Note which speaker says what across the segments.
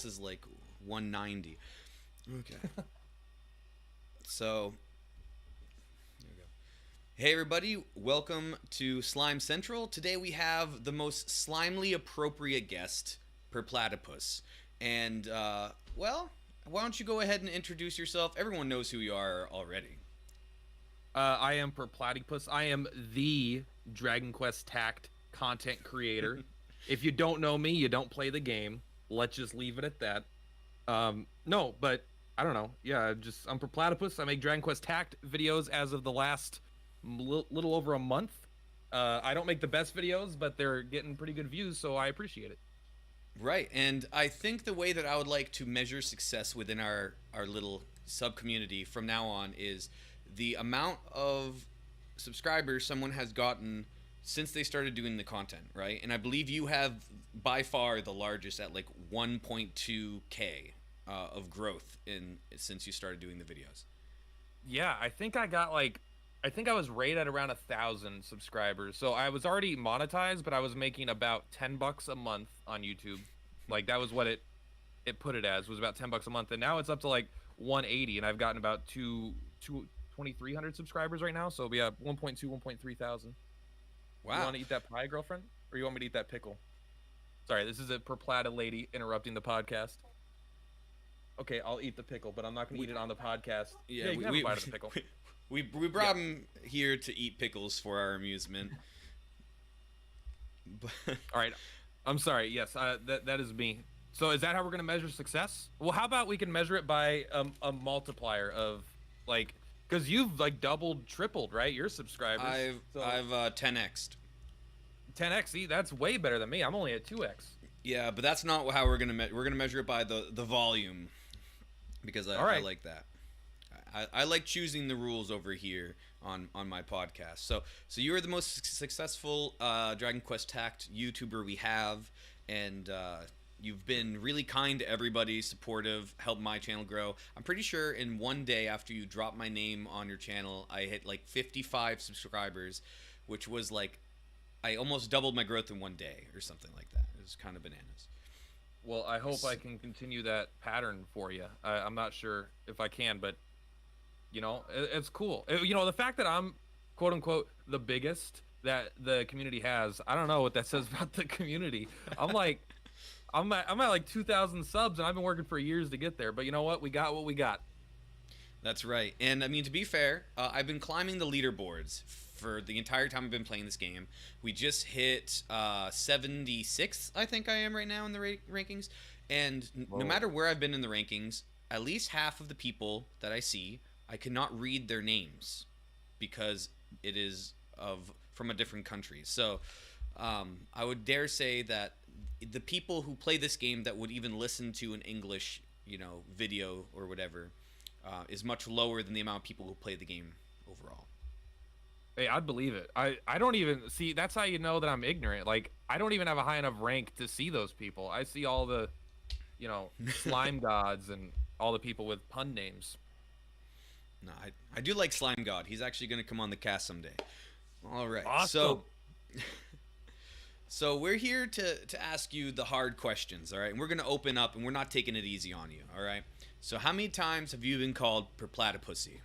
Speaker 1: pulse is like 190. Okay. So, there we go. Hey everybody, welcome to Slime Central. Today we have the most slimely appropriate guest, Purplatypus. And, well, why don't you go ahead and introduce yourself? Everyone knows who you are already.
Speaker 2: I am Purplatypus. I am the Dragon Quest tact content creator. If you don't know me, you don't play the game. Let's just leave it at that. No, but I don't know. Yeah, I'm Purplatypus. I make Dragon Quest tact videos as of the last little over a month. I don't make the best videos, but they're getting pretty good views, so I appreciate it.
Speaker 1: Right, and I think the way that I would like to measure success within our little sub-community from now on is the amount of subscribers someone has gotten since they started doing the content, right? And I believe you have by far the largest at like 1.2K of growth since you started doing the videos.
Speaker 2: Yeah, I think I was rated at around 1,000 subscribers. So I was already monetized, but I was making about $10 a month on YouTube. Like that was what it put it as, was about $10 a month. And now it's up to like 180, and I've gotten about 2,300 subscribers right now. So we have 1.2, 1.3 thousand.
Speaker 1: Wow.
Speaker 2: You want to eat that pie, girlfriend? Or you want me to eat that pickle? Sorry, this is a Purplata lady interrupting the podcast. Okay, I'll eat the pickle, but I'm not going to eat it on the podcast.
Speaker 1: Yeah,
Speaker 2: you can have a bite of the pickle.
Speaker 1: We brought him here to eat pickles for our amusement.
Speaker 2: All right, I'm sorry. Yes, that is me. So is that how we're going to measure success? Well, how about we can measure it by a multiplier of like, because you've like doubled, tripled, right? Your subscribers.
Speaker 1: I've 10x'd.
Speaker 2: 10x. See, that's way better than me. I'm only at 2x.
Speaker 1: Yeah, but that's not how we're gonna measure it by the volume, because I like that. I like choosing the rules over here on my podcast. So you are the most successful Dragon Quest tact YouTuber we have, and you've been really kind to everybody, supportive, helped my channel grow. I'm pretty sure in one day after you dropped my name on your channel, I hit like 55 subscribers, which was like, I almost doubled my growth in one day or something like that. It was kind of bananas.
Speaker 2: Well, I hope I can continue that pattern for you. I'm not sure if I can, but you know, it's cool. You know, the fact that I'm quote unquote the biggest that the community has, I don't know what that says about the community. I'm at like 2,000 subs, and I've been working for years to get there. But you know what? We got what we got.
Speaker 1: That's right. And I mean, to be fair, I've been climbing the leaderboards for the entire time I've been playing this game. We just hit 76, I think I am right now in the rankings. And no matter where I've been in the rankings, at least half of the people that I see, I cannot read their names because it is from a different country. So I would dare say that the people who play this game that would even listen to an English, video or whatever, is much lower than the amount of people who play the game overall.
Speaker 2: Hey, I'd believe it. I don't even see. That's how you know that I'm ignorant. Like, I don't even have a high enough rank to see those people. I see all the, slime gods and all the people with pun names.
Speaker 1: No, I do like Slime God. He's actually going to come on the cast someday. All right.
Speaker 2: Awesome.
Speaker 1: So we're here to ask you the hard questions, all right? And we're going to open up, and we're not taking it easy on you, all right? So how many times have you been called Purplatypussy?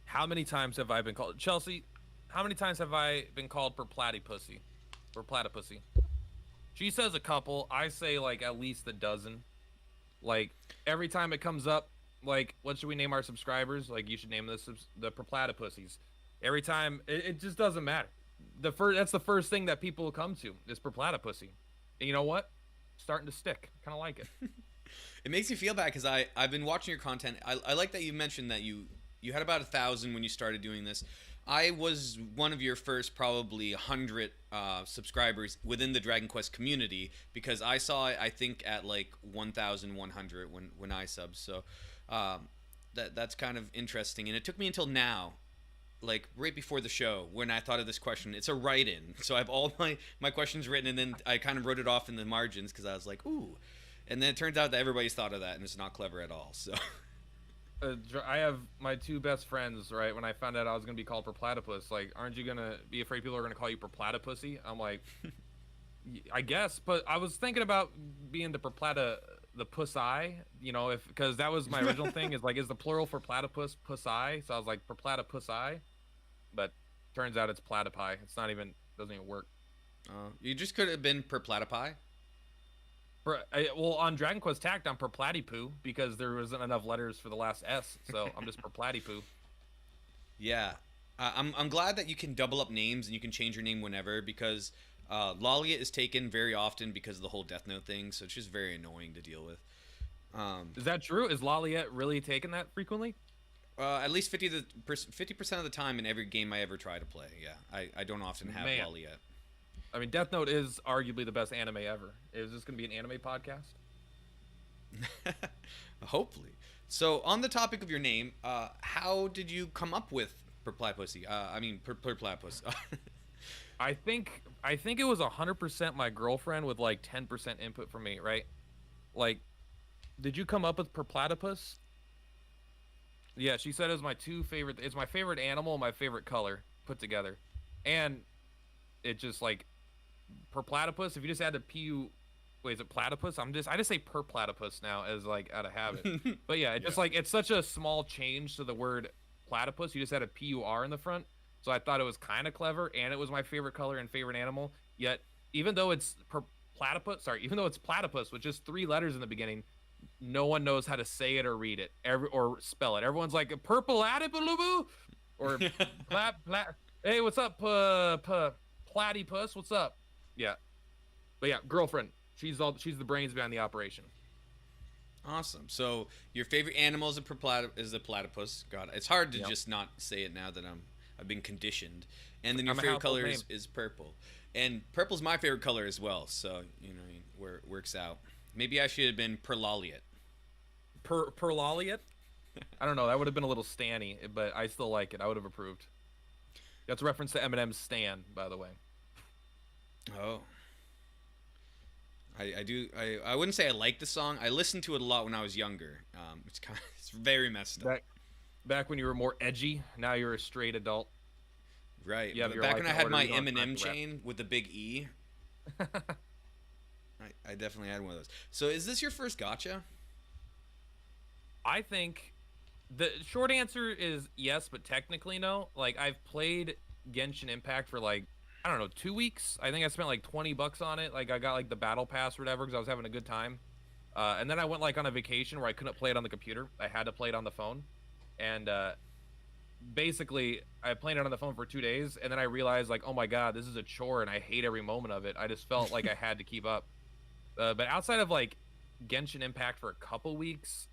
Speaker 2: How many times have I been called? Chelsea, how many times have I been called Purplatypussy? Purplatypussy. She says a couple. I say like at least a dozen. Like every time it comes up, like, what should we name our subscribers? Like, you should name the Purplatypussies. Every time, it just doesn't matter. That's the first thing that people come to is Purplatypussy. And you know what? Starting to stick. Kind of like it.
Speaker 1: It makes me feel bad because I've been watching your content. I like that you mentioned that you had about 1,000 when you started doing this. I was one of your first probably 100 subscribers within the Dragon Quest community because I saw it, I think, at like 1,100 when I subbed. So that's kind of interesting. And it took me until now, like right before the show, when I thought of this question. It's a write-in. So I have all my questions written, and then I kind of wrote it off in the margins because I was like, ooh. And then it turns out that everybody's thought of that, and it's not clever at all. So
Speaker 2: I have my two best friends, right? When I found out I was going to be called Purplatypus, like, aren't you going to be afraid people are going to call you Purplatypussy? I'm like, I guess. But I was thinking about being the the pussy, you know, if because that was my original thing is like is the plural for platypus pussy, so I was like Purplatypussy, but turns out it's platypi. It's not even doesn't even work.
Speaker 1: You just could have been Purplatypi.
Speaker 2: Well, on Dragon Quest Tact, I'm Purplatypoo because there wasn't enough letters for the last S, so I'm just Purplatypoo.
Speaker 1: Yeah, I'm glad that you can double up names and you can change your name whenever because Lolliot is taken very often because of the whole Death Note thing, so it's just very annoying to deal with.
Speaker 2: Is that true? Is Lolliet really taken that frequently?
Speaker 1: At least 50% of the time in every game I ever try to play. Yeah, I don't often have Lolliet.
Speaker 2: I mean, Death Note is arguably the best anime ever. Is this going to be an anime podcast?
Speaker 1: Hopefully. So, on the topic of your name, how did you come up with Purplatypussy? Purplatypus.
Speaker 2: I think it was 100% my girlfriend with like 10% input from me, right? Like, did you come up with Purplatypus? Yeah, she said it was my it's my favorite animal and my favorite color put together. And it just like Purplatypus, if you just add the wait, is it platypus? I just say Purplatypus now as like out of habit. But yeah, just like it's such a small change to the word platypus. You just add a PUR in the front. So I thought it was kind of clever, and it was my favorite color and favorite animal. Yet, even though it's platypus with just 3 letters in the beginning, no one knows how to say it or read it or spell it. Everyone's like Purplatypus or plat. Hey, what's up, Platypus? What's up? Yeah, but yeah, girlfriend. She's the brains behind the operation.
Speaker 1: Awesome. So your favorite animal is the platypus. God, it's hard to just not say it now that I've been conditioned. And then your favorite color is purple, and purple's my favorite color as well. So you know, where it works out. Maybe I should have been Purloliet.
Speaker 2: Purloliet? I don't know. That would have been a little Stanny, but I still like it. I would have approved. That's a reference to Eminem's Stan, by the way.
Speaker 1: Oh. I do. I wouldn't say I like the song. I listened to it a lot when I was younger. It's very messed up.
Speaker 2: Back when you were more edgy. Now you're a straight adult.
Speaker 1: Right. Back when I had my Eminem chain with the big E. I definitely had one of those. So is this your first gacha?
Speaker 2: I think the short answer is yes, but technically no. Like I've played Genshin Impact for like, I don't know, 2 weeks. I think I spent like $20 on it. Like I got like the battle pass or whatever because I was having a good time. And then I went like on a vacation where I couldn't play it on the computer. I had to play it on the phone. And basically I played it on the phone for 2 days, and then I realized like, oh my god, this is a chore and I hate every moment of it. I just felt like I had to keep up. But outside of like Genshin Impact for a couple weeks,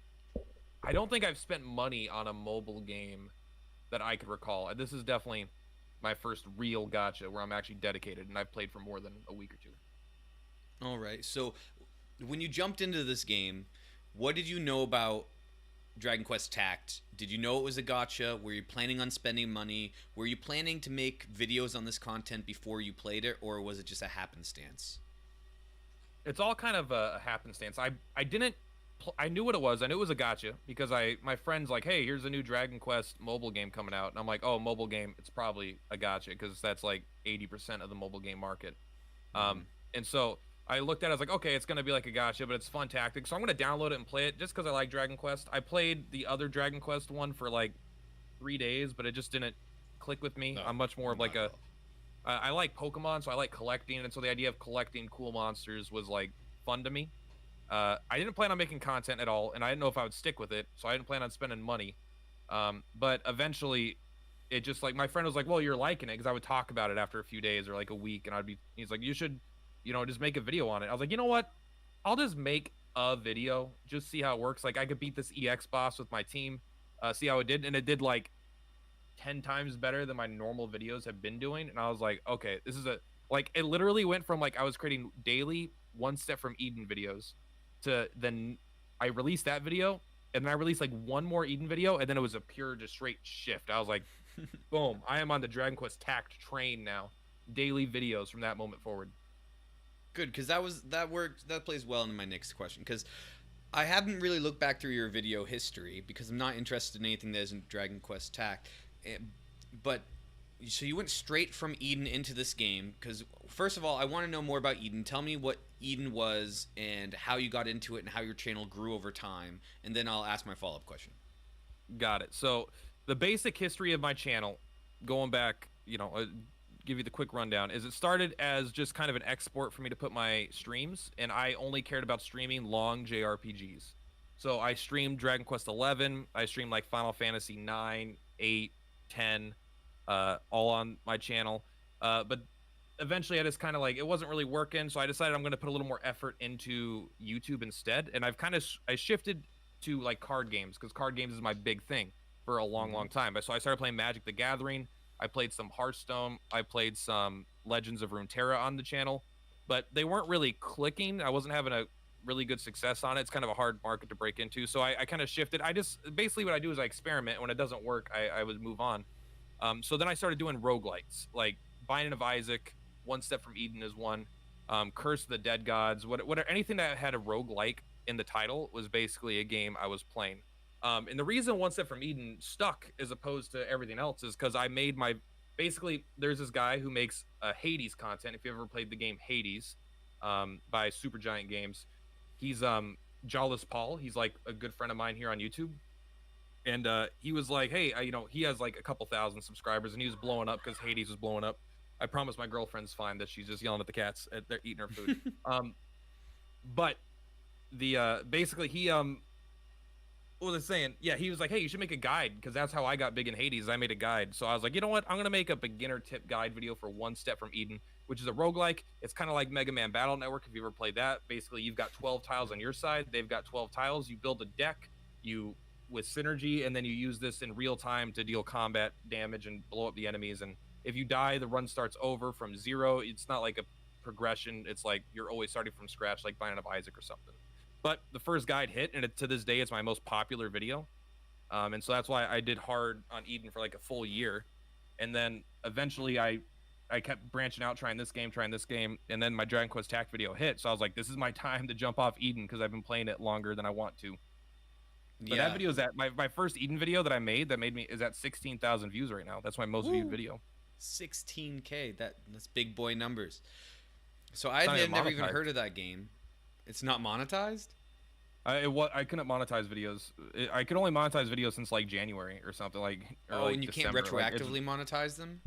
Speaker 2: I don't think I've spent money on a mobile game that I could recall. This is definitely my first real gacha where I'm actually dedicated, and I've played for more than a week or 2.
Speaker 1: All right. So when you jumped into this game, what did you know about Dragon Quest Tact? Did you know it was a gacha? Were you planning on spending money? Were you planning to make videos on this content before you played it, or was it just a happenstance?
Speaker 2: It's all kind of a happenstance. I knew what it was. I knew it was a gacha because my friend's like, hey, here's a new Dragon Quest mobile game coming out. And I'm like, oh, mobile game, it's probably a gacha because that's like 80% of the mobile game market. And so I looked at it, I was like, okay, it's going to be like a gacha, but it's fun tactic. So I'm going to download it and play it just because I like Dragon Quest. I played the other Dragon Quest one for like 3 days, but it just didn't click with me. I'm much more of like I like Pokemon, so I like collecting. And so the idea of collecting cool monsters was like fun to me. I didn't plan on making content at all, and I didn't know if I would stick with it, so I didn't plan on spending money. But eventually, it just like my friend was like, "Well, you're liking it," because I would talk about it after a few days or like a week, and he's like, "You should, just make a video on it." I was like, "You know what? I'll just make a video, just see how it works. Like I could beat this EX boss with my team, see how it did, and it did like 10 times better than my normal videos have been doing." And I was like, "Okay, this is it literally went from like I was creating daily one step from Eden videos." To then I released that video, and then I released like one more Eden video, and then it was a pure just straight shift. I was like, boom, I am on the Dragon Quest Tact train now. Daily videos from that moment forward.
Speaker 1: Good, because that plays well into my next question, because I haven't really looked back through your video history because I'm not interested in anything that isn't Dragon Quest Tact. But so you went straight from Eden into this game because first of all, I want to know more about Eden. Tell me what Eden was and how you got into it and how your channel grew over time, and then I'll ask my follow-up question.
Speaker 2: Got it. So the basic history of my channel, going back, give you the quick rundown, is it started as just kind of an export for me to put my streams, and I only cared about streaming long JRPGs. So I streamed Dragon Quest 11, I streamed like Final Fantasy 9, 8, 10, all on my channel. But eventually I just kind of like, it wasn't really working, so I decided I'm going to put a little more effort into YouTube instead, and I shifted to like card games, because card games is my big thing for a long time. So I started playing Magic the Gathering, I played some Hearthstone, I played some Legends of Runeterra on the channel, but they weren't really clicking. I wasn't having a really good success on it. It's kind of a hard market to break into, so I kind of shifted. I just, basically what I do is I experiment. When it doesn't work, I would move on. So then I started doing roguelites, like Binding of Isaac, One Step from Eden is one, Curse of the Dead Gods, anything that had a roguelike in the title was basically a game I was playing. And the reason One Step from Eden stuck as opposed to everything else is because I made basically there's this guy who makes Hades content. If you ever played the game Hades, by Supergiant Games, he's Jawless Paul. He's like a good friend of mine here on YouTube. And he was like, hey, he has like a couple thousand subscribers, and he was blowing up because Hades was blowing up. I promise my girlfriend's fine, that she's just yelling at the cats. They're eating her food. But the basically he what was I saying? Yeah, he was like, hey, you should make a guide, because that's how I got big in Hades. I made a guide. So I was like, you know what? I'm gonna make a beginner tip guide video for One Step from Eden, which is a roguelike. It's kind of like Mega Man Battle Network, if you ever played that. Basically, you've got 12 tiles on your side, they've got 12 tiles. You build a deck, with synergy, and then you use this in real time to deal combat damage and blow up the enemies. And if you die, the run starts over from 0. It's not like a progression. It's like you're always starting from scratch, like Binding of Isaac or something. But the first guide hit, and to this day, it's my most popular video. And so that's why I did hard on Eden for like a full year. And then eventually I kept branching out, trying this game, and then my Dragon Quest Tact video hit. So I was like, this is my time to jump off Eden, because I've been playing it longer than I want to. But that video is at my first Eden video that I made is at 16,000 views right now. That's my most viewed video.
Speaker 1: 16K. That's big boy numbers. So I had never even heard of that game. It's not monetized?
Speaker 2: I couldn't monetize videos. I could only monetize videos since like January or something,
Speaker 1: and you December. Can't retroactively monetize them?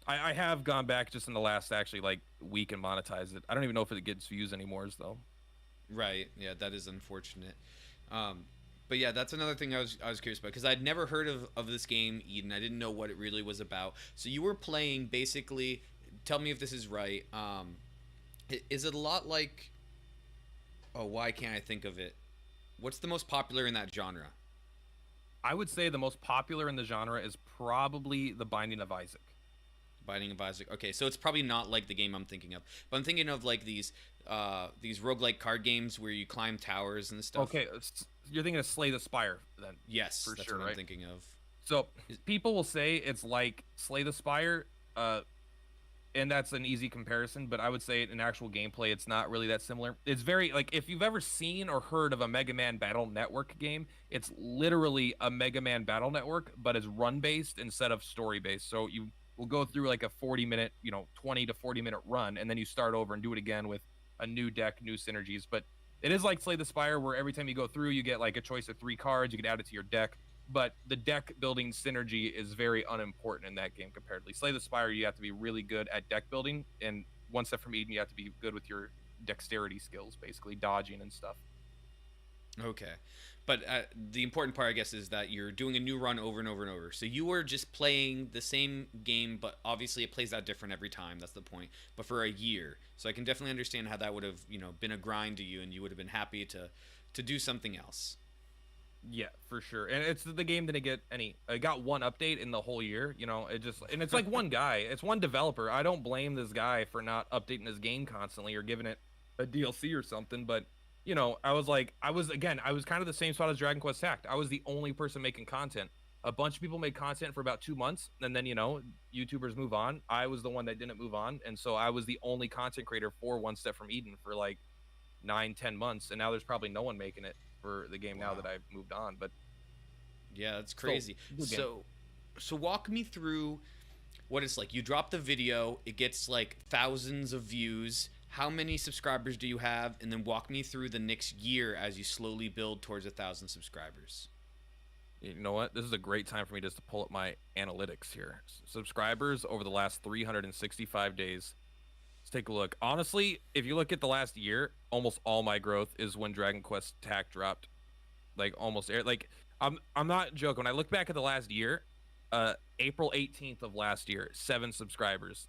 Speaker 2: I have gone back just in the last actually like week and monetized it. I don't even know if it gets views anymore though.
Speaker 1: Right. Yeah, that is unfortunate. But yeah, that's another thing I was curious about, because I'd never heard of this game, Eden. I didn't know what it really was about. So you were playing basically, tell me if this is right. Is it a lot like, why can't I think of it? What's the most popular in that genre?
Speaker 2: I would say the most popular in the genre is probably the Binding of Isaac.
Speaker 1: Binding of Isaac. Okay, so it's probably not like the game I'm thinking of. But I'm thinking of like these roguelike card games where you climb towers and stuff.
Speaker 2: Okay, you're thinking of Slay the Spire then.
Speaker 1: Yes, for that's sure, what I'm thinking of.
Speaker 2: So people will say it's like Slay the Spire, and that's an easy comparison, but I would say in actual gameplay, it's not really that similar. It's very, like, if you've ever seen or heard of a Mega Man Battle Network game, it's literally a Mega Man Battle Network, but it's run-based instead of story-based. So you will go through like a 40-minute, 20 to 40-minute run, and then you start over and do it again with a new deck, new synergies. But it is like Slay the Spire, where every time you go through, you get like a choice of 3 cards, you can add it to your deck. But the deck building synergy is very unimportant in that game comparatively. Slay the Spire, you have to be really good at deck building, and One Step from Eden, you have to be good with your dexterity skills, basically dodging and stuff.
Speaker 1: Okay, but the important part, I guess, is that you're doing a new run over and over and over. So you were just playing the same game, but obviously it plays out different every time. That's the point. But for a year, so I can definitely understand how that would have, been a grind to you, and you would have been happy to do something else.
Speaker 2: Yeah, for sure. And it's the game didn't get I got one update in the whole year, and it's like one guy, it's one developer. I don't blame this guy for not updating his game constantly or giving it a DLC or something, but I was kind of the same spot as Dragon Quest Tact. I was the only person making content. A bunch of people made content for about 2 months, and then YouTubers move on. I was the one that didn't move on, and so I was the only content creator for One Step from Eden for like 9-10 months, and now there's probably no one making it for the game now that I've moved on. But
Speaker 1: yeah, that's crazy. So walk me through what it's like. You drop the video, it gets like thousands of views. how many subscribers do you have, and then walk me through the next year as you slowly build towards 1,000 subscribers.
Speaker 2: You know what? This is a great time for me just to pull up my analytics here. Subscribers over the last 365 days. Let's take a look. Honestly, if you look at the last year, almost all my growth is when Dragon Quest TAC dropped. Like almost like I'm not joking. When I look back at the last year, April 18th of last year, 7 subscribers,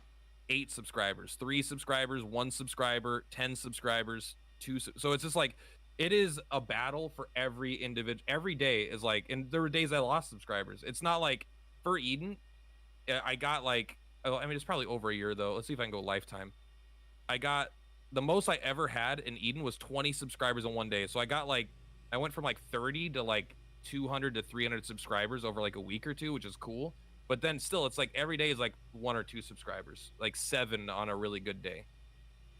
Speaker 2: 8 subscribers, 3 subscribers, 1 subscriber, 10 subscribers, 2. So it's just like, it is a battle for every individual. Every day is like, and there were days I lost subscribers. It's not like for Eden, I got like, I mean, it's probably over a year though. Let's see if I can go lifetime. I got the most I ever had in Eden was 20 subscribers in one day. So I got like, I went from like 30 to like 200 to 300 subscribers over like a week or two, which is cool. But then still, it's like every day is like 1 or 2 subscribers, like 7 on a really good day.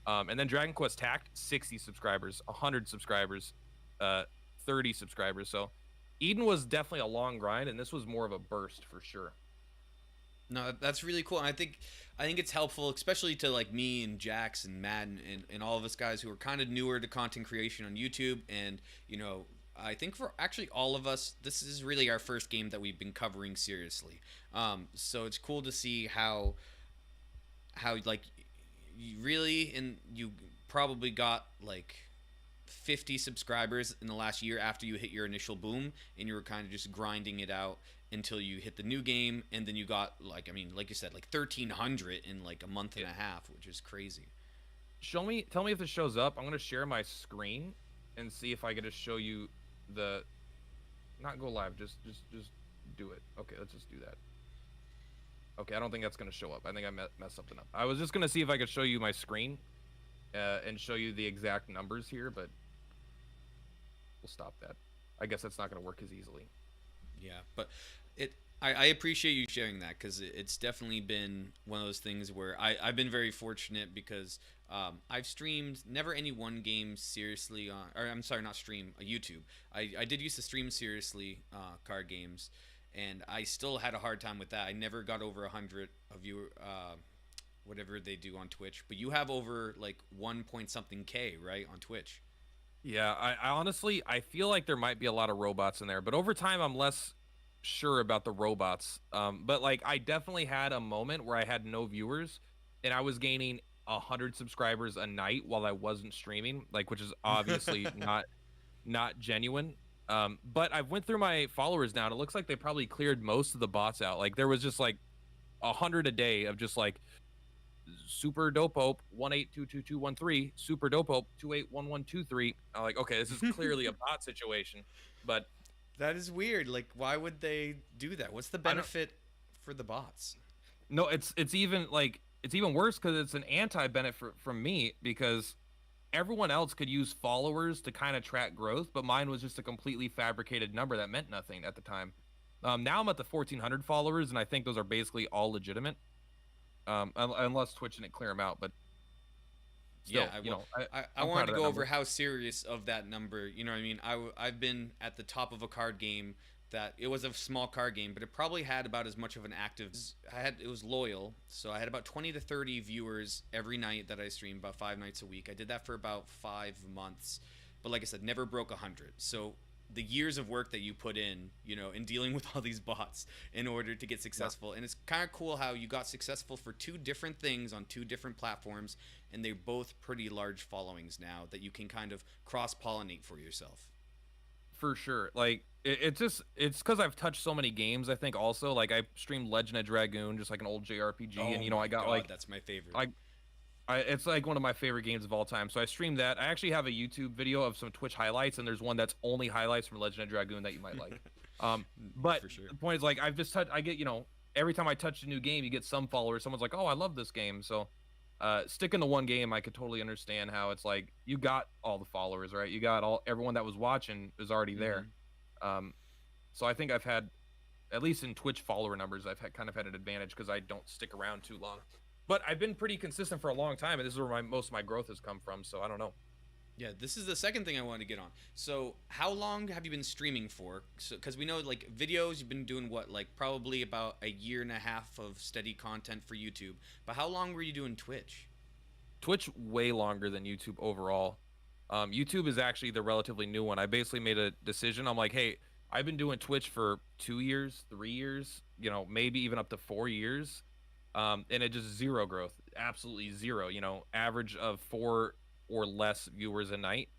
Speaker 2: And then Dragon Quest TAC, 60 subscribers, 100 subscribers, 30 subscribers. So Eden was definitely a long grind, and this was more of a burst for sure.
Speaker 1: No, that's really cool. And I think it's helpful, especially to like me and Jax and Matt and all of us guys who are kind of newer to content creation on YouTube. And, you know, I think for actually all of us, this is really our first game that we've been covering seriously. So it's cool to see how like you really, and you probably got like 50 subscribers in the last year after you hit your initial boom, and you were kind of just grinding it out until you hit the new game, and then you got like, I mean, like you said, like 1,300 in like a month and a half, which is crazy.
Speaker 2: Tell me if it shows up. I'm gonna share my screen and see if I can just show you the, not go live, just do it. Okay, let's just do that. Okay, I don't think that's gonna show up. I think I messed something up. I was just gonna see if I could show you my screen and show you the exact numbers here, but we'll stop that. I guess that's not gonna work as easily.
Speaker 1: Yeah, but I appreciate you sharing that, because it's definitely been one of those things where I've been very fortunate, because I've streamed never any one game seriously on, or I'm sorry, not stream, YouTube. I did used to stream seriously card games, and I still had a hard time with that. I never got over 100 of you, whatever they do on Twitch. But you have over like 1 point something K, right, on Twitch.
Speaker 2: Yeah, I honestly, I feel like there might be a lot of robots in there, but over time I'm less sure about the robots. But like, I definitely had a moment where I had no viewers, and I was gaining 100 subscribers a night while I wasn't streaming, like, which is obviously not genuine. But I've went through my followers now, and it looks like they probably cleared most of the bots out. Like, there was just like 100 a day of just like Super Dope 18222213, Super Dope 281123. I'm like, okay, this is clearly a bot situation. But
Speaker 1: that is weird. Like, why would they do that? What's the benefit for the bots?
Speaker 2: No, it's even like, it's even worse because it's an anti-benefit from me, because everyone else could use followers to kind of track growth, but mine was just a completely fabricated number that meant nothing at the time. Now I'm at the 1,400 followers, and I think those are basically all legitimate, unless Twitch didn't clear them out. But still,
Speaker 1: yeah, I wanted to go over how serious of that number. You know what I mean? I've been at the top of a card game that it was a small card game, but it probably had about as much of an active. It was loyal, so I had about 20 to 30 viewers every night that I streamed, about 5 nights a week. I did that for about 5 months, but like I said, never broke 100. So the years of work that you put in, in dealing with all these bots in order to get successful. And it's kind of cool how you got successful for 2 different things on 2 different platforms, and they're both pretty large followings now that you can kind of cross-pollinate for yourself.
Speaker 2: For sure. Like, it's because I've touched so many games. I think also, like, I streamed Legend of Dragoon, just like an old JRPG, and I got like,
Speaker 1: that's my favorite.
Speaker 2: It's like one of my favorite games of all time. So I streamed that. I actually have a YouTube video of some Twitch highlights, and there's one that's only highlights from Legend of Dragoon that you might like. But for sure. The point is, like, I've just I get, every time I touch a new game, you get some followers. Someone's like, oh, I love this game. So sticking to one game, I could totally understand how it's like, you got all the followers, right? You got everyone that was watching is already there. So I think I've had, at least in Twitch follower numbers, I've kind of had an advantage because I don't stick around too long. But I've been pretty consistent for a long time, and this is where most of my growth has come from, so I don't know.
Speaker 1: Yeah, this is the second thing I wanted to get on. So how long have you been streaming for? Because we know, like, videos, you've been doing what, like, probably about a year and a half of steady content for YouTube. But how long were you doing Twitch?
Speaker 2: Twitch way longer than YouTube overall. YouTube is actually the relatively new one. I basically made a decision. I'm like, hey, I've been doing Twitch for 2 years, 3 years, you know, maybe even up to 4 years. And it just zero growth, absolutely zero, you know, average of 4 or less viewers a night.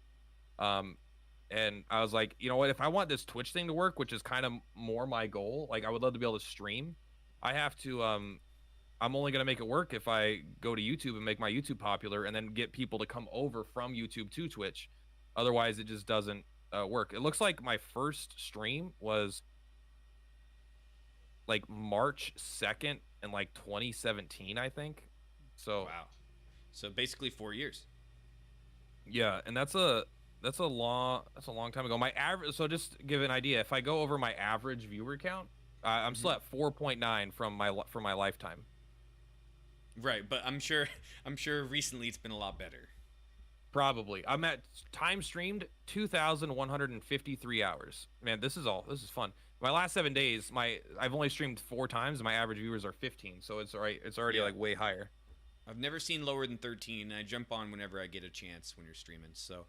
Speaker 2: And I was like, you know what, if I want this Twitch thing to work, which is kind of more my goal, like I would love to be able to stream, I have to, I'm only going to make it work if I go to YouTube and make my YouTube popular and then get people to come over from YouTube to Twitch. Otherwise, it just doesn't work. It looks like my first stream was like March 2nd in like 2017, I think. So
Speaker 1: Wow. So basically 4 years.
Speaker 2: yeah, and that's a long time ago. My average, so just to give an idea, if I go over my average viewer count, I'm still at 4.9 from my lifetime.
Speaker 1: Right, but I'm sure recently it's been a lot better.
Speaker 2: Probably. I'm at time streamed 2,153 hours. Man, this is fun. My last 7 days, I've only streamed 4 times, and my average viewers are 15, so it's alright. It's already like way higher.
Speaker 1: I've never seen lower than 13, and I jump on whenever I get a chance when you're streaming. So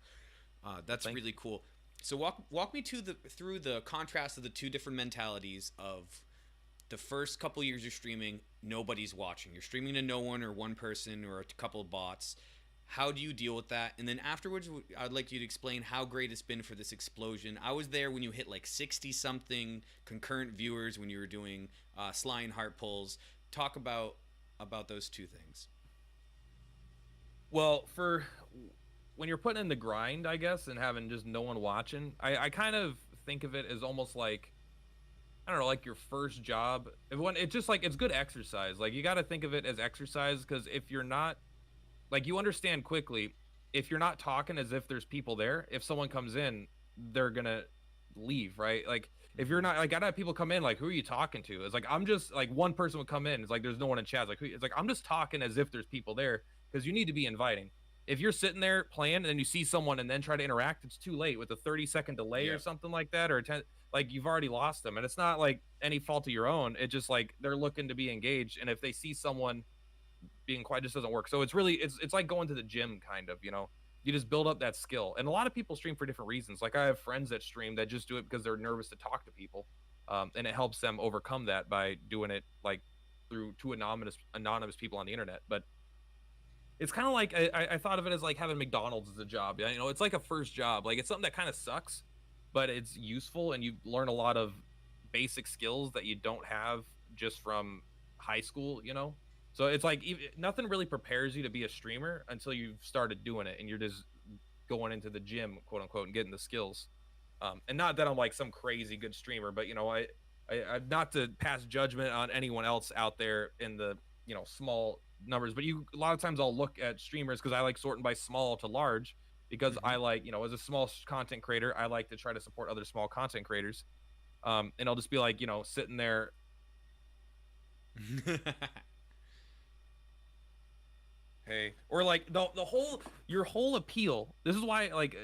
Speaker 1: that's really cool. So walk me through the contrast of the two different mentalities of the first couple years you're streaming, nobody's watching. You're streaming to no one or one person or a couple of bots. How do you deal with that? And then afterwards, I'd like you to explain how great it's been for this explosion. I was there when you hit like 60-something concurrent viewers when you were doing Sly and Heart pulls. Talk about those two things.
Speaker 2: Well, for when you're putting in the grind, I guess, and having just no one watching, I kind of think of it as almost like, I don't know, like your first job. It's just like, it's good exercise. Like, you got to think of it as exercise, because if you're not, like, you understand quickly, if you're not talking as if there's people there, if someone comes in, they're gonna leave, right? Like, if you're not, like, I have people come in, like, who are you talking to? It's like, I'm just, like, one person would come in, it's like, there's no one in chat. It's like, it's like, I'm just talking as if there's people there, because you need to be inviting. If you're sitting there playing and then you see someone and then try to interact, it's too late with a 30-second delay or something like that, or a 10, like, you've already lost them. And it's not like any fault of your own. It's just like they're looking to be engaged, and if they see someone being quiet, just doesn't work. So it's really, it's like going to the gym, kind of, you know. You just build up that skill. And a lot of people stream for different reasons. Like, I have friends that stream that just do it because they're nervous to talk to people, and it helps them overcome that by doing it like through two anonymous people on the internet. But it's kind of like, I thought of it as like having McDonald's as a job. You know, it's like a first job. Like, it's something that kind of sucks, but it's useful, and you learn a lot of basic skills that you don't have just from high school, you know. So it's like, nothing really prepares you to be a streamer until you've started doing it, and you're just going into the gym, quote unquote, and getting the skills. And not that I'm like some crazy good streamer, but, you know, I not to pass judgment on anyone else out there in the, you know, small numbers, but a lot of times I'll look at streamers, because I like sorting by small to large, because I like, you know, as a small content creator, I like to try to support other small content creators. And I'll just be like, you know, sitting there. Hey, or like your whole appeal. This is why, like,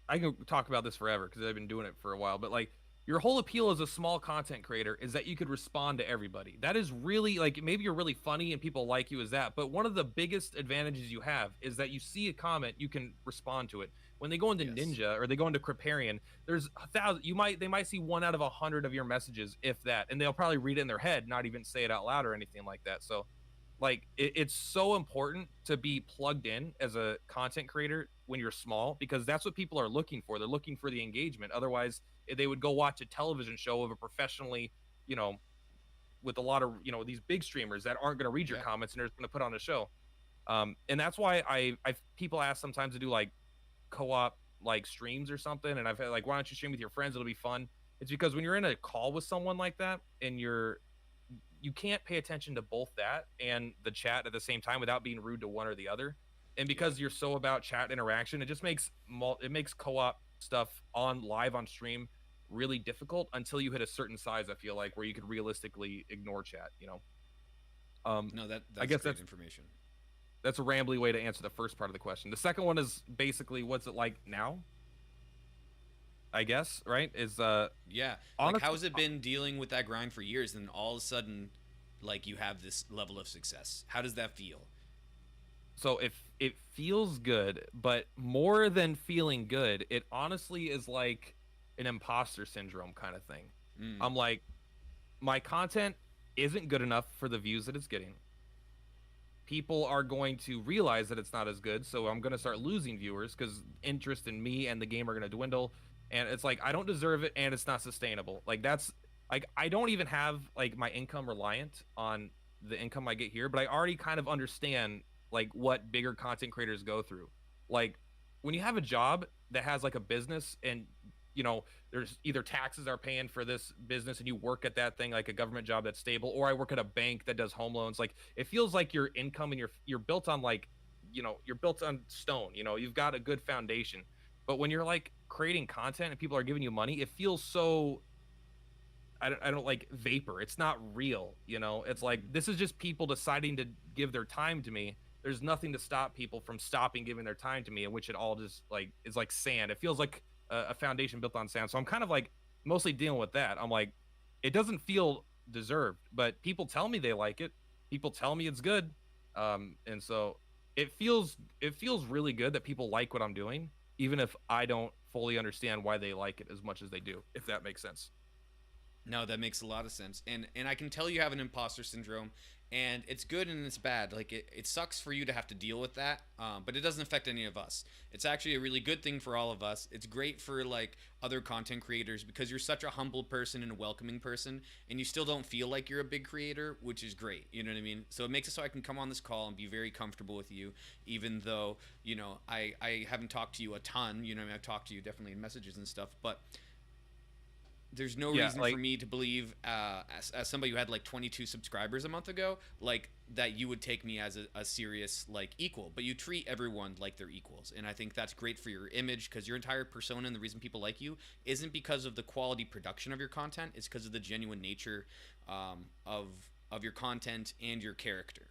Speaker 2: I can talk about this forever because I've been doing it for a while, but like, your whole appeal as a small content creator is that you could respond to everybody. That is really, like, maybe you're really funny and people like you as that, but one of the biggest advantages you have is that you see a comment, you can respond to it. When they go into Ninja or they go into Kripparrian, there's 1,000. They might see 1 out of 100 of your messages, if that, and they'll probably read it in their head, not even say it out loud or anything like that. So, like, it's so important to be plugged in as a content creator when you're small, because that's what people are looking for. They're looking for the engagement. Otherwise, they would go watch a television show of a professionally, you know, with a lot of, you know, these big streamers that aren't going to read your comments and they're just going to put on a show. And that's why I people ask sometimes to do like co-op like streams or something, and I've had like, why don't you stream with your friends? It'll be fun. It's because when you're in a call with someone like that, and you can't pay attention to both that and the chat at the same time without being rude to one or the other. And because you're so about chat interaction, it just makes co-op stuff live on stream really difficult until you hit a certain size, I feel like, where you could realistically ignore chat, you know.
Speaker 1: No, that's
Speaker 2: I guess
Speaker 1: great
Speaker 2: that's
Speaker 1: information.
Speaker 2: That's a rambly way to answer the first part of the question. The second one is basically, what's it like now, I guess, right? Is
Speaker 1: yeah, like, how has it been dealing with that grind for years, and all of a sudden, like, you have this level of success? How does that feel?
Speaker 2: So if it feels good, but more than feeling good, it honestly is like an imposter syndrome kind of thing.
Speaker 1: Mm.
Speaker 2: I'm like, my content isn't good enough for the views that it's getting. People are going to realize that it's not as good, so I'm going to start losing viewers because interest in me and the game are going to dwindle. And it's like I don't deserve it, and it's not sustainable. Like that's like I don't even have like my income reliant on the income I get here, but I already kind of understand like what bigger content creators go through. Like when you have a job that has like a business and there's either taxes are paying for this business and you work at that thing like a government job that's stable, or I work at a bank that does home loans. Like it feels like your income and you're built on like you're built on stone. You've got a good foundation. But when you're like creating content and people are giving you money, it feels so I don't like vapor. It's not real. It's like this is just people deciding to give their time to me. There's nothing to stop people from stopping giving their time to me, in which it all just like is like sand. It feels like a foundation built on sand. So I'm kind of like mostly dealing with that. I'm like, it doesn't feel deserved, but people tell me they like it. People tell me it's good. And so it feels really good that people like what I'm doing, even if I don't fully understand why they like it as much as they do, if that makes sense.
Speaker 1: No, that makes a lot of sense. And I can tell you have an imposter syndrome, and it's good and it's bad. Like it sucks for you to have to deal with that, but it doesn't affect any of us. It's actually a really good thing for all of us. It's great for like other content creators because you're such a humble person and a welcoming person, and you still don't feel like you're a big creator, which is great. You know what I mean? So it makes it so I can come on this call and be very comfortable with you, even though I haven't talked to you a ton. I mean, I've talked to you definitely in messages and stuff, but there's no reason for me to believe, as somebody who had like 22 subscribers a month ago, like that you would take me as a serious like equal. But you treat everyone like they're equals, and I think that's great for your image because your entire persona and the reason people like you isn't because of the quality production of your content. It's because of the genuine nature of your content and your character.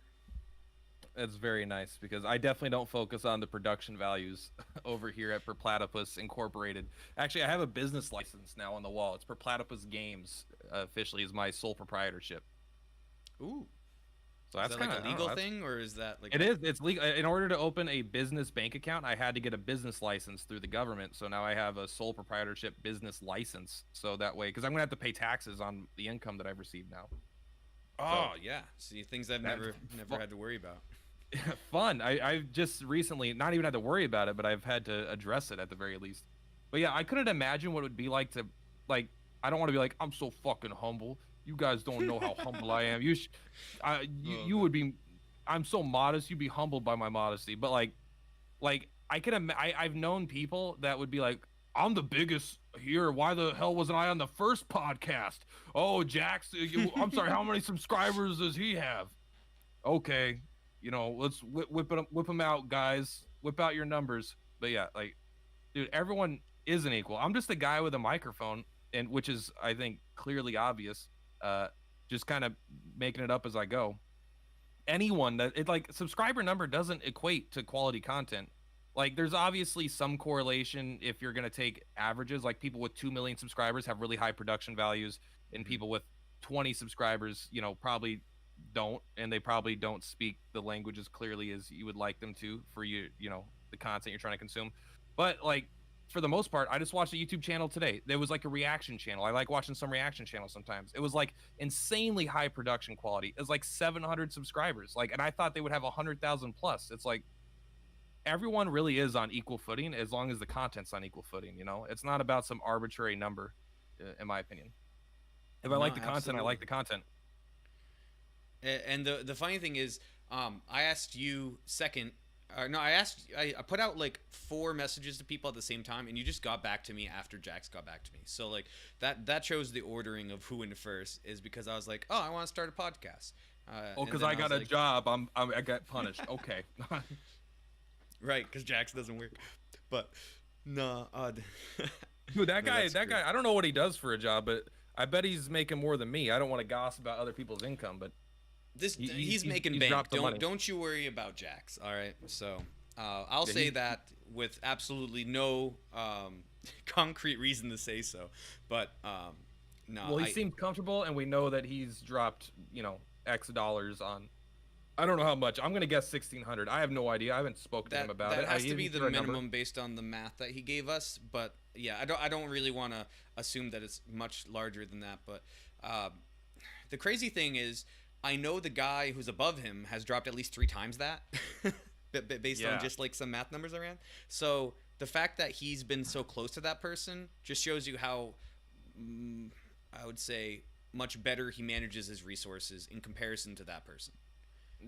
Speaker 2: That's very nice because I definitely don't focus on the production values over here at Purplatypus Incorporated. Actually, I have a business license now on the wall. It's Purplatypus Games, officially is my sole proprietorship.
Speaker 1: Ooh.
Speaker 2: So that's
Speaker 1: is that like a legal thing, or is that like...
Speaker 2: It is. It's legal. In order to open a business bank account, I had to get a business license through the government. So now I have a sole proprietorship business license. So that way, because I'm going to have to pay taxes on the income that I've received now.
Speaker 1: Oh, so, yeah. See, things I've never had to worry about.
Speaker 2: Fun. I've just recently not even had to worry about it, but I've had to address it at the very least. But yeah, I couldn't imagine what it would be like to, like, I don't want to be like, I'm so fucking humble. You guys don't know how humble I am. You would be, I'm so modest. You'd be humbled by my modesty. But like I've known people that would be like, I'm the biggest here. Why the hell wasn't I on the first podcast? Oh, Jax, I'm sorry. How many subscribers does he have? Okay. Let's whip them out, guys. Whip out your numbers. But yeah, like, dude, everyone isn't equal. I'm just a guy with a microphone, and which is, I think, clearly obvious. Just kind of making it up as I go. Anyone that subscriber number doesn't equate to quality content. Like, there's obviously some correlation if you're gonna take averages. Like, people with 2 million subscribers have really high production values, and people with 20 subscribers, probably don't, and they probably don't speak the language as clearly as you would like them to for the content you're trying to consume. But like, for the most part, I just watched a YouTube channel today. There was like a reaction channel. I like watching some reaction channels sometimes. It was like insanely high production quality. It was like 700 subscribers. Like, and I thought they would have 100,000 plus. It's like everyone really is on equal footing as long as the content's on equal footing. It's not about some arbitrary number, in my opinion. If I like the content, absolutely. I like the content.
Speaker 1: And the funny thing is, I asked you second. I put out like 4 messages to people at the same time, and you just got back to me after Jax got back to me. So like that shows the ordering of who went first is because I was like, oh, I want to start a podcast.
Speaker 2: Because I got a job. I got punished. Okay.
Speaker 1: Right, because Jax doesn't work. But no,
Speaker 2: dude, that guy. I don't know what he does for a job, but I bet he's making more than me. I don't want to gossip about other people's income, but.
Speaker 1: He's making bank. Don't you worry about Jax. All right. So I'll say that with absolutely no concrete reason to say so. But no.
Speaker 2: Well, he seems comfortable, and we know that he's dropped X dollars on I don't know how much. I'm gonna guess 1,600. I have no idea. I haven't spoken to him about it.
Speaker 1: That has
Speaker 2: He
Speaker 1: to be
Speaker 2: didn't
Speaker 1: the
Speaker 2: throw a number.
Speaker 1: minimum based on the math that he gave us. But yeah, I don't really want to assume that it's much larger than that. But the crazy thing is, I know the guy who's above him has dropped at least 3 times that, based on just like some math numbers I ran. So the fact that he's been so close to that person just shows you how, I would say, much better he manages his resources in comparison to that person.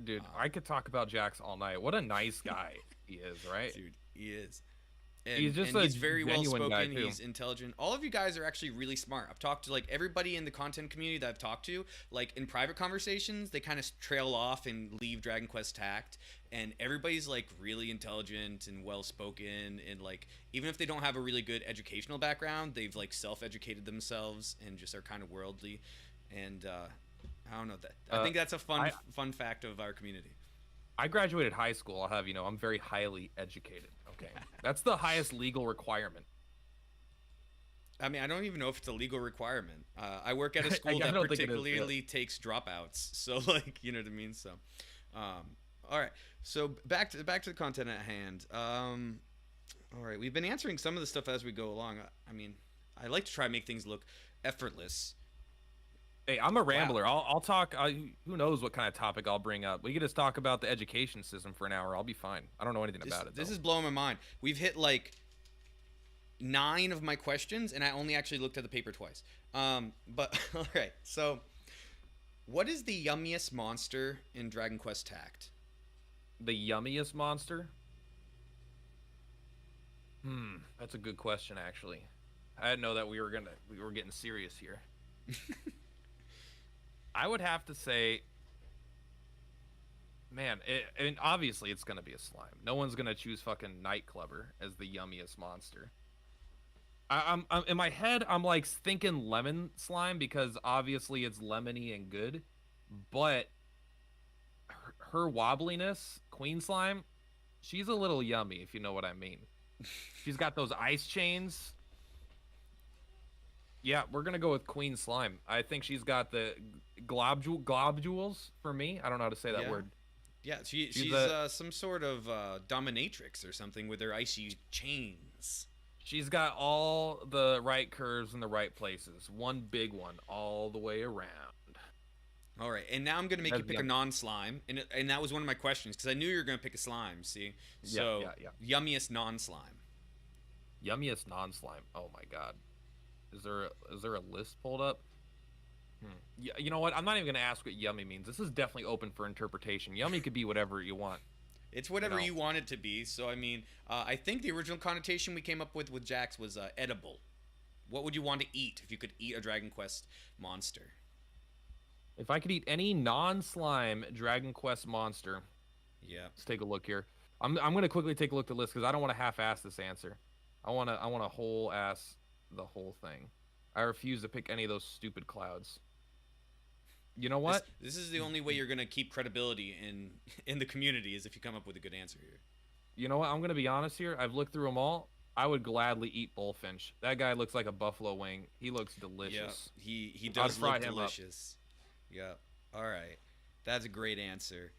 Speaker 2: Dude, I could talk about Jax all night. What a nice guy he is, right?
Speaker 1: Dude, he is. And,
Speaker 2: he's just
Speaker 1: he's very well
Speaker 2: genuine guy,
Speaker 1: spoken.
Speaker 2: too.
Speaker 1: He's intelligent. All of you guys are actually really smart. I've talked to like everybody in the content community that I've talked to. Like in private conversations, they kind of trail off and leave Dragon Quest tact. And everybody's like really intelligent and well spoken. And like even if they don't have a really good educational background, they've like self-educated themselves and just are kind of worldly. And I don't know that. I think that's a fun fact of our community.
Speaker 2: I graduated high school. I'll have you know, I'm very highly educated. Okay, that's the highest legal requirement.
Speaker 1: I mean, I don't even know if it's a legal requirement. I work at a school that particularly takes dropouts, so like, you know what I mean. So, all right. So back to the content at hand. All right, we've been answering some of the stuff as we go along. I mean, I like to try and make things look effortless.
Speaker 2: Hey, I'm a rambler. Wow. I'll talk. Who knows what kind of topic I'll bring up? We could just talk about the education system for an hour. I'll be fine. I don't know anything about it.
Speaker 1: This is blowing my mind. We've hit like 9 of my questions, and I only actually looked at the paper twice. But all right. So, what is the yummiest monster in Dragon Quest Tact?
Speaker 2: The yummiest monster? That's a good question, actually. I didn't know that we were getting serious here. I would have to say, man, and obviously it's gonna be a slime. No one's gonna choose fucking Nightclubber as the yummiest monster. I'm in my head, I'm like thinking lemon slime because obviously it's lemony and good, but her wobbliness, Queen Slime, she's a little yummy if you know what I mean. She's got those ice chains. Yeah, we're gonna go with Queen Slime. I think she's got the globules for me. I don't know how to say that word.
Speaker 1: Yeah, she's some sort of dominatrix or something with her icy chains.
Speaker 2: She's got all the right curves in the right places. One big one all the way around.
Speaker 1: All right, and now I'm gonna make you pick a non-slime, and that was one of my questions because I knew you were gonna pick a slime. See, so yummiest non-slime.
Speaker 2: Yummiest non-slime. Oh my god. Is there a list pulled up? Yeah, you know what? I'm not even gonna ask what yummy means. This is definitely open for interpretation. Yummy could be whatever you want.
Speaker 1: It's whatever you want it to be. So I mean, I think the original connotation we came up with Jax was edible. What would you want to eat if you could eat a Dragon Quest monster?
Speaker 2: If I could eat any non-slime Dragon Quest monster, let's take a look here. I'm gonna quickly take a look at the list because I don't want to half-ass this answer. I want to whole ass the whole thing. I refuse to pick any of those stupid clouds. You know what?
Speaker 1: This is the only way you're gonna keep credibility in the community is if you come up with a good answer here.
Speaker 2: You know what? I'm gonna be honest here. I've looked through them all. I would gladly eat Bullfinch. That guy looks like a buffalo wing. He looks delicious.
Speaker 1: Yeah, he does look delicious. Yeah. All right. That's a great answer.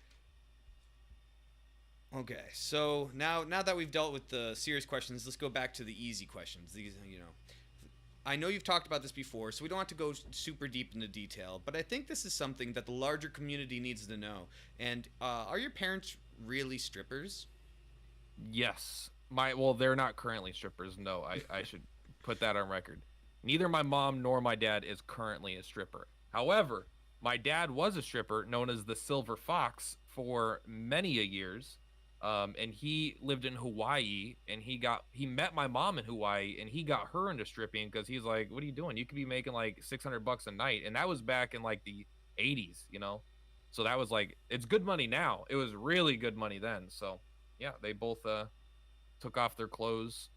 Speaker 1: Okay, so now that we've dealt with the serious questions, let's go back to the easy questions. These, I know you've talked about this before, so we don't have to go super deep into detail, but I think this is something that the larger community needs to know. And are your parents really strippers?
Speaker 2: Yes. Well, they're not currently strippers. No, I should put that on record. Neither my mom nor my dad is currently a stripper. However, my dad was a stripper known as the Silver Fox for many a years. And he lived in Hawaii, and he met my mom in Hawaii, and he got her into stripping because he's like, what are you doing? You could be making like $600 a night. And that was back in like the 80s, so that was like, it's good money now. It was really good money then. So yeah, they both took off their clothes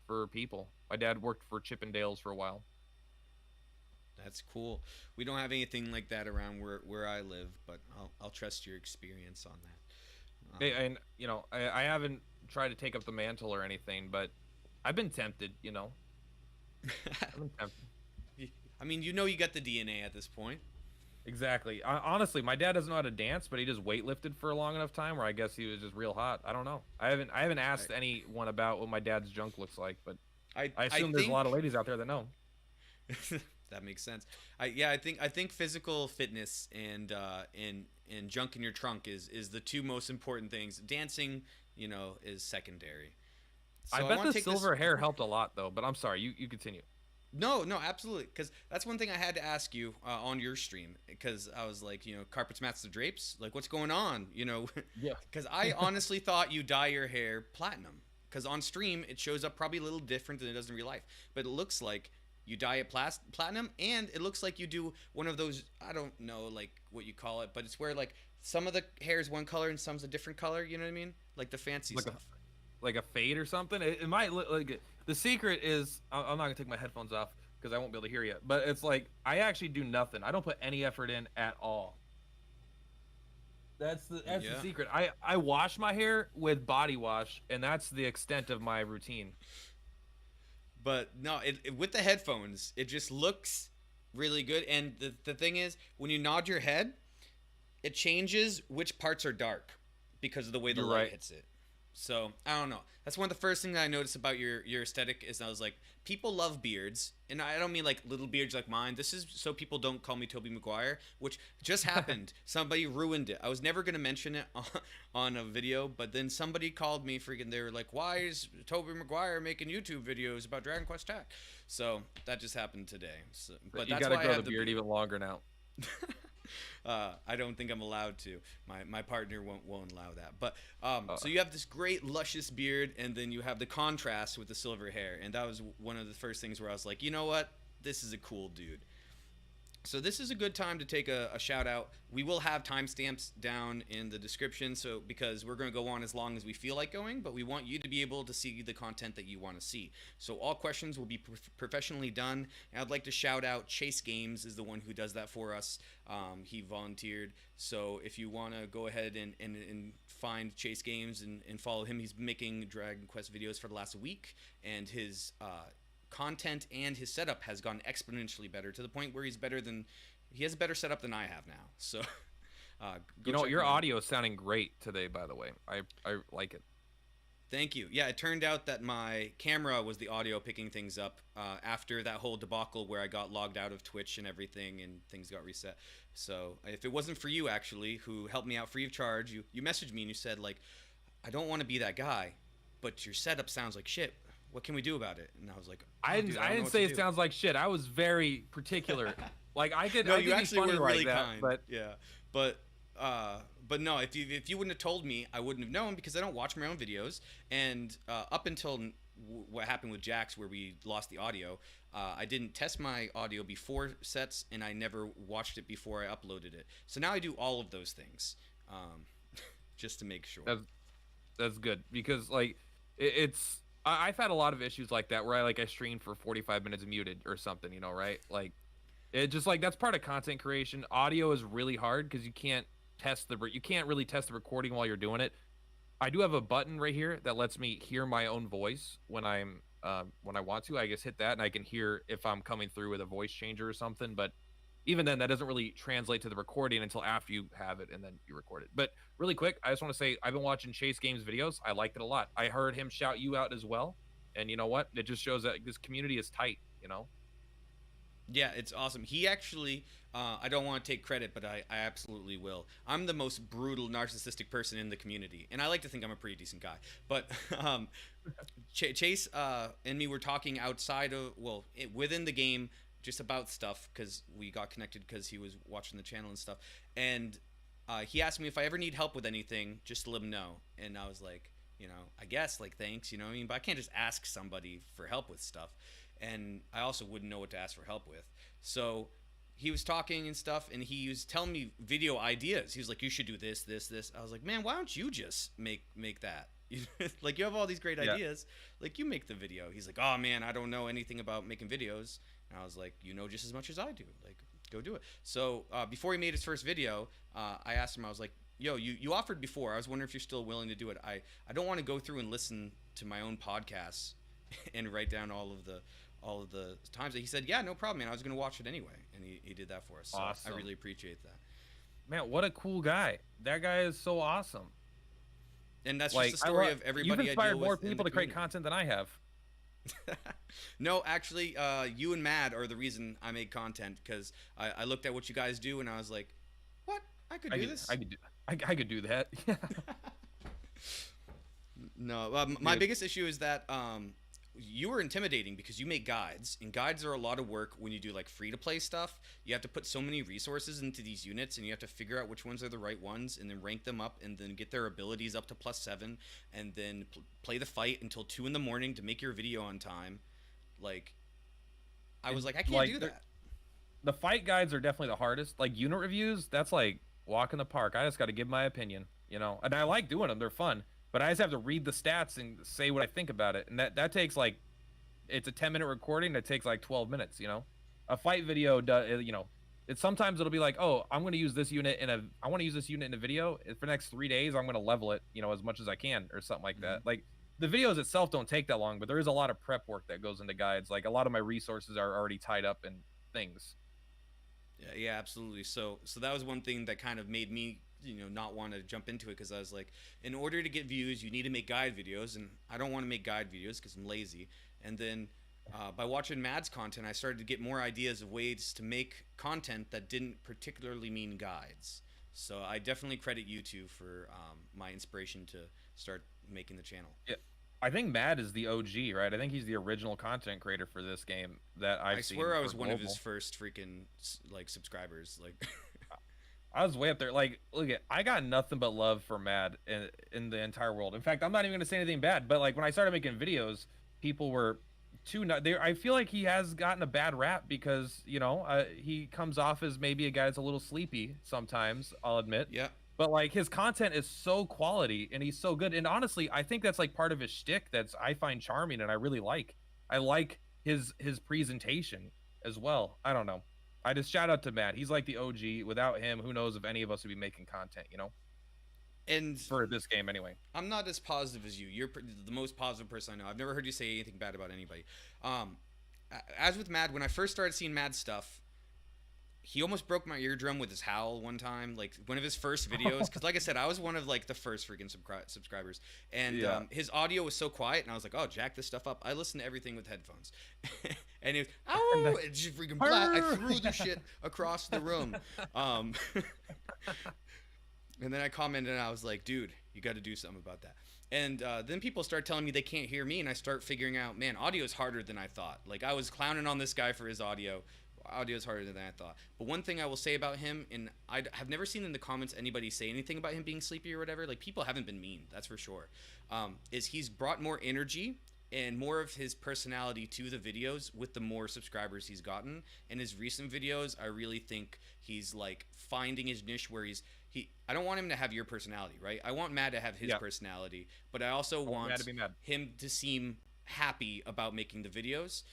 Speaker 2: for people. My dad worked for Chippendales for a while.
Speaker 1: That's cool. We don't have anything like that around where I live, but I'll trust your experience on that.
Speaker 2: And I haven't tried to take up the mantle or anything, but I've been tempted. I've been tempted.
Speaker 1: I mean, you got the DNA at this point.
Speaker 2: Exactly. Honestly, my dad doesn't know how to dance, but he just weightlifted for a long enough time where I guess he was just real hot. I don't know. I haven't asked anyone about what my dad's junk looks like, but I
Speaker 1: I
Speaker 2: assume there's a
Speaker 1: think
Speaker 2: lot of ladies out there that know.
Speaker 1: that makes sense. I think physical fitness and junk in your trunk is the two most important things. Dancing, is secondary.
Speaker 2: I
Speaker 1: So I
Speaker 2: bet
Speaker 1: want
Speaker 2: the
Speaker 1: to take this.
Speaker 2: silver hair helped a lot though, but I'm sorry, you continue.
Speaker 1: No, no, absolutely. Because that's one thing I had to ask you on your stream. Because I was like, carpets, mats, the drapes. Like, what's going on?
Speaker 2: Yeah.
Speaker 1: Because I honestly thought you dye your hair platinum. Because on stream it shows up probably a little different than it does in real life. But it looks like you dye it platinum, and it looks like you do one of those. I don't know, like what you call it, but it's where like some of the hair is one color and some's a different color. You know what I mean? Like the fancy
Speaker 2: Like a
Speaker 1: stuff.
Speaker 2: like a fade or something. It might look like the secret is I'm not gonna take my headphones off because I won't be able to hear you. But it's like I actually do nothing. I don't put any effort in at all. That's the
Speaker 1: Yeah.
Speaker 2: secret. I wash my hair with body wash, and that's the extent of my routine.
Speaker 1: But no, with the headphones, it just looks really good. And the thing is, when you nod your head, it changes which parts are dark because of the way the
Speaker 2: You're
Speaker 1: light
Speaker 2: right.
Speaker 1: hits it. So I don't know. That's one of the first things I noticed about your aesthetic is I was like, people love beards, and I don't mean like little beards like mine. This is so people don't call me Toby Maguire, which just happened. Somebody ruined it. I was never gonna mention it on a video, but then somebody called me freaking. They were like, "Why is Toby Maguire making YouTube videos about Dragon Quest Tech?" So that just happened today. So, but
Speaker 2: You
Speaker 1: that's
Speaker 2: gotta
Speaker 1: why I
Speaker 2: grow
Speaker 1: have
Speaker 2: the beard even longer now.
Speaker 1: I don't think I'm allowed to. My partner won't allow that. But
Speaker 2: Uh,
Speaker 1: so you have this great luscious beard, and then you have the contrast with the silver hair, and that was one of the first things where I was like, you know what, this is a cool dude. So this is a good time to take a shout out. We will have timestamps down in the description, so because we're going to go on as long as we feel like going, but we want you to be able to see the content that you want to see. So all questions will be professionally done. And I'd like to shout out Chase Games is the one who does that for us. He volunteered. So if you want to go ahead and find Chase Games and follow him, he's making Dragon Quest videos for the last week, and his content and his setup has gone exponentially better to the point where he has a better setup than I have now. So
Speaker 2: your audio is sounding great today, by the way. I like it.
Speaker 1: Thank you. Yeah, it turned out that my camera was the audio picking things up after that whole debacle where I got logged out of Twitch and everything and things got reset. So if it wasn't for you actually, who helped me out free of charge, you messaged me and you said like, I don't want to be that guy, but your setup sounds like shit. What can we do about it? And I was like,
Speaker 2: I
Speaker 1: dude,
Speaker 2: didn't.
Speaker 1: don't
Speaker 2: I
Speaker 1: know
Speaker 2: didn't
Speaker 1: what
Speaker 2: say
Speaker 1: to
Speaker 2: it
Speaker 1: do.
Speaker 2: sounds like shit. I was very particular. Like I could.
Speaker 1: No,
Speaker 2: I
Speaker 1: you
Speaker 2: could be
Speaker 1: actually
Speaker 2: funny
Speaker 1: were really
Speaker 2: like that,
Speaker 1: kind.
Speaker 2: but
Speaker 1: Yeah, but no, if you wouldn't have told me, I wouldn't have known because I don't watch my own videos. And up until what happened with Jax, where we lost the audio, I didn't test my audio before sets, and I never watched it before I uploaded it. So now I do all of those things, just to make sure.
Speaker 2: that's good because like it's. I've had a lot of issues like that where I stream for 45 minutes muted or something, right? Like it just like that's part of content creation. Audio is really hard because you can't really test the recording while you're doing it. I do have a button right here that lets me hear my own voice when I want to. I just hit that and I can hear if I'm coming through with a voice changer or something. But even then, that doesn't really translate to the recording until after you have it and then you record it. But really quick, I just want to say I've been watching Chase Games videos. I liked it a lot. I heard him shout you out as well. And you know what? It just shows that this community is tight.
Speaker 1: Yeah, it's awesome. He actually, I don't want to take credit, but I absolutely will. I'm the most brutal, narcissistic person in the community, and I like to think I'm a pretty decent guy. But Chase and me were talking outside of, within the game, just about stuff because we got connected because he was watching the channel and stuff. And he asked me if I ever need help with anything, just to let him know. And I was like, I guess, like, thanks, what I mean? But I can't just ask somebody for help with stuff. And I also wouldn't know what to ask for help with. So he was talking and stuff, and he was telling me video ideas. He was like, you should do this, this, this. I was like, man, why don't you just make that? Like, you have all these great ideas. Like, you make the video. He's like, oh, man, I don't know anything about making videos. And I was like, you know just as much as I do. Like, go do it. So before he made his first video, I asked him, I was like, yo, you offered before. I was wondering if you're still willing to do it. I don't want to go through and listen to my own podcasts and write down all of all of the times. He said, "Yeah, no problem, man. I was gonna watch it anyway," and he did that for us. So
Speaker 2: Awesome.
Speaker 1: I really appreciate that.
Speaker 2: Man, what a cool guy. That guy is so awesome.
Speaker 1: And that's
Speaker 2: Like,
Speaker 1: just the story of everybody.
Speaker 2: You've inspired
Speaker 1: I deal
Speaker 2: more
Speaker 1: with in
Speaker 2: people
Speaker 1: the
Speaker 2: to create
Speaker 1: community.
Speaker 2: content than I have.
Speaker 1: No, actually, you and Mad are the reason I make content, because I looked at what you guys do and I was like, what? I could do this.
Speaker 2: I could do that.
Speaker 1: No, my biggest issue is that you are intimidating because you make guides, and guides are a lot of work when you do like free to play stuff. You have to put so many resources into these units, and you have to figure out which ones are the right ones, and then rank them up, and then get their abilities up to +7, and then play the fight until 2 in the morning to make your video on time. Like, I was like, I can't do that.
Speaker 2: The fight guides are definitely the hardest. Like unit reviews, that's like walk in the park. I just got to give my opinion, you know, and I like doing them. They're fun. But I just have to read the stats and say what I think about it. And that takes like, it's a 10-minute recording that takes like 12 minutes, you know? A fight video, you know, sometimes it'll be like, oh, I want to use this unit in a video. For the next 3 days, I'm going to level it, you know, as much as I can or something like that. Like the videos itself don't take that long, but there is a lot of prep work that goes into guides. Like a lot of my resources are already tied up in things.
Speaker 1: Yeah, absolutely. So that was one thing that kind of made me, you know, not want to jump into it, because I was like, in order to get views, you need to make guide videos, and I don't want to make guide videos because I'm lazy. And then by watching Mad's content, I started to get more ideas of ways to make content that didn't particularly mean guides. So I definitely credit you two for my inspiration to start making the channel.
Speaker 2: Yeah. I think Mad is the OG, right? I think he's the original content creator for this game that I've seen.
Speaker 1: I swear I was one of his first freaking like subscribers. Like,
Speaker 2: I was way up there. Like, look at, I got nothing but love for Mad in the entire world. In fact, I'm not even gonna say anything bad. But like when I started making videos, people were I feel like he has gotten a bad rap because, you know, he comes off as maybe a guy that's a little sleepy sometimes. I'll admit.
Speaker 1: Yeah.
Speaker 2: But like his content is so quality and he's so good. And honestly, I think that's like part of his shtick that's I find charming and I really like. I like his presentation as well. I don't know. I just shout out to Matt. He's like the OG. Without him, who knows if any of us would be making content, you know?
Speaker 1: And
Speaker 2: for this game anyway.
Speaker 1: I'm not as positive as you. You're the most positive person I know. I've never heard you say anything bad about anybody. As with Mad, when I first started seeing Mad stuff, he almost broke my eardrum with his howl one time, like one of his first videos. Because like I said, I was one of like the first freaking subscribers, and his audio was so quiet, and I was like, oh, jack this stuff up. I listened to everything with headphones, and he was, oh, it's just freaking Plat. I threw the shit across the room. And then I commented, and I was like, dude, you got to do something about that. And then people start telling me they can't hear me, and I start figuring out, man, audio is harder than I thought. Like, I was clowning on this guy for his audio. Audio is harder than I thought. But one thing I will say about him, and I have never seen in the comments anybody say anything about him being sleepy or whatever. Like, people haven't been mean, that's for sure. Is he's brought more energy and more of his personality to the videos with the more subscribers he's gotten. In his recent videos, I really think he's like finding his niche where I don't want him to have your personality, right? I want Mad to have his personality, but I also want him to seem happy about making the videos.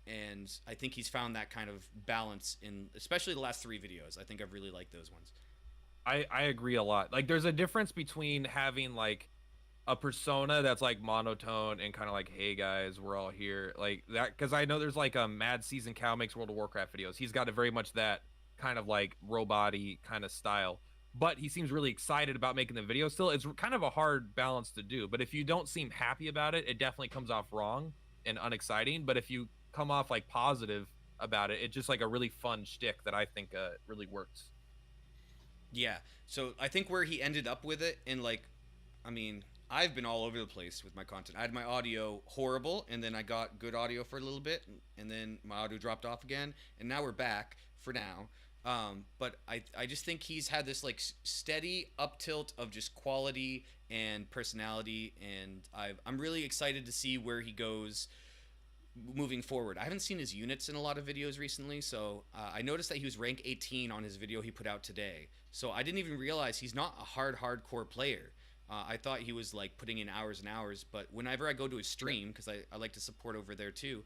Speaker 1: And I think he's found that kind of balance in especially the last 3 videos. I think I've really liked those ones.
Speaker 2: I agree a lot. Like there's a difference between having like a persona that's like monotone and kind of like, hey guys, we're all here, like that, because I know there's like a Mad Season Cow makes World of Warcraft videos. He's got a very much that kind of like robot-y kind of style, but he seems really excited about making the video still. It's kind of a hard balance to do, but if you don't seem happy about it, it definitely comes off wrong and unexciting. But if you come off like positive about it, it's just like a really fun shtick that I think really works.
Speaker 1: Yeah, so I think where he ended up with it, and like, I mean, I've been all over the place with my content. I had my audio horrible, and then I got good audio for a little bit, and then my audio dropped off again, and now we're back for now. But I just think he's had this like steady up tilt of just quality and personality, and I'm really excited to see where he goes moving forward. I haven't seen his units in a lot of videos recently, so I noticed that he was rank 18 on his video he put out today. So I didn't even realize he's not a hardcore player. I thought he was like putting in hours and hours, but whenever I go to his stream, because I like to support over there too,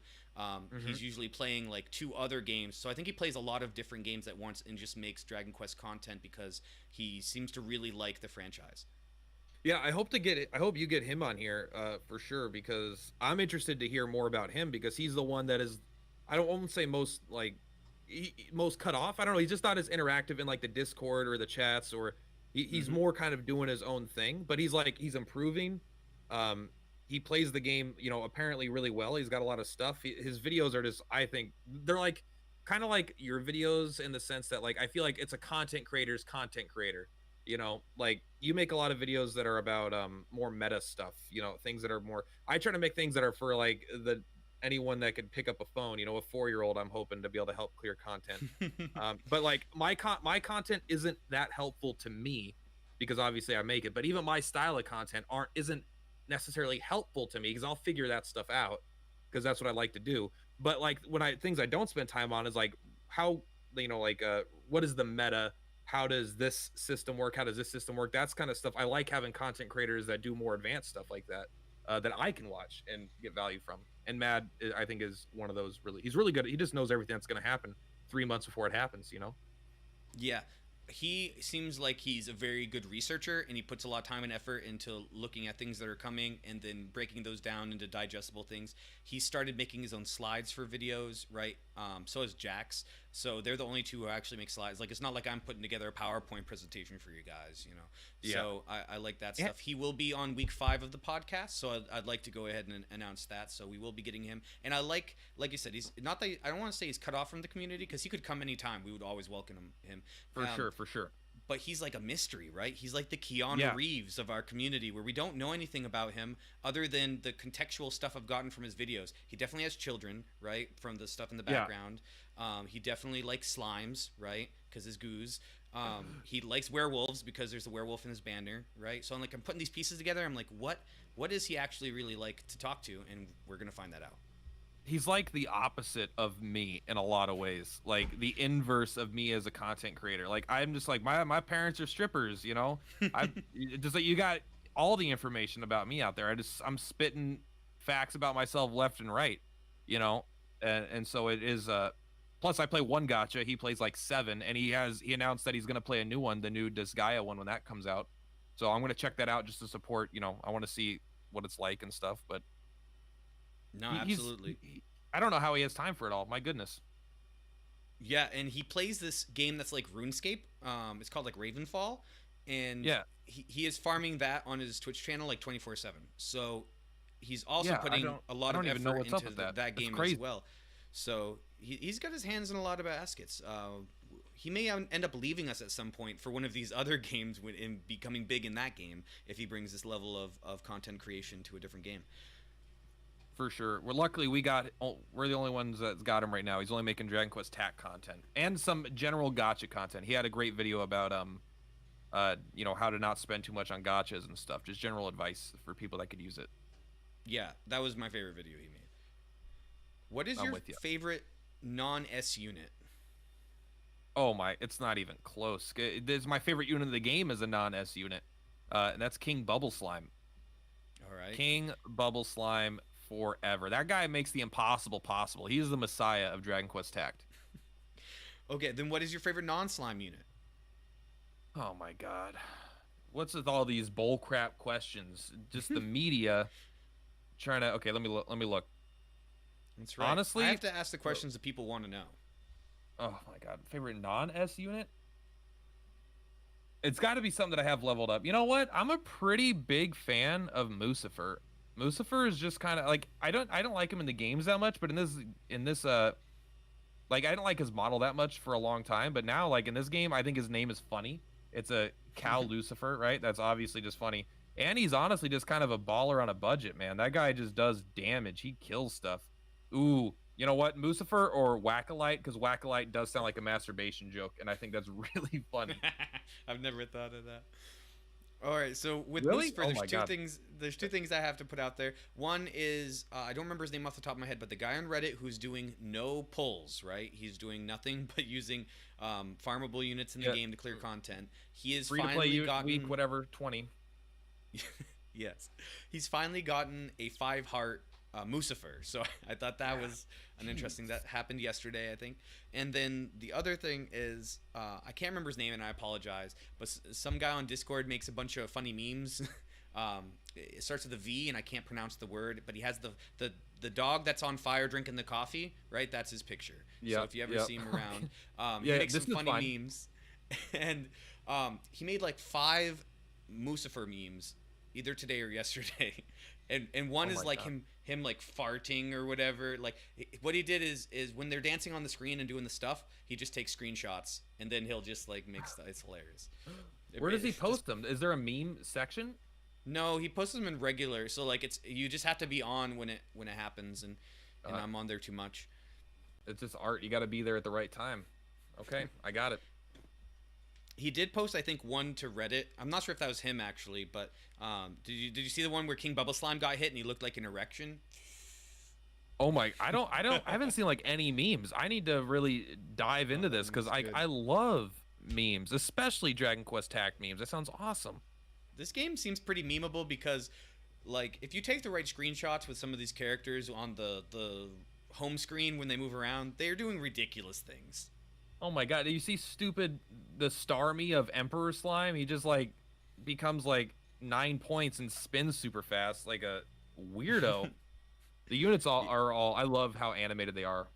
Speaker 1: he's usually playing like 2 other games. So I think he plays a lot of different games at once and just makes Dragon Quest content because he seems to really like the franchise.
Speaker 2: Yeah, I hope to get it. I hope you get him on here for sure because I'm interested to hear more about him because he's the one that is, I don't want to say most like most cut off. I don't know. He's just not as interactive in like the Discord or the chats or he's
Speaker 1: Hmm.
Speaker 2: more kind of doing his own thing. But he's improving. Um, he plays the game, apparently really well. He's got a lot of stuff. His videos are just, I think, they're like kind of like your videos in the sense that like I feel like it's a content creator's content creator. Like you make a lot of videos that are about more meta stuff, things that are more, I try to make things that are for like the anyone that could pick up a phone, a 4-year-old. I'm hoping to be able to help clear content. But like my content isn't that helpful to me because obviously I make it, but even my style of content isn't necessarily helpful to me because I'll figure that stuff out because that's what I like to do. But like when things I don't spend time on is like how, like what is the meta, how does this system work, how does this system work, that's kind of stuff. I like having content creators that do more advanced stuff like that, that I can watch and get value from. And Mad, I think, is one of those. He's really good. He just knows everything that's going to happen 3 months before it happens.
Speaker 1: Yeah. He seems like he's a very good researcher and he puts a lot of time and effort into looking at things that are coming and then breaking those down into digestible things. He started making his own slides for videos, right? So has Jax. So they're the only two who actually make slides. Like, it's not like I'm putting together a PowerPoint presentation for you guys,
Speaker 2: Yeah.
Speaker 1: So I like that stuff. He will be on week 5 of the podcast, so I'd like to go ahead and announce that. So we will be getting him. And I like you said, he's not that I don't want to say he's cut off from the community because he could come anytime. We would always welcome him.
Speaker 2: For sure.
Speaker 1: But he's like a mystery, right? He's like the Keanu Reeves of our community where we don't know anything about him other than the contextual stuff I've gotten from his videos. He definitely has children, right? From the stuff in the background. He definitely likes slimes, right? Because his goose. He likes werewolves because there's a werewolf in his banner, right? So I'm putting these pieces together. I'm like, what is he actually really like to talk to? And we're going to find that out.
Speaker 2: He's like the opposite of me in a lot of ways, like the inverse of me as a content creator. Like I'm just like my parents are strippers, I just like you got all the information about me out there. I'm spitting facts about myself left and right, and so it is. Plus I play one gacha, he plays like 7, and he announced that he's gonna play a new one, the new Disgaea one when that comes out. So I'm gonna check that out just to support. I want to see what it's like and stuff, but.
Speaker 1: No, absolutely.
Speaker 2: I don't know how he has time for it all. My goodness.
Speaker 1: Yeah, and he plays this game that's like RuneScape. It's called like Ravenfall, and he is farming that on his Twitch channel like 24/7. So he's also putting a lot of effort into that game as well. So he's got his hands in a lot of baskets. He may end up leaving us at some point for one of these other games and becoming big in that game if he brings this level of content creation to a different game.
Speaker 2: For sure. Well, luckily we're the only ones that's got him right now. He's only making Dragon Quest TAC content and some general gacha content. He had a great video about how to not spend too much on gachas and stuff. Just general advice for people that could use it.
Speaker 1: Yeah, that was my favorite video he made. What is your favorite non-S unit?
Speaker 2: Oh my, it's not even close. It's my favorite unit of the game is a non-S unit, and that's King Bubble Slime.
Speaker 1: All right.
Speaker 2: King Bubble Slime forever. That guy makes the impossible possible. He's the messiah of Dragon Quest TAC.
Speaker 1: Okay, then what is your favorite non-slime unit?
Speaker 2: Oh my god. What's with all these bullcrap questions? Just the media trying to. Okay, let me look.
Speaker 1: That's right.
Speaker 2: Honestly,
Speaker 1: I have to ask the questions that people want to know.
Speaker 2: Oh my god, favorite non-S unit? It's got to be something that I have leveled up. You know what? I'm a pretty big fan of Mucifer. Mucifer is just kind of like I don't like him in the games that much, but in this like I didn't like his model that much for a long time, but now like in this game I think his name is funny. It's a Cal Lucifer, right? That's obviously just funny. And he's honestly just kind of a baller on a budget, man. That guy just does damage. He kills stuff. Ooh, you know what? Mucifer or Wackalite, because Wackalite does sound like a masturbation joke, and I think that's really funny.
Speaker 1: I've never thought of that. All right, so with
Speaker 2: really?
Speaker 1: Lucifer, there's two things I have to put out there. One is I don't remember his name off the top of my head, but the guy on Reddit who's doing no pulls, right? He's doing nothing but using farmable units in the game to clear content. He is
Speaker 2: free
Speaker 1: finally
Speaker 2: to play
Speaker 1: gotten
Speaker 2: week whatever 20.
Speaker 1: Yes, he's finally gotten a 5-heart Mucifer. So I thought that was an interesting. That happened yesterday, I think. And then the other thing is I can't remember his name, and I apologize. But some guy on Discord makes a bunch of funny memes It starts with a V, and I can't pronounce the word, but he has the dog that's on fire drinking the coffee, right? That's his picture. So if you ever see him around, he makes some funny memes. And he made like 5 Mucifer memes, either today or yesterday. And one is like him like farting or whatever. Like what he did is when they're dancing on the screen and doing the stuff, he just takes screenshots and then he'll just like make stuff. It's hilarious.
Speaker 2: Where does he post them? Is there a meme section?
Speaker 1: No, he posts them in regular. So like you just have to be on when it happens, and I'm on there too much.
Speaker 2: It's just art. You got to be there at the right time. Okay, I got it.
Speaker 1: He did post, I think, one to Reddit. I'm not sure if that was him actually, but did you see the one where King Bubble Slime got hit and he looked like an erection?
Speaker 2: Oh my! I haven't seen like any memes. I need to really dive into this because I love memes, especially Dragon Quest Tact memes. That sounds awesome.
Speaker 1: This game seems pretty memeable because, like, if you take the right screenshots with some of these characters on the home screen when they move around, they're doing ridiculous things.
Speaker 2: Oh my god, do you see the star me of Emperor Slime? He just like becomes like 9 points and spins super fast like a weirdo. The units are all I love how animated they are.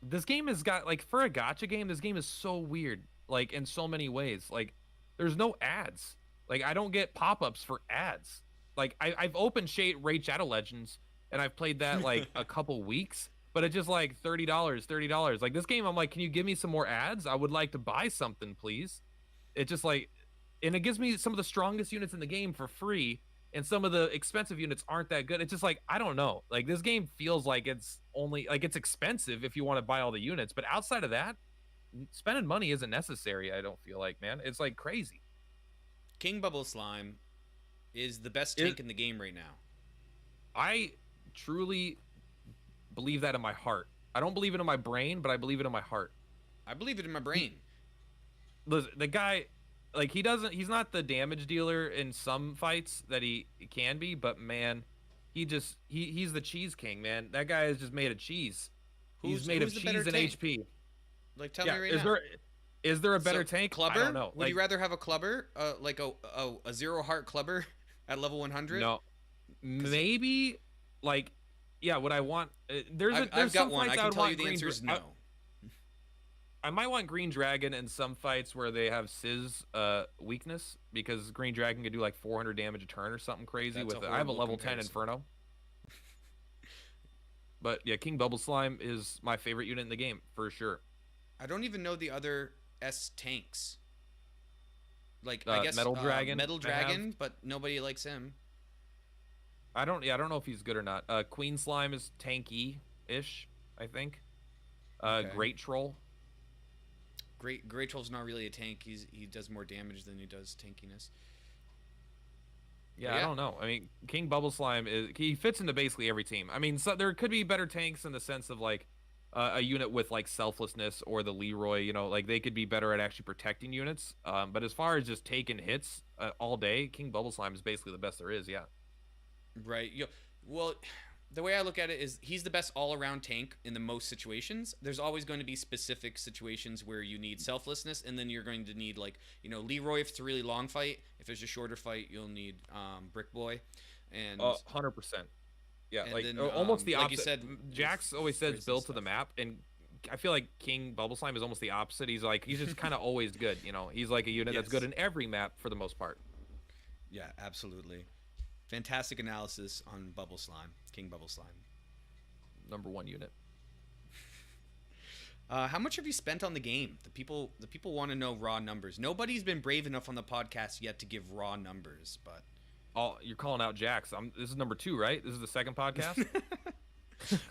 Speaker 2: This game has got like, for a gacha game, this game is so weird, like in so many ways. Like there's no ads. Like I don't get pop-ups for ads. Like I've opened Raid Shadow Legends and I've played that like a couple weeks. But it's just like $30. Like this game, I'm like, can you give me some more ads? I would like to buy something, please. It's just like, and it gives me some of the strongest units in the game for free, and some of the expensive units aren't that good. It's just like, I don't know. Like this game feels like it's only, like it's expensive if you want to buy all the units, but outside of that, spending money isn't necessary, I don't feel like, man. It's like crazy.
Speaker 1: King Bubble Slime is the best tank in the game right now.
Speaker 2: I truly believe that in my heart. I don't believe it in my brain, but I believe it in my heart.
Speaker 1: I believe it in my brain.
Speaker 2: Listen, the guy, like he's not the damage dealer in some fights that he can be, but man, he's the cheese king, man. That guy is just made of cheese. He's made of cheese and HP.
Speaker 1: Like tell me right now.
Speaker 2: Is there a better tank?
Speaker 1: Clubber?
Speaker 2: I don't know.
Speaker 1: Would you rather have a clubber, like a 0 heart clubber at level 100?
Speaker 2: No. Maybe like, yeah, what I want, there's
Speaker 1: I've
Speaker 2: some
Speaker 1: got one.
Speaker 2: fights
Speaker 1: I can tell you the answer is no.
Speaker 2: I might want Green Dragon in some fights where they have Sizz weakness, because Green Dragon can do like 400 damage a turn or something crazy. I have a level 10 Inferno. But yeah, King Bubble Slime is my favorite unit in the game for sure.
Speaker 1: I don't even know the other S tanks. Like I guess
Speaker 2: Metal Dragon,
Speaker 1: but nobody likes him.
Speaker 2: I don't know if he's good or not. Queen Slime is tanky-ish, I think.
Speaker 1: Okay.
Speaker 2: Great Troll.
Speaker 1: Great Troll's not really a tank. He does more damage than he does tankiness.
Speaker 2: Yeah, I don't know. I mean, King Bubble Slime he fits into basically every team. I mean, so there could be better tanks in the sense of like a unit with like selflessness, or the Leroy. You know, like they could be better at actually protecting units. But as far as just taking hits all day, King Bubble Slime is basically the best there is. Yeah.
Speaker 1: Right. Well, the way I look at it is he's the best all-around tank in the most situations. There's always going to be specific situations where you need selflessness, and then you're going to need, like, you know, Leroy if it's a really long fight. If it's a shorter fight, you'll need Brick Boy. And
Speaker 2: 100%. Yeah, like then, almost the opposite. Like you said, Jax always says build to the map, and I feel like King Bubble Slime is almost the opposite. He's just kind of always good. You know, he's like a unit that's good in every map for the most part.
Speaker 1: Yeah, absolutely. Fantastic analysis on Bubble Slime, King Bubble Slime.
Speaker 2: #1 unit.
Speaker 1: How much have you spent on the game? The people want to know raw numbers. Nobody's been brave enough on the podcast yet to give raw numbers, but
Speaker 2: you're calling out Jax. This is #2, right? This is the second podcast.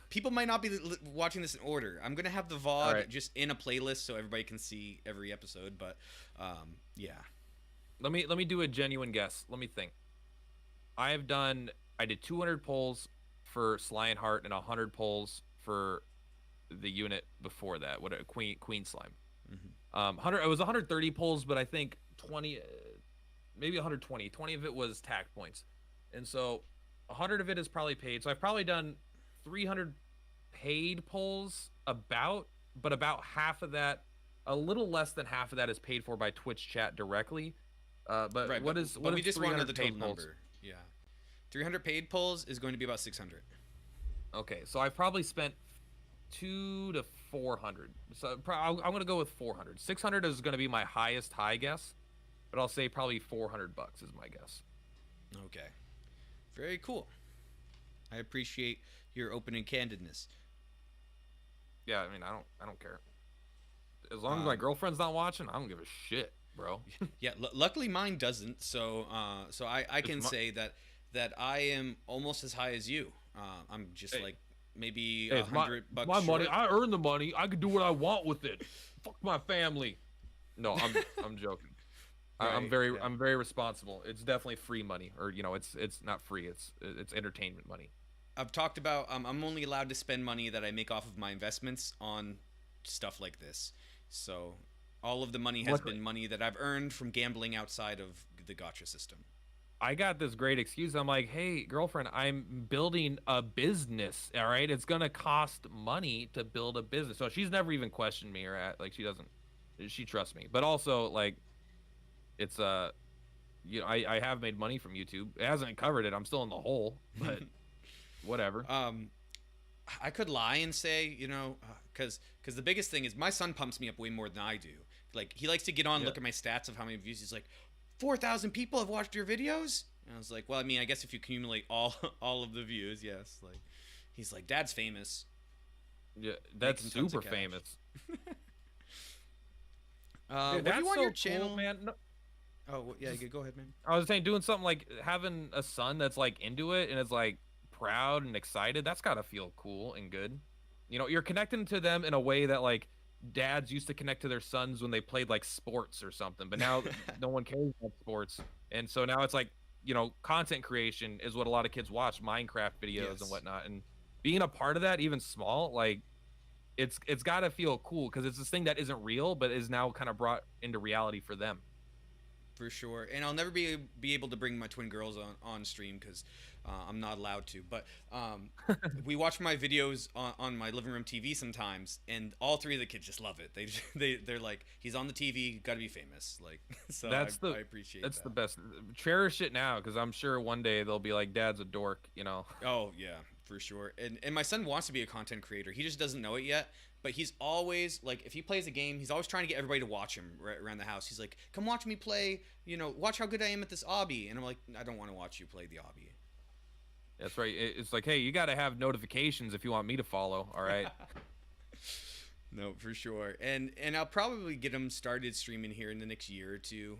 Speaker 1: People might not be watching this in order. I'm gonna have the VOD just in a playlist so everybody can see every episode. But yeah.
Speaker 2: Let me do a genuine guess. Let me think. I did 200 polls for Sly and Heart and 100 polls for the unit before that. What a Queen Slime. Mm-hmm. It was 130 polls, but I think 20, maybe 120. 20 of it was tact points, and so 100 of it is probably paid. So I've probably done 300 paid polls, but about half of that, a little less than half of that, is paid for by Twitch chat directly. But
Speaker 1: right,
Speaker 2: what is
Speaker 1: we just want to know the total number. Yeah. 300 paid pulls is going to be about 600.
Speaker 2: Okay, so I've probably spent 2 to 400. So I'm gonna go with 400. 600 is gonna be my highest high guess, but I'll say probably 400 bucks is my guess.
Speaker 1: Okay. Very cool. I appreciate your open and candidness.
Speaker 2: Yeah, I mean, I don't care. As long as my girlfriend's not watching, I don't give a shit, bro.
Speaker 1: Yeah, luckily mine doesn't. So I can say that I am almost as high as you. I'm just like maybe $100
Speaker 2: my
Speaker 1: short.
Speaker 2: money. I earn the money. I can do what I want with it. Fuck my family. No, I'm joking.
Speaker 1: Right,
Speaker 2: I'm very responsible. It's definitely free money, or it's not free. It's entertainment money.
Speaker 1: I've talked about I'm only allowed to spend money that I make off of my investments on stuff like this. So all of the money has been money that I've earned from gambling outside of the Gacha system.
Speaker 2: I got this great excuse. I'm like, hey, girlfriend, I'm building a business. All right, it's gonna cost money to build a business. So she's never even questioned me like she doesn't. She trusts me. But also like, it's I have made money from YouTube. It hasn't covered it. I'm still in the hole, but whatever.
Speaker 1: I could lie and say, because the biggest thing is my son pumps me up way more than I do. Like, he likes to get on and look at my stats of how many views. He's like, 4,000 people have watched your videos? And I was like, well, I mean, I guess if you accumulate all of the views, yes. Like, he's like, Dad's famous.
Speaker 2: Yeah, that's super famous.
Speaker 1: What do you want
Speaker 2: so
Speaker 1: your channel,
Speaker 2: cool, man? No,
Speaker 1: oh, yeah, go ahead, man.
Speaker 2: I was saying, doing something like having a son that's like into it and is like proud and excited. That's gotta feel cool and good. You're connecting to them in a way that like dads used to connect to their sons when they played like sports or something, but now no one cares about sports. And so now it's like, content creation is what a lot of kids watch, Minecraft videos and whatnot. And being a part of that, even small, like it's got to feel cool because it's this thing that isn't real, but is now kind of brought into reality for them.
Speaker 1: For sure. And I'll never be able to bring my twin girls on stream because I'm not allowed to. But we watch my videos on my living room TV sometimes, and all three of the kids just love it. They're like, he's on the TV, got to be famous. Like, so I appreciate that.
Speaker 2: That's the best. Cherish it now because I'm sure one day they'll be like, Dad's a dork,
Speaker 1: Oh, yeah, for sure. And my son wants to be a content creator. He just doesn't know it yet. But he's always, like, if he plays a game, he's always trying to get everybody to watch him around the house. He's like, come watch me play, watch how good I am at this obby. And I'm like, I don't want to watch you play the obby.
Speaker 2: That's right. It's like, hey, you got to have notifications if you want me to follow, all right?
Speaker 1: No, for sure. And I'll probably get him started streaming here in the next year or two.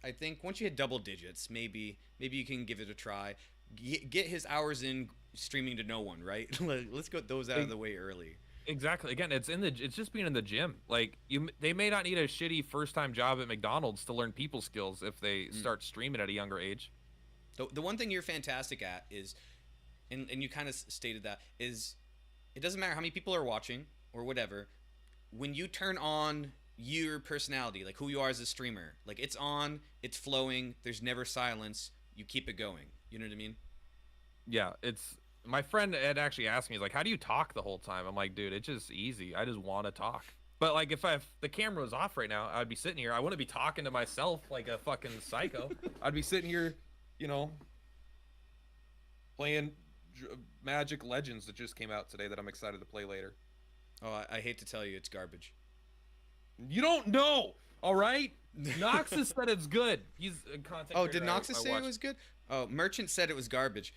Speaker 1: I think once you hit double digits, maybe you can give it a try. Get his hours in streaming to no one, right? Let's get those out of the way early.
Speaker 2: Exactly. Again, it's just being in the gym. Like they may not need a shitty first-time job at McDonald's to learn people skills if they start streaming at a younger age.
Speaker 1: The one thing you're fantastic at is, and you kind of stated that, is it doesn't matter how many people are watching or whatever. When you turn on your personality, like who you are as a streamer, like it's on, it's flowing. There's never silence. You keep it going. You know what I mean?
Speaker 2: Yeah, it's. My friend had actually asked me, he's like, how do you talk the whole time? I'm like, dude, it's just easy. I just want to talk. But like, if the camera was off right now, I'd be sitting here. I wouldn't be talking to myself like a fucking psycho. I'd be sitting here, playing Magic Legends that just came out today that I'm excited to play later.
Speaker 1: Oh, I hate to tell you, it's garbage.
Speaker 2: You don't know, all right? Noxus said it's good. He's a content creator.
Speaker 1: Did Noxus say it was good? Oh, Merchant said it was garbage.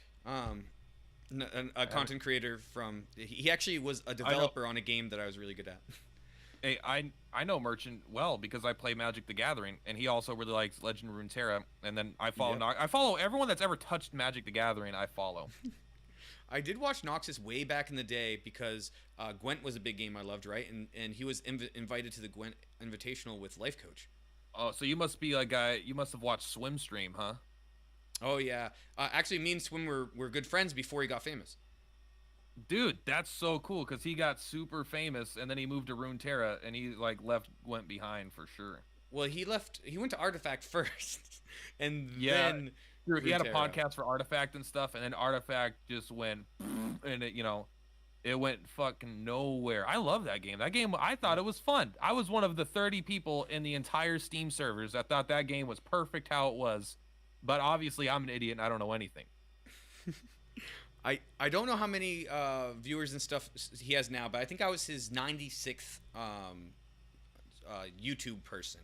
Speaker 1: A content creator he actually was a developer on a game that I was really good at.
Speaker 2: Hey, I know Merchant well because I play Magic the Gathering, and he also really likes Legend of Runeterra. And then I follow I follow everyone that's ever touched Magic the Gathering. I follow.
Speaker 1: I did watch Noxus way back in the day because Gwent was a big game I loved, right? And he was invited to the Gwent Invitational with Life Coach.
Speaker 2: Oh, so you must be a guy. You must have watched Swim Stream, huh?
Speaker 1: Oh yeah, actually, me and Swim were good friends before he got famous.
Speaker 2: Dude, that's so cool because he got super famous and then he moved to Runeterra and he like went behind for sure.
Speaker 1: Well, he went to Artifact first, and then
Speaker 2: he had a podcast for Artifact and stuff, and then Artifact just went, and it went fucking nowhere. I love that game. That game, I thought it was fun. I was one of the 30 people in the entire Steam servers that thought that game was perfect how it was. but obviously I'm an idiot and I don't know anything.
Speaker 1: I don't know how many viewers and stuff he has now, but I think I was his 96th YouTube person.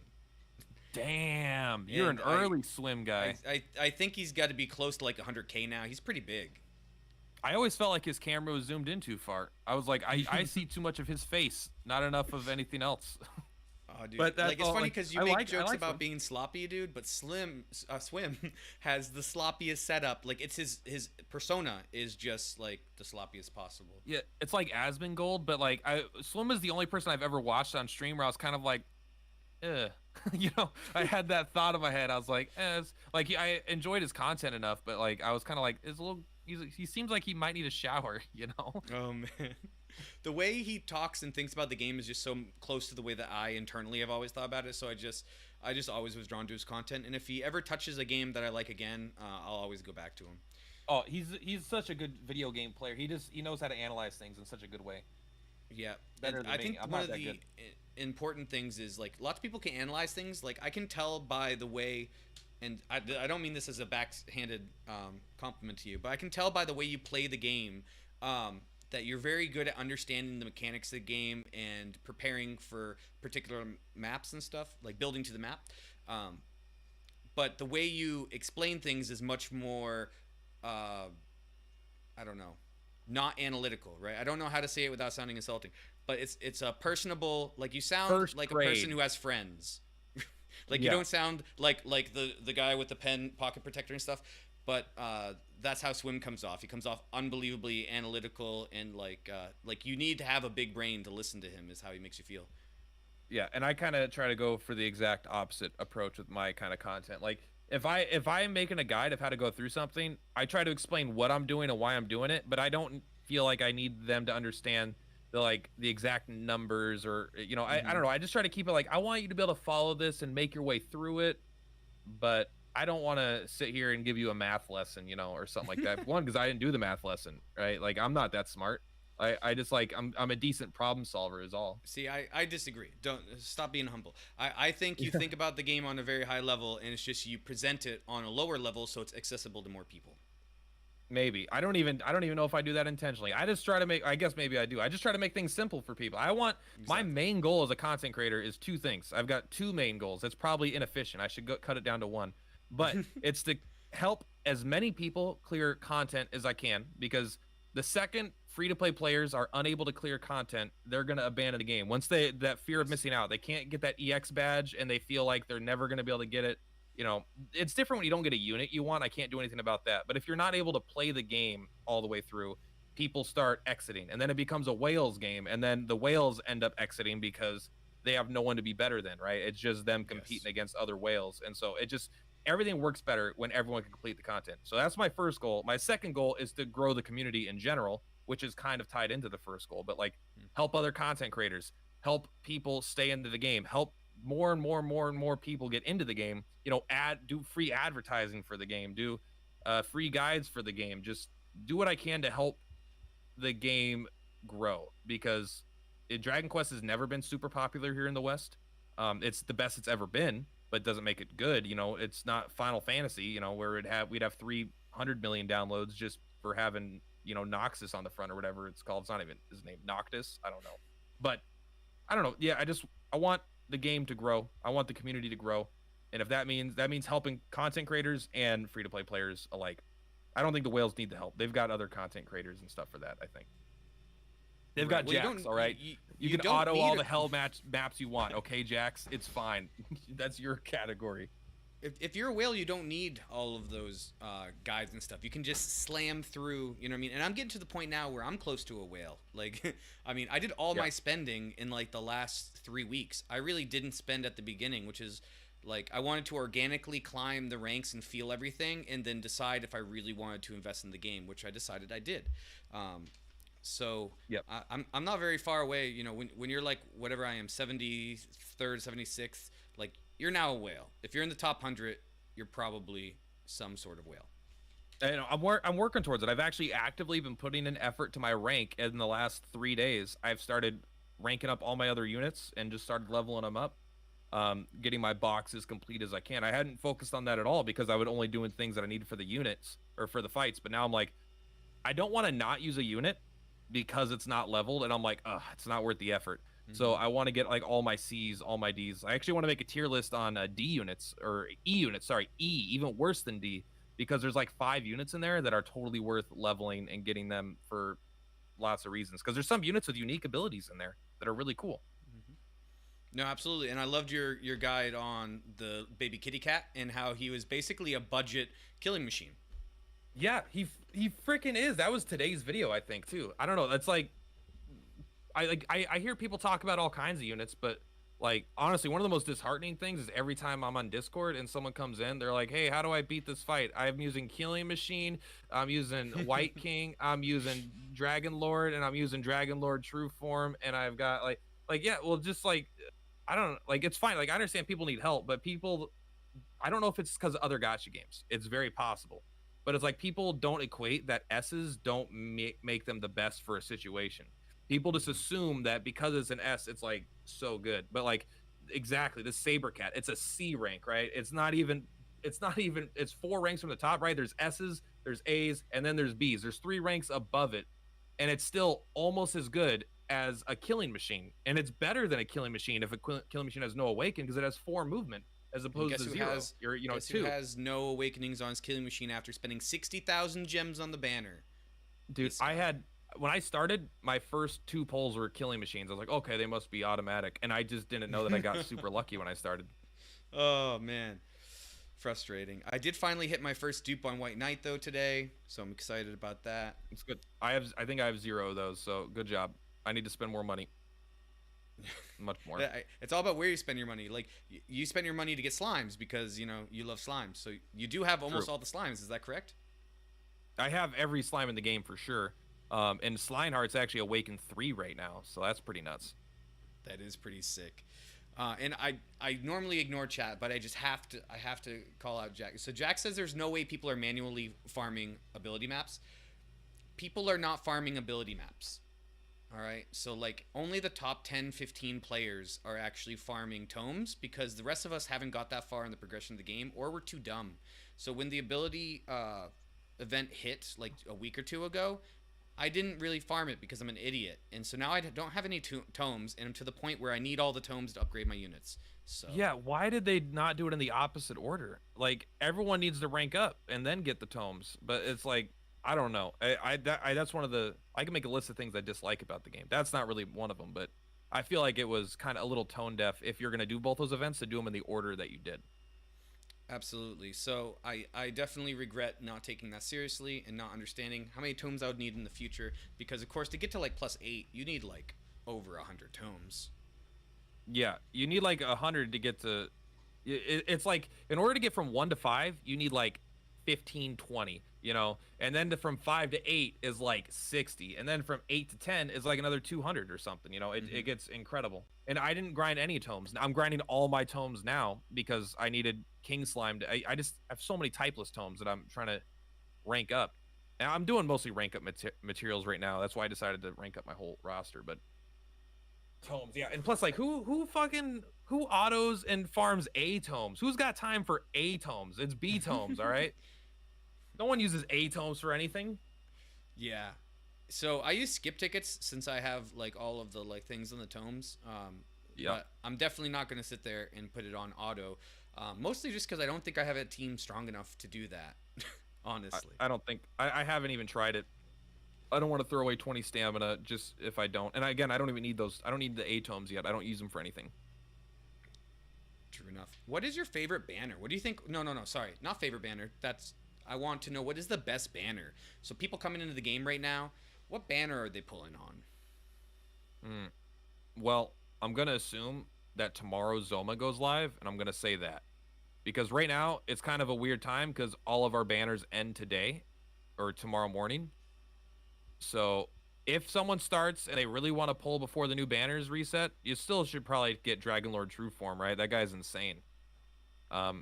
Speaker 2: Damn, you're
Speaker 1: And
Speaker 2: an early swim guy.
Speaker 1: I think he's got to be close to like 100K now. He's pretty big.
Speaker 2: I always felt like his camera was zoomed in too far. I was like, I see too much of his face, not enough of anything else.
Speaker 1: Oh, dude.
Speaker 2: But that's
Speaker 1: like, it's
Speaker 2: all,
Speaker 1: funny
Speaker 2: like,
Speaker 1: because you
Speaker 2: I
Speaker 1: make
Speaker 2: like- I
Speaker 1: jokes
Speaker 2: like
Speaker 1: about
Speaker 2: Swim.
Speaker 1: being sloppy, dude, but Swim has the sloppiest setup. Like, it's his persona is just like the sloppiest possible.
Speaker 2: Yeah, it's like Asmongold, but like Swim is the only person I've ever watched on stream where I was kind of like, you know, I had that thought in my head. I was like, it's like I enjoyed his content enough, but like I was kind of like, it's a little. He seems like he might need a shower, you know.
Speaker 1: Oh man, the way he talks and thinks about the game is just so close to the way that I internally have always thought about it. So I just always was drawn to his content, and if he ever touches a game that I like again, I'll always go back to him.
Speaker 2: Oh, he's such a good video game player. He knows how to analyze things in such a good way.
Speaker 1: Yeah,
Speaker 2: Better
Speaker 1: and
Speaker 2: than
Speaker 1: I
Speaker 2: me.
Speaker 1: think
Speaker 2: I'm
Speaker 1: one
Speaker 2: not
Speaker 1: of
Speaker 2: that
Speaker 1: the
Speaker 2: good.
Speaker 1: important things is like lots of people can analyze things. Like I can tell by the way, and I don't mean this as a backhanded compliment to you, but I can tell by the way you play the game that you're very good at understanding the mechanics of the game and preparing for particular maps and stuff, like building to the map. But the way you explain things is much more, I don't know, not analytical, right? I don't know how to say it without sounding insulting, but it's a personable, like you sound
Speaker 2: First
Speaker 1: like
Speaker 2: grade.
Speaker 1: a person who has friends. Like you
Speaker 2: Yeah.
Speaker 1: don't sound like the guy with the pen pocket protector and stuff, but that's how Swim comes off. He comes off unbelievably analytical and like you need to have a big brain to listen to him is how he makes you feel.
Speaker 2: Yeah, and I kind of try to go for the exact opposite approach with my kind of content. Like if I'm making a guide of how to go through something, I try to explain what I'm doing and why I'm doing it, but I don't feel like I need them to understand the exact numbers or you know, I don't know. I just try to keep it like I want you to be able to follow this and make your way through it, but I don't want to sit here and give you a math lesson, you know, or something like that. One, because I didn't do the math lesson, right? Like I'm not that smart. I just like I'm a decent problem solver is all.
Speaker 1: See, I disagree. Don't stop being humble. I think you think about the game on a very high level, and it's just you present it on a lower level so it's accessible to more people.
Speaker 2: Maybe I don't even know if I do that intentionally. I just try to make. I guess maybe I do. I just try to make things simple for people. I want my main goal as a content creator is two things. I've got two main goals. It's probably inefficient. I should cut it down to one, but it's to help as many people clear content as I can, because the second free-to-play players are unable to clear content, they're going to abandon the game. Once that fear of missing out, they can't get that EX badge and they feel like they're never going to be able to get it. You know, it's different when you don't get a unit you want. I can't do anything about that. But if you're not able to play the game all the way through, people start exiting, and then it becomes a whales game, and then the whales end up exiting because they have no one to be better than, right? It's just them competing against other whales. And so everything works better when everyone can complete the content. So that's my first goal. My second goal is to grow the community in general, which is kind of tied into the first goal, but like help other content creators, help people stay into the game, help more and more people get into the game, you know, do free advertising for the game, do free guides for the game, just do what I can to help the game grow, because Dragon Quest has never been super popular here in the West. It's the best it's ever been, but doesn't make it good. You know, it's not Final Fantasy, you know, where we'd have 300 million downloads just for having, you know, Noxus on the front or whatever it's called. It's not even his name, Noctis. I don't know, but I don't know. Yeah, I want the game to grow. I want the community to grow, and if that means helping content creators and free-to-play players alike. I don't think the whales need the help. They've got other content creators and stuff for that. I think they've got Jax. All right, you can auto all the hell maps you want. Okay, Jax, it's fine. That's your category.
Speaker 1: If you're a whale, you don't need all of those guides and stuff. You can just slam through, you know what I mean? And I'm getting to the point now where I'm close to a whale. Like, I mean, I did all my spending in, like, the last 3 weeks. I really didn't spend at the beginning, which is, like, I wanted to organically climb the ranks and feel everything and then decide if I really wanted to invest in the game, which I decided I did. So I'm not very far away. You know, when you're, like, whatever I am, 73rd, 76th, like, you're now a whale. If you're in the top 100, you're probably some sort of whale.
Speaker 2: And I'm working towards it. I've actually actively been putting in effort to my rank in the last 3 days. I've started ranking up all my other units and just started leveling them up. getting my box as complete as I can. I hadn't focused on that at all because I would only doing things that I needed for the units or for the fights. But now I'm like, I don't want to not use a unit because it's not leveled, and I'm like, ugh, it's not worth the effort. So I want to get like all my C's, all my D's. I actually want to make a tier list on D units or E units. Sorry, E, even worse than D, because there's like 5 units in there that are totally worth leveling and getting them for lots of reasons. Because there's some units with unique abilities in there that are really cool.
Speaker 1: No, absolutely. And I loved your guide on the baby kitty cat and how he was basically a budget killing machine.
Speaker 2: Yeah, he freaking is. That was today's video, I think, too. I don't know. That's like I hear people talk about all kinds of units, but like honestly, one of the most disheartening things is every time I'm on Discord and someone comes in, they're like, "Hey, how do I beat this fight? I'm using Killing Machine, I'm using White King, I'm using Dragon Lord, and I'm using Dragon Lord True Form, and I've got like yeah, well, just like I don't like it's fine. Like I understand people need help, but people, I don't know if it's because of other gacha games. It's very possible, but it's like people don't equate that S's don't make them the best for a situation. People just assume that because it's an S, it's like so good. But like exactly, the Saber Cat, it's a C rank, right? It's 4 ranks from the top, right? There's S's, there's A's, and then there's B's. There's 3 ranks above it, and it's still almost as good as a killing machine. And it's better than a killing machine if a killing machine has no awaken, because it has 4 movement as opposed to 0.
Speaker 1: Guess
Speaker 2: 2.
Speaker 1: Who has no awakenings on his killing machine after spending 60,000 gems on the banner?
Speaker 2: Dude, when I started, my first 2 polls were killing machines. I was like, okay, they must be automatic. And I just didn't know that I got super lucky when I started.
Speaker 1: Oh, man. Frustrating. I did finally hit my first dupe on White Knight, though, today. So I'm excited about that.
Speaker 2: It's good. I think I have 0 of those, so good job. I need to spend more money. Much more.
Speaker 1: It's all about where you spend your money. Like, you spend your money to get slimes because, you know, you love slimes. So you do have almost all the slimes. Is that correct?
Speaker 2: I have every slime in the game for sure. And Slineheart's actually awakened 3 right now, so that's pretty nuts.
Speaker 1: That is pretty sick. And I normally ignore chat, but I just have to call out Jack. So Jack says there's no way people are manually farming ability maps. People are not farming ability maps. All right, so like only the top 10, 15 players are actually farming tomes because the rest of us haven't got that far in the progression of the game, or we're too dumb. So when the ability event hit like a week or 2 ago, I didn't really farm it because I'm an idiot, and so now I don't have any tomes, and I'm to the point where I need all the tomes to upgrade my units. So
Speaker 2: yeah, why did they not do it in the opposite order? Like everyone needs to rank up and then get the tomes, but it's like I don't know. That's one of the I can make a list of things I dislike about the game. That's not really one of them, but I feel like it was kind of a little tone deaf if you're gonna do both those events to do them in the order that you did.
Speaker 1: Absolutely. So I definitely regret not taking that seriously and not understanding how many tomes I would need in the future. Because, of course, to get to, like, +8, you need, like, over 100 tomes.
Speaker 2: Yeah, you need, like, 100 to get to... It's like, in order to get from 1 to 5, you need, like, 15, 20, you know? And then from 5 to 8 is, like, 60. And then from 8 to 10 is, like, another 200 or something, you know? It gets incredible. And I didn't grind any tomes. I'm grinding all my tomes now because I needed King Slime. I just have so many typeless tomes that I'm trying to rank up. And I'm doing mostly rank up materials right now. That's why I decided to rank up my whole roster. But tomes, yeah. And plus, like, who autos and farms A tomes? Who's got time for A tomes? It's B tomes, all right? No one uses A tomes for anything.
Speaker 1: Yeah. So I use skip tickets since I have like all of the like things on the tomes. Yeah. But I'm definitely not going to sit there and put it on auto. Mostly just because I don't think I have a team strong enough to do that. Honestly,
Speaker 2: I don't think I haven't even tried it. I don't want to throw away 20 stamina just if I don't. And again, I don't even need those. I don't need the A tomes yet. I don't use them for anything.
Speaker 1: True enough. What is your favorite banner? What do you think? No. Sorry, not favorite banner. I want to know what is the best banner. So people coming into the game right now, what banner are they pulling on?
Speaker 2: Well, I'm going to assume that tomorrow Zoma goes live, and I'm going to say that. Because right now, it's kind of a weird time because all of our banners end today or tomorrow morning. So if someone starts and they really want to pull before the new banners reset, you still should probably get Dragon Lord True Form, right? That guy's insane. I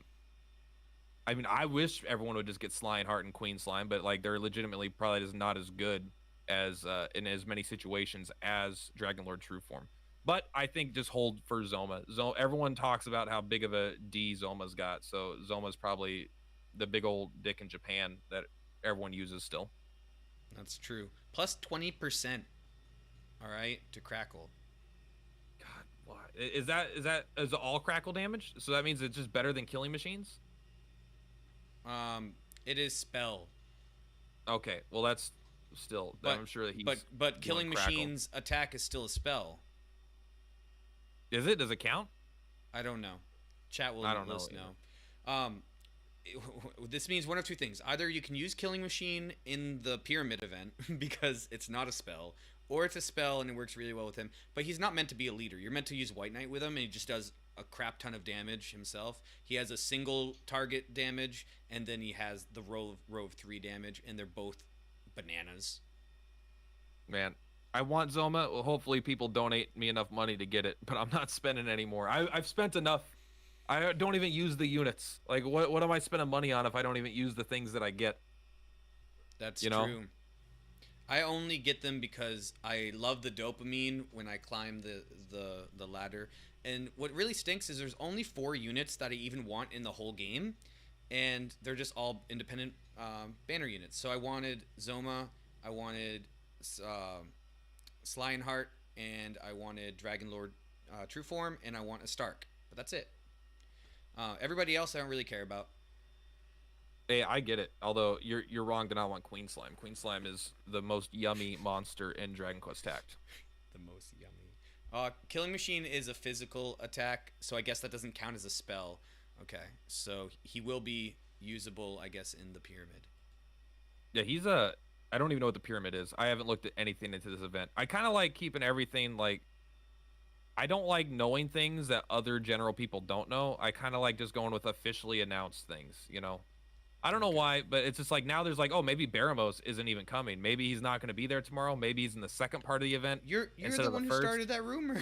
Speaker 2: mean, I wish everyone would just get Slineheart and Queen Slime, but like they're legitimately probably just not as good as in as many situations as Dragon Lord True Form. But I think just hold for Zoma. Everyone talks about how big of a D Zoma's got, so Zoma's probably the big old dick in Japan that everyone uses still.
Speaker 1: That's true. Plus 20%. All right, to crackle.
Speaker 2: God, why is is all crackle damage? So that means it's just better than killing machines.
Speaker 1: It is spell.
Speaker 2: Okay, well that's still.
Speaker 1: But
Speaker 2: I'm sure that he's.
Speaker 1: but killing
Speaker 2: crackle.
Speaker 1: machines attack is still a spell.
Speaker 2: Is it? Does it count?
Speaker 1: I don't know. Chat will
Speaker 2: I don't
Speaker 1: let us know. This means one of two things. Either you can use Killing Machine in the Pyramid event because it's not a spell, or it's a spell and it works really well with him. But he's not meant to be a leader. You're meant to use White Knight with him, and he just does a crap ton of damage himself. He has a single target damage, and then he has the row of 3 damage, and they're both bananas.
Speaker 2: Man, I want Zoma. Well, hopefully people donate me enough money to get it, but I'm not spending any more. I've spent enough. I don't even use the units. Like, what am I spending money on if I don't even use the things that I get?
Speaker 1: That's true. I only get them because I love the dopamine when I climb the ladder. And what really stinks is there's only 4 units that I even want in the whole game, and they're just all independent banner units. So I wanted Zoma, I wanted Slyinheart, and I wanted Dragonlord True Form, and I want a Stark. But that's it. Everybody else I don't really care about.
Speaker 2: Hey, I get it. Although you're wrong to not want Queen Slime. Queen Slime is the most yummy monster in Dragon Quest Tact.
Speaker 1: The most yummy. Killing Machine is a physical attack, so I guess that doesn't count as a spell. Okay, so he will be usable, I guess, in the Pyramid.
Speaker 2: Yeah, he's a. I don't even know what the Pyramid is. I haven't looked at anything into this event. I kind of like keeping everything like. I don't like knowing things that other general people don't know. I kind of like just going with officially announced things, you know? I don't know why, but it's just like now there's like, oh, maybe Baramos isn't even coming. Maybe he's not going to be there tomorrow. Maybe he's in the second part of the event.
Speaker 1: You're the one who started that rumor.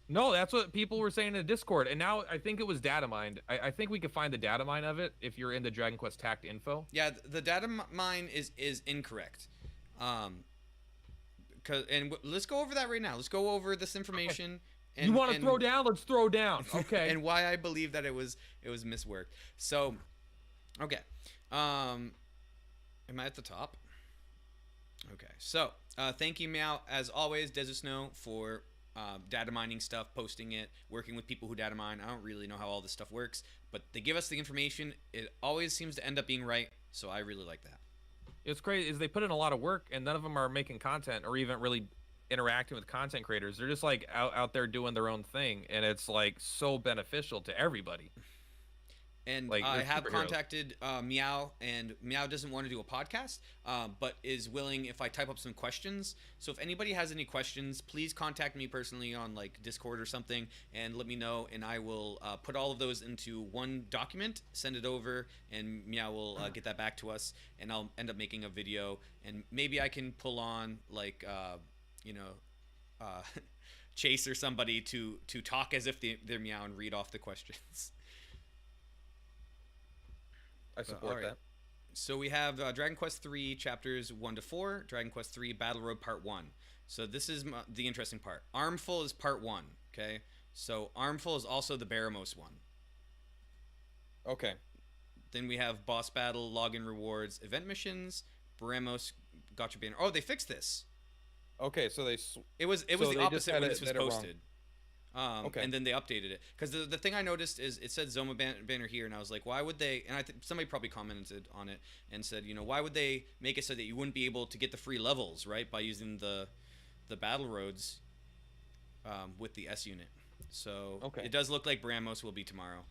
Speaker 2: No, that's what people were saying in the Discord. And now I think it was data mined. I think we could find the data mine of it if you're in the Dragon Quest Tact info.
Speaker 1: Yeah, the data mine is incorrect. Let's go over that right now. Let's go over this information.
Speaker 2: Okay. And, you want to throw down? Let's throw down. Okay.
Speaker 1: And why I believe that it was misworked. So, okay. Am I at the top? Okay. So, thank you, Meow, as always, DesuSnow, for data mining stuff, posting it, working with people who data mine. I don't really know how all this stuff works, but they give us the information. It always seems to end up being right, so I really like that.
Speaker 2: It's crazy is they put in a lot of work and none of them are making content or even really interacting with content creators. They're just like out there doing their own thing, and it's like so beneficial to everybody.
Speaker 1: And like, I have contacted Meow, and Meow doesn't want to do a podcast, but is willing if I type up some questions. So if anybody has any questions, please contact me personally on like Discord or something, and let me know, and I will put all of those into one document, send it over, and Meow will get that back to us, and I'll end up making a video, and maybe I can pull on like Chase or somebody to talk as if they're Meow and read off the questions.
Speaker 2: I support that.
Speaker 1: So we have Dragon Quest 3 chapters 1 to 4, Dragon Quest 3 Battle Road Part 1. So this is the interesting part. Armful is Part 1, okay? So Armful is also the Baramos one.
Speaker 2: Okay.
Speaker 1: Then we have Boss Battle, Login Rewards, Event Missions, Baramos, Gacha Banner. Oh, they fixed this.
Speaker 2: Okay, so
Speaker 1: it was the opposite when this was posted.
Speaker 2: Okay.
Speaker 1: And then they updated it because the thing I noticed is it said Zoma banner here, and I was like, why would they? And I think somebody probably commented on it and said, why would they make it so that you wouldn't be able to get the free levels, right, by using the battle roads with the S unit. So it does look like Bramos will be tomorrow,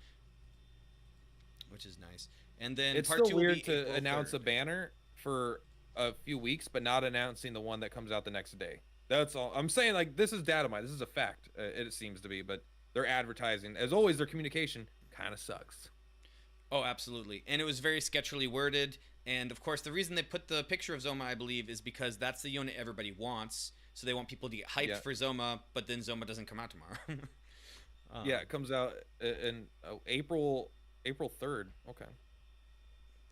Speaker 1: which is nice. And then
Speaker 2: it's
Speaker 1: part
Speaker 2: still
Speaker 1: 2
Speaker 2: weird
Speaker 1: will be
Speaker 2: to
Speaker 1: April
Speaker 2: announce
Speaker 1: 3rd.
Speaker 2: a banner for a few weeks, but not announcing the one that comes out the next day. That's all I'm saying. Like, this is data mine. This is a fact. It seems to be, but their advertising, as always, their communication kind of sucks.
Speaker 1: Oh, absolutely. And it was very sketchily worded. And of course, the reason they put the picture of Zoma, I believe, is because that's the unit everybody wants. So they want people to get hyped for Zoma, but then Zoma doesn't come out tomorrow.
Speaker 2: Yeah, it comes out in April 3rd. Okay.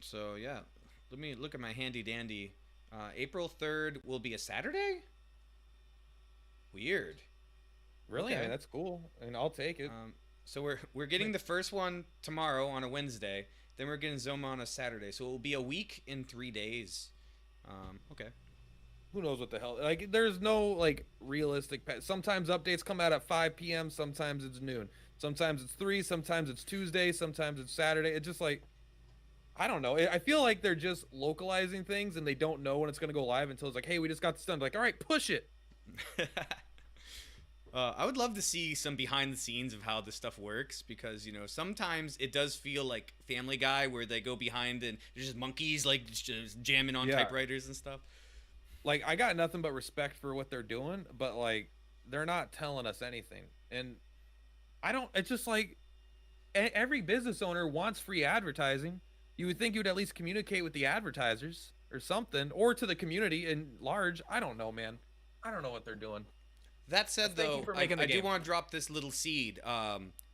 Speaker 1: So yeah, let me look at my handy dandy. April 3rd will be a Saturday? Weird.
Speaker 2: Really? I
Speaker 1: Okay.
Speaker 2: mean, that's cool. I mean, I'll take it.
Speaker 1: So we're getting the first one tomorrow on a Wednesday. Then we're getting Zoma on a Saturday. So it will be a week in 3 days. Okay.
Speaker 2: Who knows what the hell? Like, there's no like realistic. Sometimes updates come out at 5 p.m. Sometimes it's noon. Sometimes it's 3. Sometimes it's Tuesday. Sometimes it's Saturday. It's just like, I don't know. I feel like they're just localizing things and they don't know when it's gonna go live until it's like, hey, we just got this done. Like, all right, push it.
Speaker 1: I would love to see some behind the scenes of how this stuff works because sometimes it does feel like Family Guy where they go behind and there's just monkeys like just jamming on typewriters and stuff.
Speaker 2: Like, I got nothing but respect for what they're doing, but like they're not telling us anything. And I don't. It's just like every business owner wants free advertising. You would think you would at least communicate with the advertisers or something, or to the community in large. I don't know, man. I don't know what they're doing.
Speaker 1: That said, though, I do want to drop this little seed.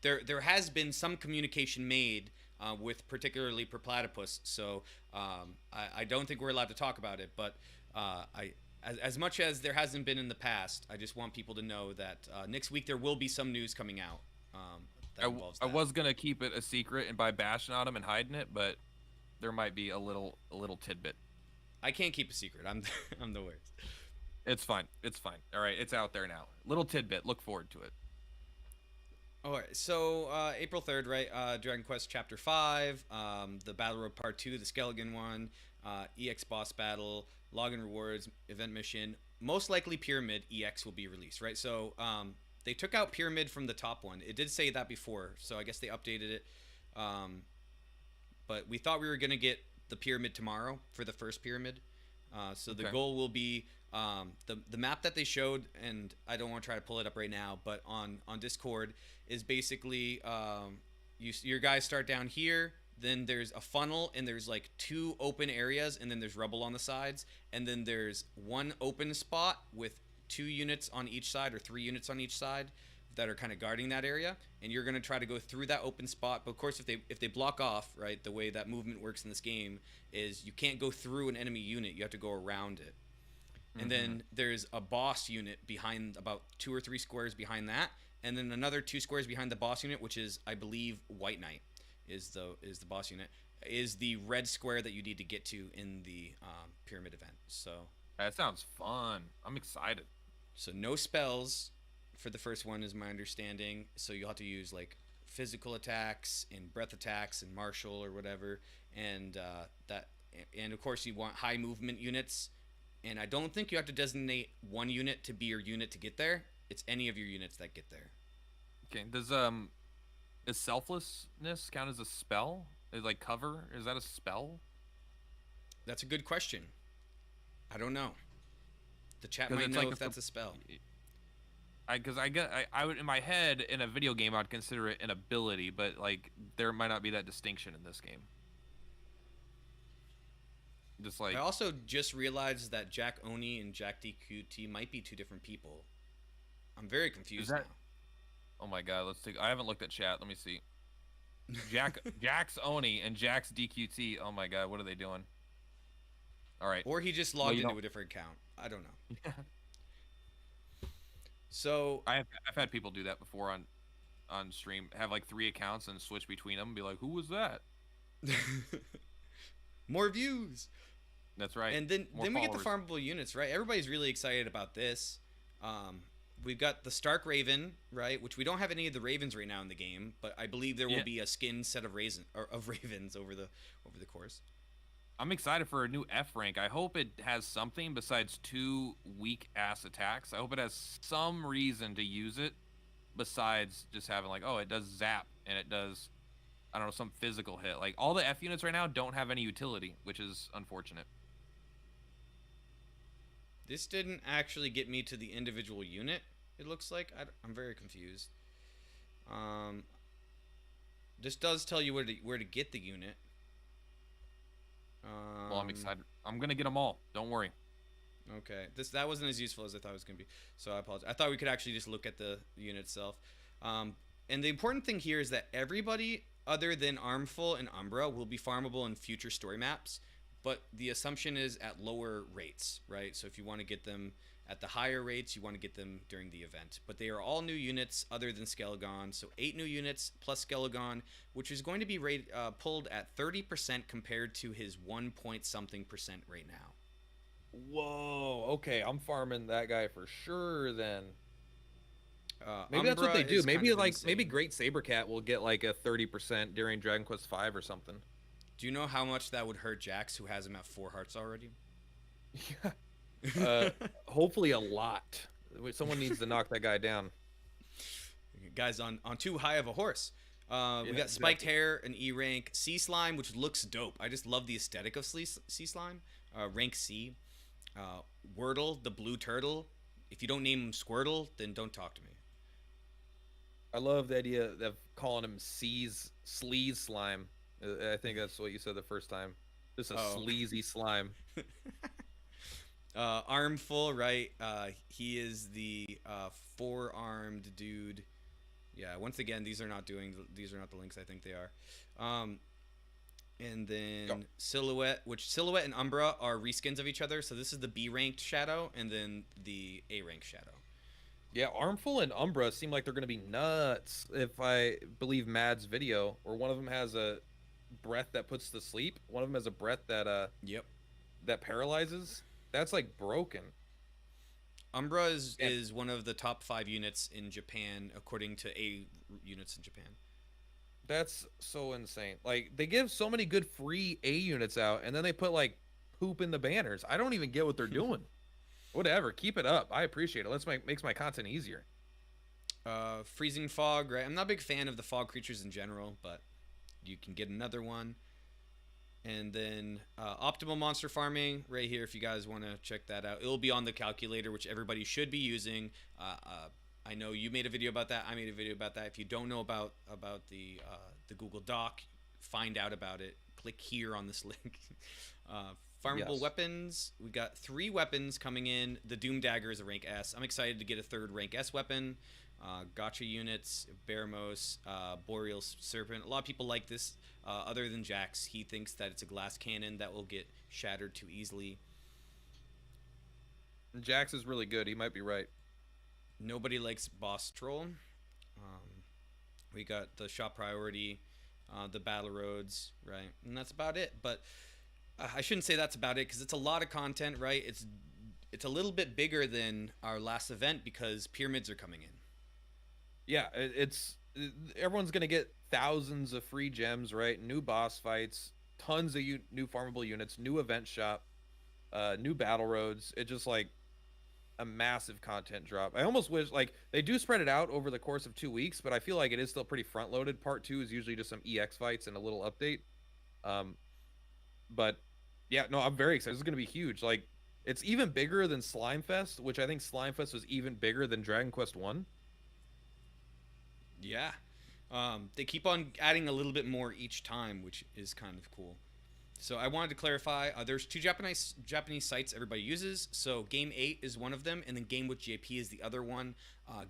Speaker 1: There has been some communication made with particularly Purplatypus, so I don't think we're allowed to talk about it. But as much as there hasn't been in the past, I just want people to know that next week there will be some news coming out. That involves that.
Speaker 2: I was gonna keep it a secret and by bashing on him and hiding it, but there might be a little tidbit.
Speaker 1: I can't keep a secret. I'm I'm the worst.
Speaker 2: It's fine. It's fine. All right, it's out there now. Little tidbit. Look forward to it.
Speaker 1: All right. So April 3rd, right? Dragon Quest Chapter 5, the Battle Road Part 2, the Skeleton one, EX Boss Battle, Login Rewards, Event Mission. Most likely Pyramid EX will be released, right? So they took out Pyramid from the top one. It did say that before, so I guess they updated it. But we thought we were going to get the Pyramid tomorrow for the first Pyramid. So the goal will be the map that they showed, and I don't want to try to pull it up right now, but on Discord is basically your guys start down here, then there's a funnel, and there's like 2 open areas, and then there's rubble on the sides, and then there's 1 open spot with 2 units on each side or 3 units on each side that are kind of guarding that area, and you're going to try to go through that open spot. But of course, if they block off, right, the way that movement works in this game is you can't go through an enemy unit, you have to go around it. And then there's a boss unit behind, about 2 or 3 squares behind that, and then another 2 squares behind the boss unit, which is, I believe, White Knight is the boss unit, is the red square that you need to get to in the Pyramid event. So
Speaker 2: that sounds fun. I'm excited.
Speaker 1: So no spells for the first one is my understanding. So you'll have to use like physical attacks and breath attacks and martial or whatever, and and of course you want high movement units. And I don't think you have to designate one unit to be your unit to get there. It's any of your units that get there.
Speaker 2: Okay. Is selflessness count as a spell? Is like cover? Is that a spell?
Speaker 1: That's a good question. I don't know. The chat might know if that's a spell.
Speaker 2: I would, in my head, in a video game, I'd consider it an ability, but like there might not be that distinction in this game. Just like,
Speaker 1: I also just realized that Jack Oni and Jack DQT might be 2 different people. I'm very confused now.
Speaker 2: Oh my god, I haven't looked at chat. Let me see. Jack's Oni and Jack's DQT. Oh my god, what are they doing? All right.
Speaker 1: Or he just logged into a different account. I don't know. So
Speaker 2: I've had people do that before on stream. Have like 3 accounts and switch between them and be like, "Who was that?"
Speaker 1: More views.
Speaker 2: That's right.
Speaker 1: And then we get the farmable units, right? Everybody's really excited about this. We've got the Stark Raven, right? Which we don't have any of the Ravens right now in the game, but I believe there will be a skin set of Ravens over the course.
Speaker 2: I'm excited for a new F rank. I hope it has something besides 2 weak ass attacks. I hope it has some reason to use it besides just having like, oh, it does zap and it does, I don't know, some physical hit. Like all the F units right now don't have any utility, which is unfortunate.
Speaker 1: This didn't actually get me to the individual unit. It looks like I'm very confused. This does tell you where to get the unit.
Speaker 2: Well, I'm excited. I'm gonna get them all. Don't worry.
Speaker 1: Okay, that wasn't as useful as I thought it was gonna be. So I apologize. I thought we could actually just look at the unit itself. And the important thing here is that everybody other than Armful and Umbra will be farmable in future story maps. But the assumption is at lower rates, right? So if you want to get them At the higher rates, you want to get them during the event. But they are all new units other than Skelegon. So 8 new units plus Skelegon, which is going to be pulled at 30% compared to his 1 point something percent right now.
Speaker 2: Whoa. Okay, I'm farming that guy for sure then. Maybe
Speaker 1: Umbra
Speaker 2: that's what they do. Maybe like
Speaker 1: insane.
Speaker 2: maybe Great Sabercat will get like a 30% during Dragon Quest V or something.
Speaker 1: Do you know how much that would hurt Jax, who has him at 4 hearts already?
Speaker 2: Yeah. Hopefully a lot. Someone needs to knock that guy down.
Speaker 1: Guys on too high of a horse. We got Spiked Hair, an E rank, Sea Slime, which looks dope. I just love the aesthetic of Sea Slime. Rank C. Wordle, the blue turtle. If you don't name him Squirtle, then don't talk to me.
Speaker 2: I love the idea of calling him Sleaze Slime. I think that's what you said the first time. Just a sleazy slime.
Speaker 1: Armful, right? He is the 4-armed dude. Yeah. Once again, these are not the links I think they are. And then Silhouette, which Silhouette and Umbra are reskins of each other. So this is the B ranked Shadow, and then the A ranked Shadow.
Speaker 2: Yeah, Armful and Umbra seem like they're going to be nuts if I believe Mad's video, or one of them has a breath that puts to sleep. One of them has a breath that that paralyzes. That's like broken.
Speaker 1: Umbra is one of the top 5 units in Japan according to A units in Japan.
Speaker 2: That's so insane. Like they give so many good free A units out, and then they put like poop in the banners. I don't even get what they're doing. Whatever, keep it up. I appreciate it. Makes my content easier.
Speaker 1: Freezing Fog, right? I'm not a big fan of the fog creatures in general, but you can get another one. And then optimal monster farming right here if you guys want to check that out. It'll be on the calculator, which everybody should be using. I know you made a video about that. I made a video about that. If you don't know about the Google Doc, find out about it. Click here on this link. Farmable weapons. We got 3 weapons coming in. The Doom Dagger is a rank S. I'm excited to get a 3rd rank S weapon. Gacha units, Baramos, Boreal Serpent. A lot of people like this. Other than Jax, he thinks that it's a glass cannon that will get shattered too easily.
Speaker 2: Jax is really good. He might be right.
Speaker 1: Nobody likes Boss Troll. We got the shop priority, the battle roads, right? And that's about it. But I shouldn't say that's about it because it's a lot of content, right? It's a little bit bigger than our last event because pyramids are coming in.
Speaker 2: Yeah, everyone's gonna get thousands of free gems, right? New boss fights, tons of new farmable units, new event shop, new battle roads. It's just like a massive content drop. I almost wish like they do spread it out over the course of 2 weeks, but I feel like it is still pretty front loaded. Part 2 is usually just some EX fights and a little update. But yeah, no, I'm very excited. This is gonna be huge. Like it's even bigger than Slime Fest, which I think Slime Fest was even bigger than Dragon Quest 1.
Speaker 1: Yeah. They keep on adding a little bit more each time, which is kind of cool. So I wanted to clarify, there's 2 Japanese sites everybody uses. So Game 8 is one of them, and then Game with JP is the other one.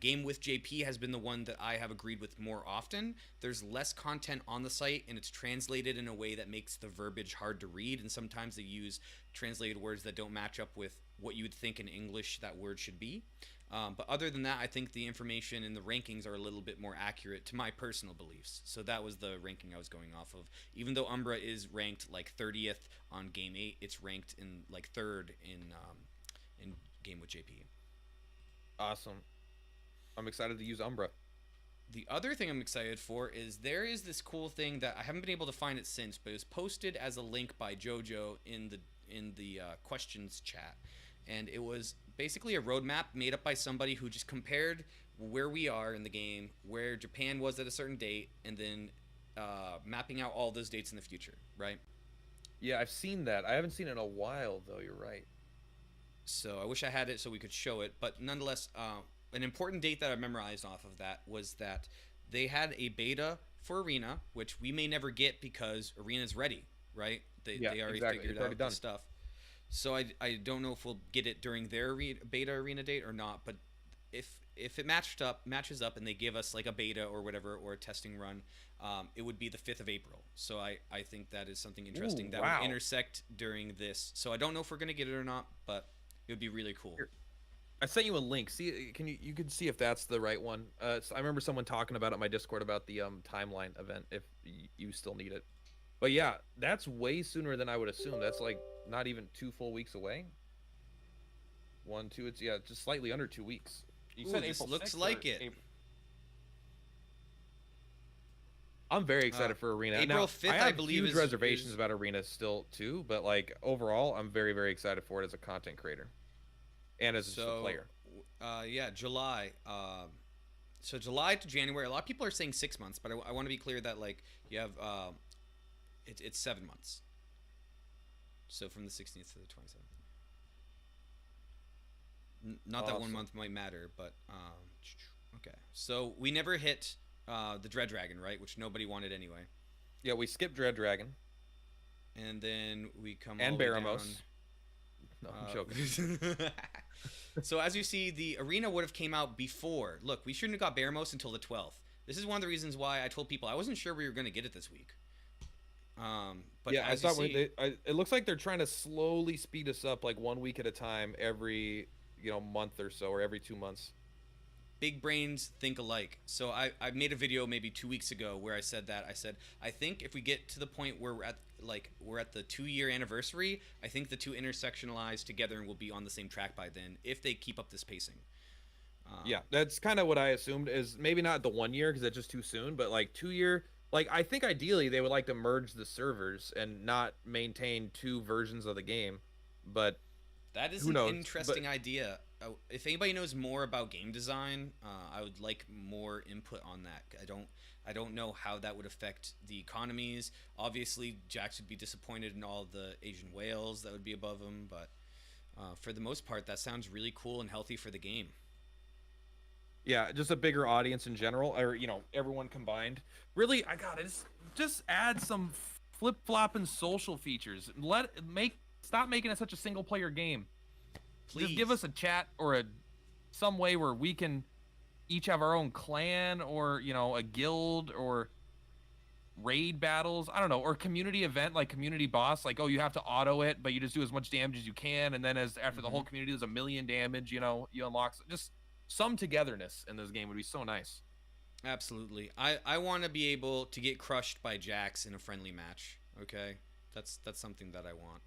Speaker 1: Game with JP has been the one that I have agreed with more often. There's less content on the site, and it's translated in a way that makes the verbiage hard to read, and sometimes they use translated words that don't match up with what you would think in English that word should be. But other than that, I think the information and the rankings are a little bit more accurate to my personal beliefs. So that was the ranking I was going off of. Even though Umbra is ranked like 30th on Game 8, it's ranked in like 3rd in Game with JP.
Speaker 2: Awesome. I'm excited to use Umbra.
Speaker 1: The other thing I'm excited for is there is this cool thing that I haven't been able to find it since, but it was posted as a link by JoJo in the questions chat. And it was basically a roadmap made up by somebody who just compared where we are in the game, where Japan was at a certain date, and then mapping out all those dates in the future, right?
Speaker 2: Yeah, I've seen that. I haven't seen it in a while, though. You're right.
Speaker 1: So I wish I had it so we could show it. But nonetheless, an important date that I memorized off of that was that they had a beta for Arena, which we may never get because Arena's ready, right? They already figured out the stuff. So I don't know if we'll get it during their beta Arena date or not, but if it matches up and they give us like a beta or whatever or a testing run, it would be the 5th of April. So I think that is something interesting that would intersect during this. So I don't know if we're going to get it or not, but it would be really cool.
Speaker 2: I sent you a link. See, you can see if that's the right one. So I remember someone talking about it in my Discord about the timeline event if you still need it. But yeah, that's way sooner than I would assume. That's like not even 2 full weeks away. 1, 2. It's just slightly under 2 weeks. You
Speaker 1: Ooh,
Speaker 2: said
Speaker 1: this
Speaker 2: April
Speaker 1: looks
Speaker 2: 6th
Speaker 1: like
Speaker 2: or
Speaker 1: it.
Speaker 2: I'm very excited for Arena.
Speaker 1: April
Speaker 2: Now,
Speaker 1: 5th,
Speaker 2: I have
Speaker 1: I believe,
Speaker 2: huge reservations about Arena still too, but like overall, I'm very, very excited for it as a content creator and as a player.
Speaker 1: Yeah, July. So July to January. A lot of people are saying 6 months, but I want to be clear that like you have it's 7 months. So from the 16th to the 27th. Not that 1 month might matter, but okay. So we never hit the Dread Dragon, right? Which nobody wanted anyway.
Speaker 2: Yeah, we skipped Dread Dragon.
Speaker 1: And then we come
Speaker 2: and
Speaker 1: all the way
Speaker 2: Baramos.
Speaker 1: down.
Speaker 2: No, I'm joking.
Speaker 1: So as you see, the arena would have came out before. Look, we shouldn't have got Baramos until the 12th. This is one of the reasons why I told people I wasn't sure we were going to get it this week. But
Speaker 2: yeah,
Speaker 1: I thought
Speaker 2: it looks like they're trying to slowly speed us up, like 1 week at a time, every month or so, or every 2 months.
Speaker 1: Big brains think alike. So I made a video maybe 2 weeks ago where I said I think if we get to the point where we're at the 2-year anniversary, I think the two intersectionalize together and will be on the same track by then if they keep up this pacing.
Speaker 2: Yeah, that's kind of what I assumed, is maybe not the 1 year because that's just too soon, but like 2 year. Like, I think ideally they would like to merge the servers and not maintain two versions of the game, but
Speaker 1: that is
Speaker 2: an
Speaker 1: interesting idea. If anybody knows more about game design, I would like more input on that. I don't know how that would affect the economies. Obviously, Jax would be disappointed in all the Asian whales that would be above him, but for the most part, that sounds really cool and healthy for the game.
Speaker 2: Yeah, just a bigger audience in general, or everyone combined. Really, I got it. Just add some flip-flopping social features. Stop making it such a single-player game.
Speaker 1: Please.
Speaker 2: Just give us a chat or some way where we can each have our own clan or a guild or raid battles. I don't know, or community event like community boss. Like, oh, you have to auto it, but you just do as much damage as you can, and then after the whole community does 1,000,000 damage, you unlock just. Some togetherness in this game would be so nice.
Speaker 1: Absolutely. I want to be able to get crushed by Jax in a friendly match. Okay, that's something that I want.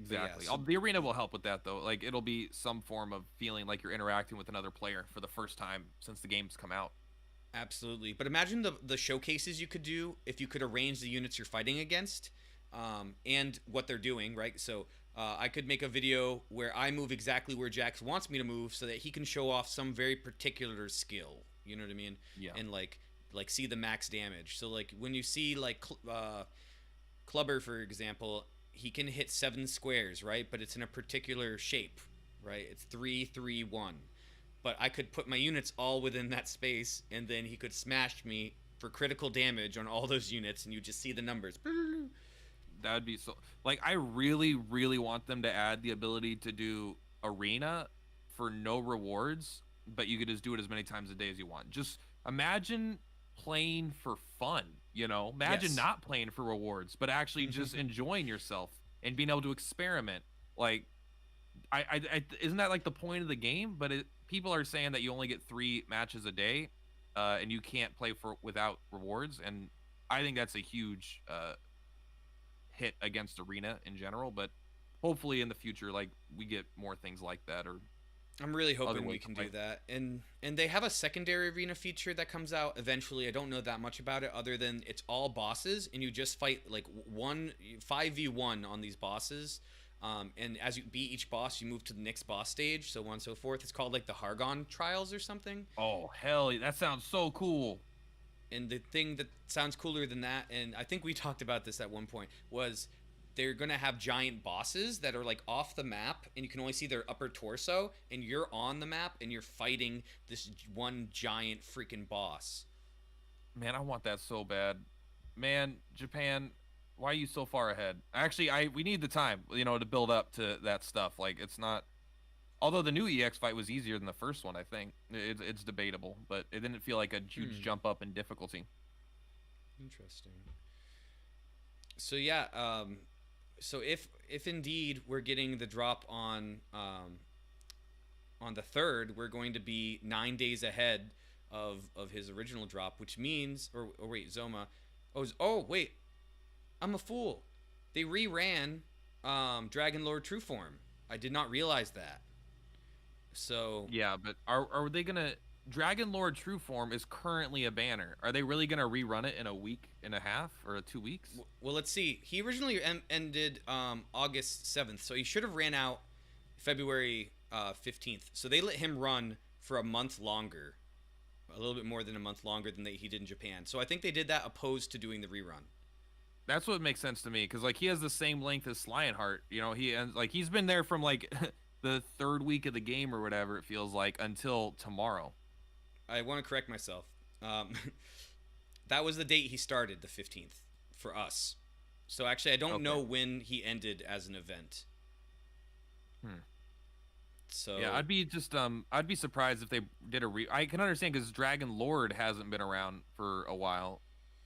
Speaker 2: Exactly.
Speaker 1: Yeah,
Speaker 2: the arena will help with that, though. Like, it'll be some form of feeling like you're interacting with another player for the first time since the game's come out.
Speaker 1: Absolutely. But imagine the showcases you could do if you could arrange the units you're fighting against and what they're doing, right? So I could make a video where I move exactly where Jax wants me to move so that he can show off some very particular skill. You know what I mean?
Speaker 2: Yeah.
Speaker 1: And like see the max damage. So like when you see like Clubber, for example, he can hit 7 squares, right? But it's in a particular shape, right? It's 3, 3, 1. But I could put my units all within that space, and then he could smash me for critical damage on all those units, and you just see the numbers.
Speaker 2: That would be so. Like, I really, really want them to add the ability to do arena for no rewards, but you could just do it as many times a day as you want. Just imagine playing for fun, Imagine not playing for rewards, but actually just enjoying yourself and being able to experiment. Like, I isn't that like the point of the game? But people are saying that you only get 3 matches a day, and you can't play without rewards, and I think that's a huge hit against arena in general. But hopefully in the future, like, we get more things like that. Or
Speaker 1: I'm really hoping we can do that. And they have a secondary arena feature that comes out eventually. I don't know that much about it other than it's all bosses and you just fight like 5v1 on these bosses. And as you beat each boss, you move to the next boss stage, so on and so forth. It's called like the Hargon Trials or something.
Speaker 2: Oh, hell, that sounds so cool.
Speaker 1: And the thing that sounds cooler than that, and I think we talked about this at one point, was they're going to have giant bosses that are like off the map and you can only see their upper torso, and you're on the map and you're fighting this one giant freaking boss.
Speaker 2: Man, I want that so bad. Man, Japan, why are you so far ahead? Actually, we need the time, to build up to that stuff. Like, it's not. Although the new EX fight was easier than the first one, I think it's debatable, but it didn't feel like a huge jump up in difficulty.
Speaker 1: Interesting. So yeah, so if indeed we're getting the drop on on the 3rd, we're going to be 9 days ahead of his original drop, which means, or wait, Zoma, wait, I'm a fool. They reran Dragon Lord True Form. I did not realize that. So
Speaker 2: yeah, but are they gonna? Dragon Lord True Form is currently a banner. Are they really gonna rerun it in a week and a half or 2 weeks?
Speaker 1: Well, let's see. He originally ended August 7th, so he should have ran out February 15th. So they let him run for a month longer, a little bit more than a month longer than he did in Japan. So I think they did that opposed to doing the rerun.
Speaker 2: That's what makes sense to me, because like he has the same length as Lionheart. You know, he's been there from like the 3rd week of the game or whatever it feels like until tomorrow.
Speaker 1: I want to correct myself. That was the date he started, the 15th, for us. So actually, I don't know when he ended as an event. So
Speaker 2: yeah, I'd be surprised if they did I can understand because Dragon Lord hasn't been around for a while,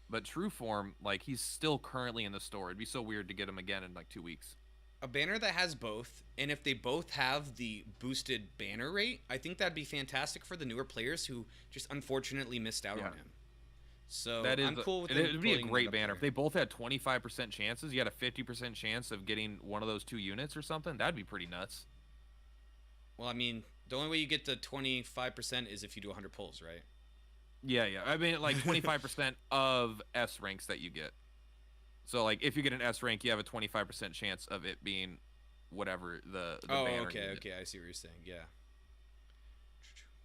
Speaker 2: but True Form, like he's still currently in the store. It'd be so weird to get him again in like 2 weeks.
Speaker 1: A banner that has both, and if they both have the boosted banner rate, I think that'd be fantastic for the newer players who just unfortunately missed out on him. So I'm cool with it.
Speaker 2: It'd be a great banner if they both had 25% chances. You had a 50% chance of getting one of those 2 units or something. That'd be pretty nuts.
Speaker 1: Well, I mean, the only way you get the 25% is if you do 100 pulls, right?
Speaker 2: Yeah. I mean, like 25% of S ranks that you get. So, like, if you get an S rank, you have a 25% chance of it being whatever the banner.
Speaker 1: Okay, I see what you're saying. Yeah.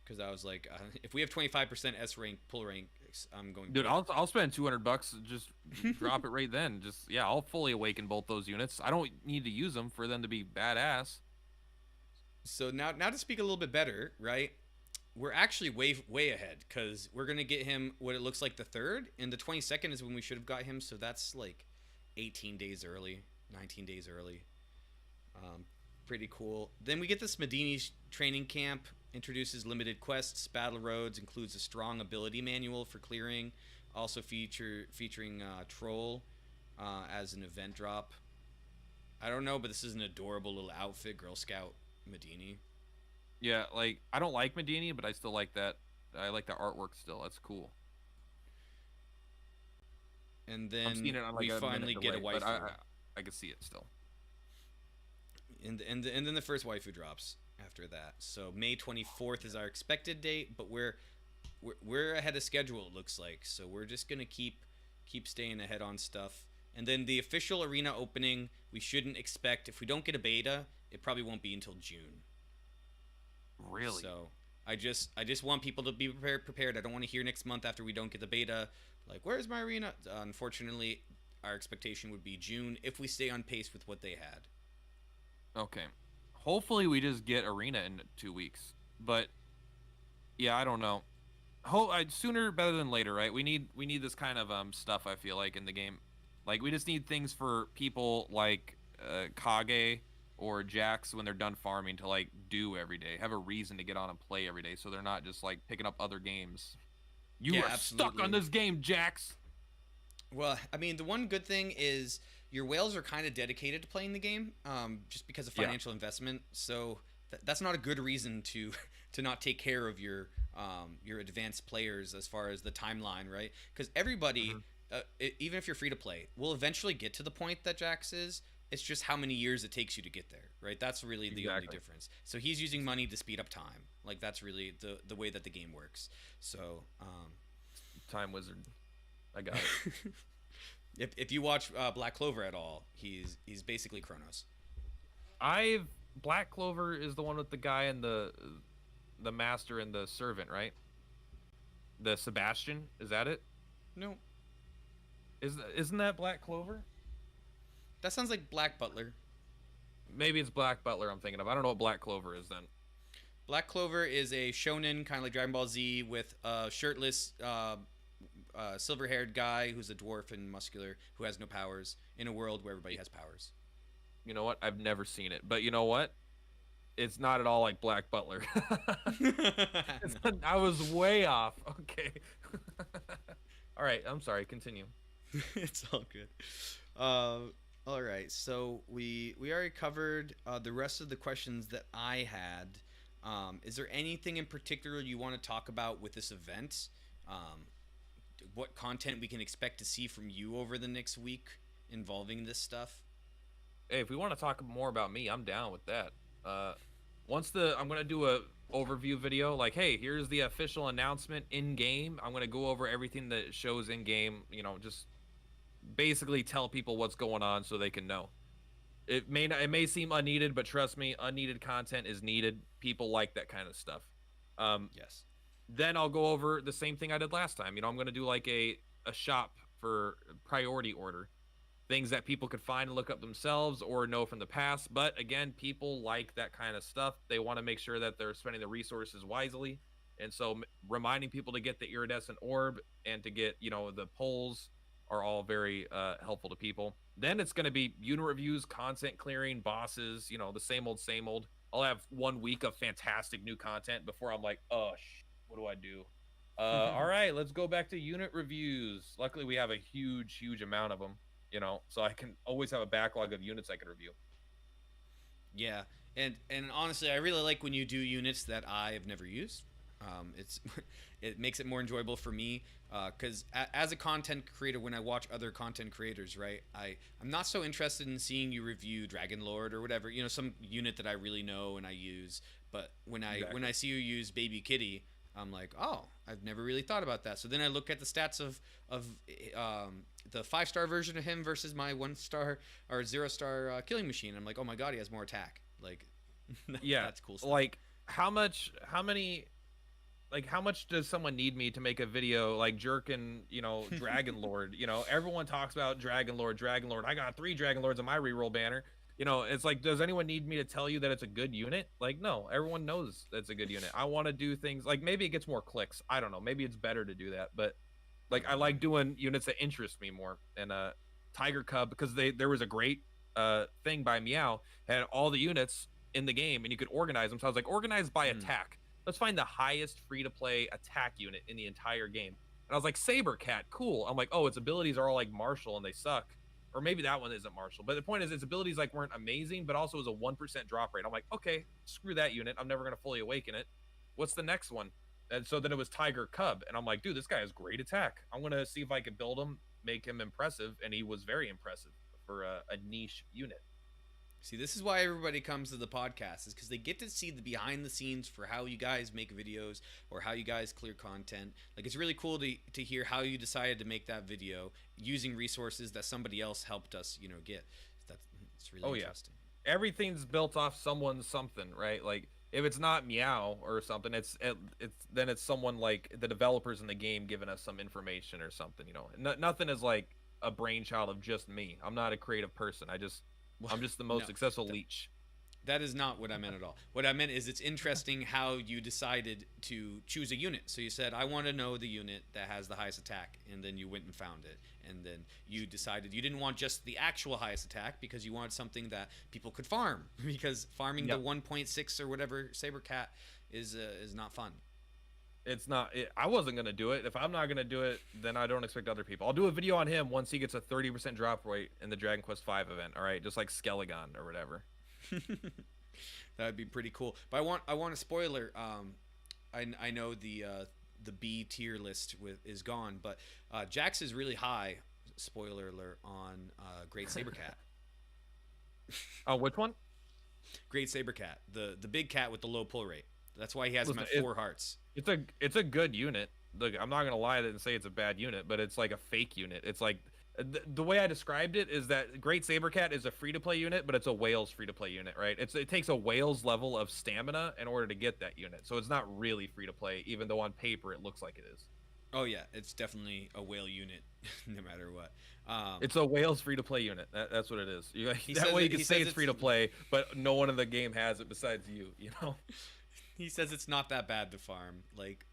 Speaker 1: Because I was like, if we have 25% S rank pull rank, I'm going.
Speaker 2: Dude, I'll spend $200 just drop it right then. I'll fully awaken both those units. I don't need to use them for them to be badass.
Speaker 1: So now to speak a little bit better, right? We're actually way ahead because we're gonna get him what it looks like the 3rd, and the 22nd is when we should have got him. So that's like 18 days early, 19 days early. Pretty cool. Then we get this Medini's training camp. Introduces limited quests, battle roads, includes a strong ability manual for clearing. Also featuring Troll as an event drop. I don't know, but this is an adorable little outfit, Girl Scout Medini.
Speaker 2: Yeah, like I don't like Medini, but I still like that. I like the artwork still. That's cool.
Speaker 1: And then we finally get a waifu.
Speaker 2: I can see it still.
Speaker 1: And then the first waifu drops after that. So May 24th is our expected date, but we're ahead of schedule, it looks like. So we're just gonna keep staying ahead on stuff. And then the official arena opening, we shouldn't expect, if we don't get a beta, it probably won't be until June.
Speaker 2: Really?
Speaker 1: So I just want people to be prepared. I don't want to hear next month after we don't get the beta, like, where's my arena? Unfortunately, our expectation would be June if we stay on pace with what they had.
Speaker 2: Okay. Hopefully we just get arena in 2 weeks. But yeah, I don't know. Sooner better than later, right? We need this kind of stuff, I feel like, in the game. Like we just need things for people like Kage or Jax when they're done farming to like do every day. Have a reason to get on and play every day so they're not just like picking up other games. You are stuck on this game, Jax.
Speaker 1: Well, I mean, the one good thing is your whales are kind of dedicated to playing the game, just because of financial investment. So that's not a good reason to not take care of your advanced players as far as the timeline, right? Because everybody, even if you're free to play, will eventually get to the point that Jax is. It's just how many years it takes you to get there, right? That's really the only difference. So he's using money to speed up time. Like that's really the way that the game works. So
Speaker 2: Time Wizard, I got it.
Speaker 1: If you watch Black Clover at all, he's basically Chronos.
Speaker 2: Black Clover is the one with the guy and the master and the servant, right? The Sebastian, is that it?
Speaker 1: No.
Speaker 2: Isn't that Black Clover?
Speaker 1: That sounds like Black Butler.
Speaker 2: Maybe it's Black Butler I'm thinking of. I don't know what Black Clover is then.
Speaker 1: Black Clover is a shonen, kind of like Dragon Ball Z, with a shirtless, silver-haired guy who's a dwarf and muscular who has no powers in a world where everybody has powers.
Speaker 2: You know what? I've never seen it. But you know what? It's not at all like Black Butler. I was way off. Okay. All right. I'm sorry. Continue.
Speaker 1: It's all good. All right, so we already covered the rest of the questions that I had. Is there anything in particular you want to talk about with this event? What content we can expect to see from you over the next week involving this stuff?
Speaker 2: Hey, if we want to talk more about me, I'm down with that. I'm gonna do a overview video, like, hey, here's the official announcement in game. I'm gonna go over everything that shows in game. You know, just basically tell people what's going on so they can know. It may seem unneeded, but trust me, unneeded content is needed. People like that kind of stuff.
Speaker 1: Yes.
Speaker 2: Then I'll go over the same thing I did last time. You know, I'm gonna do like a shop for priority order. Things that people could find and look up themselves or know from the past. But again, people like that kind of stuff. They want to make sure that they're spending the resources wisely. And so reminding people to get the iridescent orb and to get, you know, the polls are all very helpful to people. Then it's going to be unit reviews, content clearing, bosses, you know, the same old, same old. I'll have 1 week of fantastic new content before I'm like, oh, what do I do? All right, let's go back to unit reviews. Luckily, we have a huge amount of them. You know, so I can always have a backlog of units I can review.
Speaker 1: Yeah, and honestly, I really like when you do units that I have never used. It makes it more enjoyable for me because as a content creator, when I watch other content creators, right, I'm not so interested in seeing you review Dragon Lord or whatever, you know, some unit that I really know and I use. But when I see you use Baby Kitty, I'm like, oh, I've never really thought about that. So then I look at the stats of the 5-star version of him versus my 1-star or 0-star killing machine. I'm like, oh my god, he has more attack. Like,
Speaker 2: yeah,
Speaker 1: that's cool stuff.
Speaker 2: Like, how much does someone need me to make a video like jerking, you know, Dragon Lord? You know, everyone talks about Dragon Lord. I got 3 Dragon Lords on my reroll banner. You know, it's like, does anyone need me to tell you that it's a good unit? Like, no, everyone knows that's a good unit. I want to do things like maybe it gets more clicks. I don't know. Maybe it's better to do that, but like I like doing units that interest me more. And Tiger Cub, because there was a great thing by Meow, had all the units in the game and you could organize them. So I was like, organized by attack. Let's find the highest free-to-play attack unit in the entire game. And I was like, Saber Cat, cool. I'm like, oh, its abilities are all like martial and they suck. Or maybe that one isn't martial. But the point is, its abilities like weren't amazing, but also it was a 1% drop rate. I'm like, okay, screw that unit. I'm never going to fully awaken it. What's the next one? And so then it was Tiger Cub. And I'm like, dude, this guy has great attack. I'm going to see if I can build him, make him impressive. And he was very impressive for a niche unit.
Speaker 1: See, this is why everybody comes to the podcast, is because they get to see the behind the scenes for how you guys make videos or how you guys clear content. Like, it's really cool to hear how you decided to make that video using resources that somebody else helped us, you know, get. It's really interesting.
Speaker 2: Yeah. Everything's built off someone's something, right? Like, if it's not Meow or something, it's someone like the developers in the game giving us some information or something, you know. Nothing is like a brainchild of just me. I'm not a creative person. I'm just the most successful leech.
Speaker 1: That is not what I meant at all. What I meant is it's interesting how you decided to choose a unit. So you said, I want to know the unit that has the highest attack, and then you went and found it. And then you decided you didn't want just the actual highest attack because you wanted something that people could farm. Because farming the 1.6 or whatever Saber Cat is not fun.
Speaker 2: It's not. I wasn't going to do it. If I'm not going to do it, then I don't expect other people. I'll do a video on him once he gets a 30% drop rate in the Dragon Quest V event. All right, just like Skelegon or whatever.
Speaker 1: That would be pretty cool. But I want a spoiler. I know the B tier list is gone, but Jax is really high. Spoiler alert on Great Saber Cat.
Speaker 2: Oh, which one?
Speaker 1: Great Saber Cat, the big cat with the low pull rate. That's why he has him at 4 hearts.
Speaker 2: It's a good unit. Look, I'm not gonna lie and say it's a bad unit, but it's like a fake unit. It's like the way I described it is that Great Saber Cat is a free-to-play unit, but it's a whales free-to-play unit, right? It takes a whales level of stamina in order to get that unit, so it's not really free-to-play, even though on paper it looks like it is.
Speaker 1: Oh yeah, it's definitely a whale unit, no matter what.
Speaker 2: It's a whales free-to-play unit. That's what it is. That way you can say it's free-to-play, but no one in the game has it besides you. You know.
Speaker 1: He says it's not that bad to farm. Like,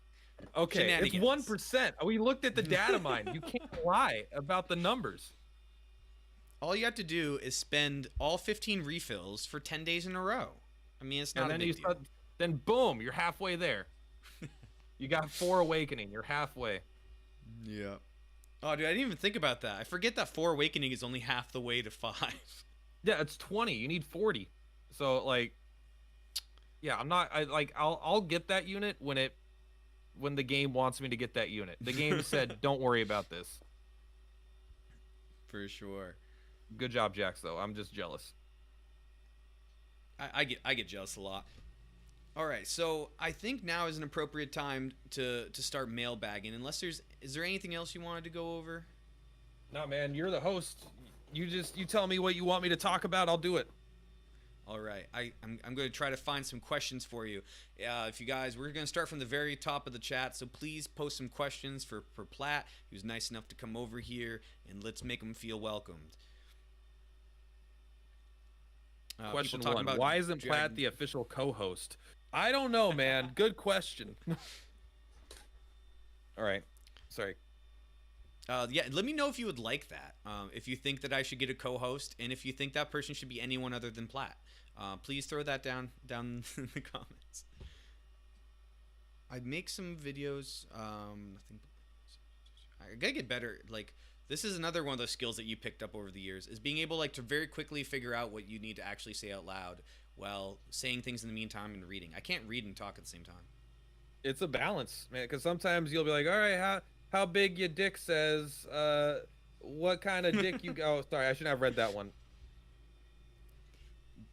Speaker 2: okay, it's 1%. We looked at the data mine. You can't lie about the numbers.
Speaker 1: All you have to do is spend all 15 refills for 10 days in a row. I mean, it's not a big deal.
Speaker 2: Then boom, you're halfway there. You got 4 awakening. You're halfway.
Speaker 1: Yeah. Oh, dude, I didn't even think about that. I forget that 4 awakening is only half the way to 5.
Speaker 2: Yeah, it's 20. You need 40. So, like... Yeah, I'm not. I'll get that unit when the game wants me to get that unit. The game said, "Don't worry about this."
Speaker 1: For sure.
Speaker 2: Good job, Jax. Though I'm just jealous.
Speaker 1: I get jealous a lot. All right, so I think now is an appropriate time to start mailbagging. Is there anything else you wanted to go over?
Speaker 2: No, man, you're the host. You tell me what you want me to talk about. I'll do it.
Speaker 1: All right, I'm going to try to find some questions for you. If you guys, we're going to start from the very top of the chat, so please post some questions for Plat. He was nice enough to come over here, and let's make him feel welcomed.
Speaker 2: Question 1: why isn't Plat the official co-host? I don't know, man. Good question. All right, sorry.
Speaker 1: Yeah, let me know if you would like that. If you think that I should get a co-host, and if you think that person should be anyone other than Plat. Please throw that down in the comments. I'd make some videos. I gotta get better. Like, this is another one of those skills that you picked up over the years, is being able to very quickly figure out what you need to actually say out loud while saying things in the meantime and reading. I can't read and talk at the same time.
Speaker 2: It's a balance, man. Because sometimes you'll be like, all right, how big your dick says, what kind of dick you go. Oh, sorry, I shouldn't have read that one.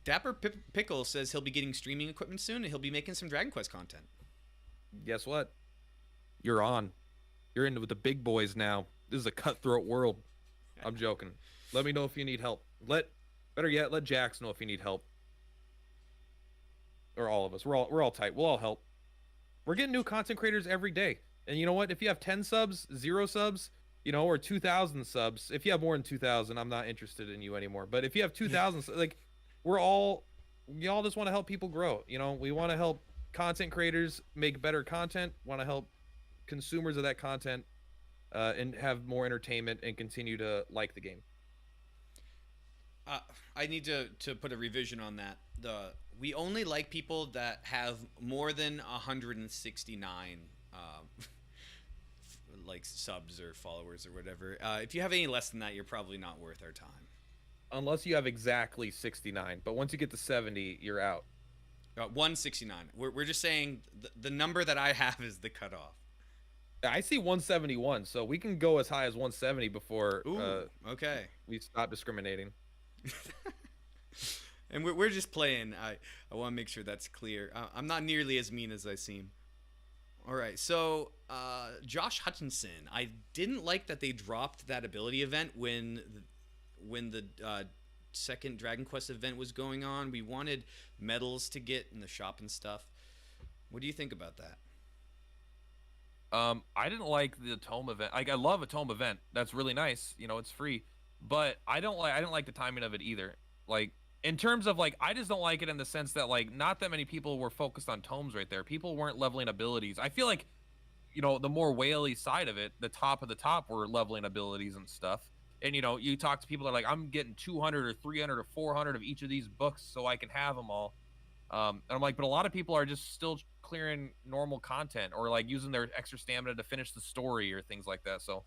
Speaker 1: Dapper Pickle says he'll be getting streaming equipment soon, and he'll be making some Dragon Quest content.
Speaker 2: Guess what? You're on. You're into the big boys now. This is a cutthroat world. I'm joking. Let me know if you need help. Better yet, let Jax know if you need help. Or all of us. We're all tight. We'll all help. We're getting new content creators every day. And you know what? If you have 10 subs, 0 subs, or 2,000 subs, if you have more than 2,000, I'm not interested in you anymore. But if you have 2,000, like, we all just want to help people grow. We want to help content creators make better content, want to help consumers of that content and have more entertainment and continue to like the game.
Speaker 1: I need to put a revision on that. We only like people that have more than 169 like subs or followers or whatever. If you have any less than that, you're probably not worth our time.
Speaker 2: Unless you have exactly 69, but once you get to 70, you're out.
Speaker 1: 169. We're just saying the number that I have is the cutoff.
Speaker 2: I see 171, so we can go as high as 170 before
Speaker 1: okay,
Speaker 2: we stop discriminating.
Speaker 1: And we're just playing. I want to make sure that's clear. I'm not nearly as mean as I seem. All right, so Josh Hutchinson. I didn't like that they dropped that ability event when the second Dragon Quest event was going on. We wanted medals to get in the shop and stuff. What do you think about that?
Speaker 2: I didn't like the tome event. Like, I love a tome event. That's really nice. It's free. But I didn't like the timing of it either. Like, in terms of, like, I just don't like it in the sense that, like, not that many people were focused on tomes right there. People weren't leveling abilities. I feel like, the more whaley side of it, the top of the top were leveling abilities and stuff. And, you talk to people that are like, I'm getting 200 or 300 or 400 of each of these books so I can have them all. And I'm like, but a lot of people are just still clearing normal content or, like, using their extra stamina to finish the story or things like that. So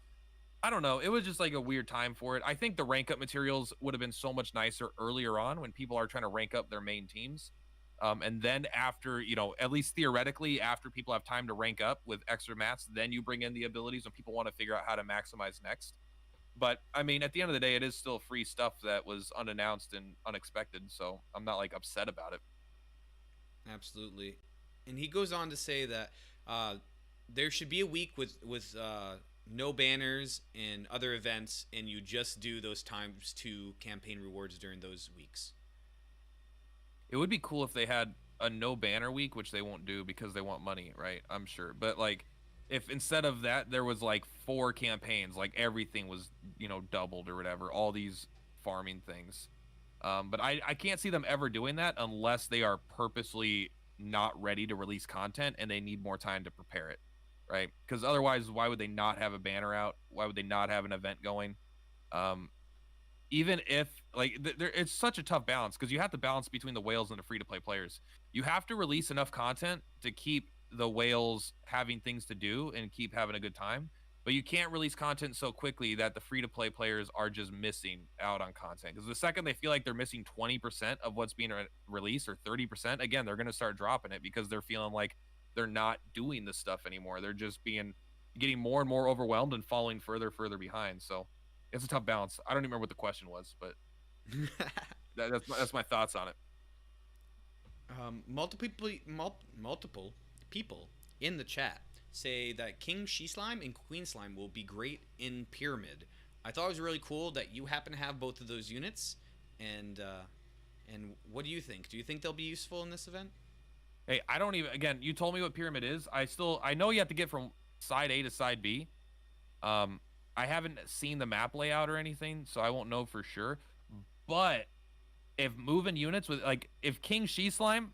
Speaker 2: I don't know. It was just like a weird time for it. I think the rank up materials would have been so much nicer earlier on when people are trying to rank up their main teams. And then after, at least theoretically, after people have time to rank up with extra mats, then you bring in the abilities when people want to figure out how to maximize next. But I mean, at the end of the day, it is still free stuff that was unannounced and unexpected. So I'm not, like, upset about it.
Speaker 1: Absolutely. And he goes on to say that there should be a week with no banners and other events, and you just do those ×2 campaign rewards during those weeks.
Speaker 2: It would be cool if they had a no banner week, which they won't do because they want money, right? I'm sure. But, like, if instead of that there was, like, 4 campaigns, like, everything was, doubled or whatever, all these farming things. But I can't see them ever doing that unless they are purposely not ready to release content and they need more time to prepare it, right? Because otherwise, why would they not have a banner out? Why would they not have an event going? Even if, like, it's such a tough balance because you have to balance between the whales and the free-to-play players. You have to release enough content to keep the whales having things to do and keep having a good time. but you can't release content so quickly that the free-to-play players are just missing out on content. Because the second they feel like they're missing 20% of what's being released or 30%, again, they're going to start dropping it because they're feeling like they're not doing this stuff anymore. They're just getting more and more overwhelmed and falling further behind. So it's a tough balance. I don't even remember what the question was, but that's my thoughts on it.
Speaker 1: Multiple people in the chat say that King She Slime and Queen Slime will be great in Pyramid. I thought it was really cool that you happen to have both of those units, and what do you think? Do you think they'll be useful in this event?
Speaker 2: Hey, I don't even. Again, you told me what Pyramid is. I know you have to get from side A to side B. I haven't seen the map layout or anything, so I won't know for sure. But if moving units with, like, if King She Slime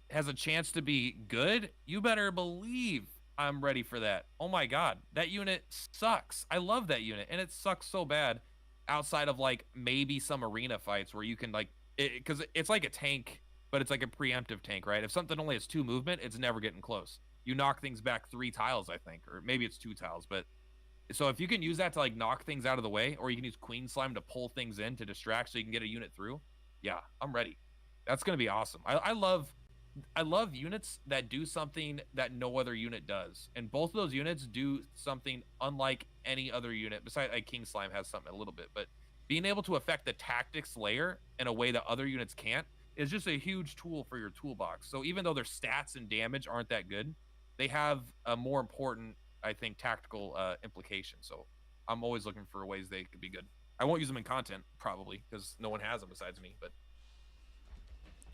Speaker 2: has a chance to be good, you better believe I'm ready for that. Oh my god, that unit sucks. I love that unit, and it sucks so bad outside of like maybe some arena fights where you can like because it's like a tank, but it's like a preemptive tank, right? If something only has 2 movement, it's never getting close. You knock things back 3 tiles, I think, or maybe it's 2 tiles. But so if you can use that to like knock things out of the way, or you can use Queen Slime to pull things in to distract so you can get a unit through, yeah, I'm ready. That's gonna be awesome. I love units that do something that no other unit does, and both of those units do something unlike any other unit. Besides, like King Slime has something a little bit, but being able to affect the tactics layer in a way that other units can't is just a huge tool for your toolbox. So even though their stats and damage aren't that good, they have a more important, I think, tactical implication. So I'm always looking for ways they could be good. I won't use them in content probably because no one has them besides me, but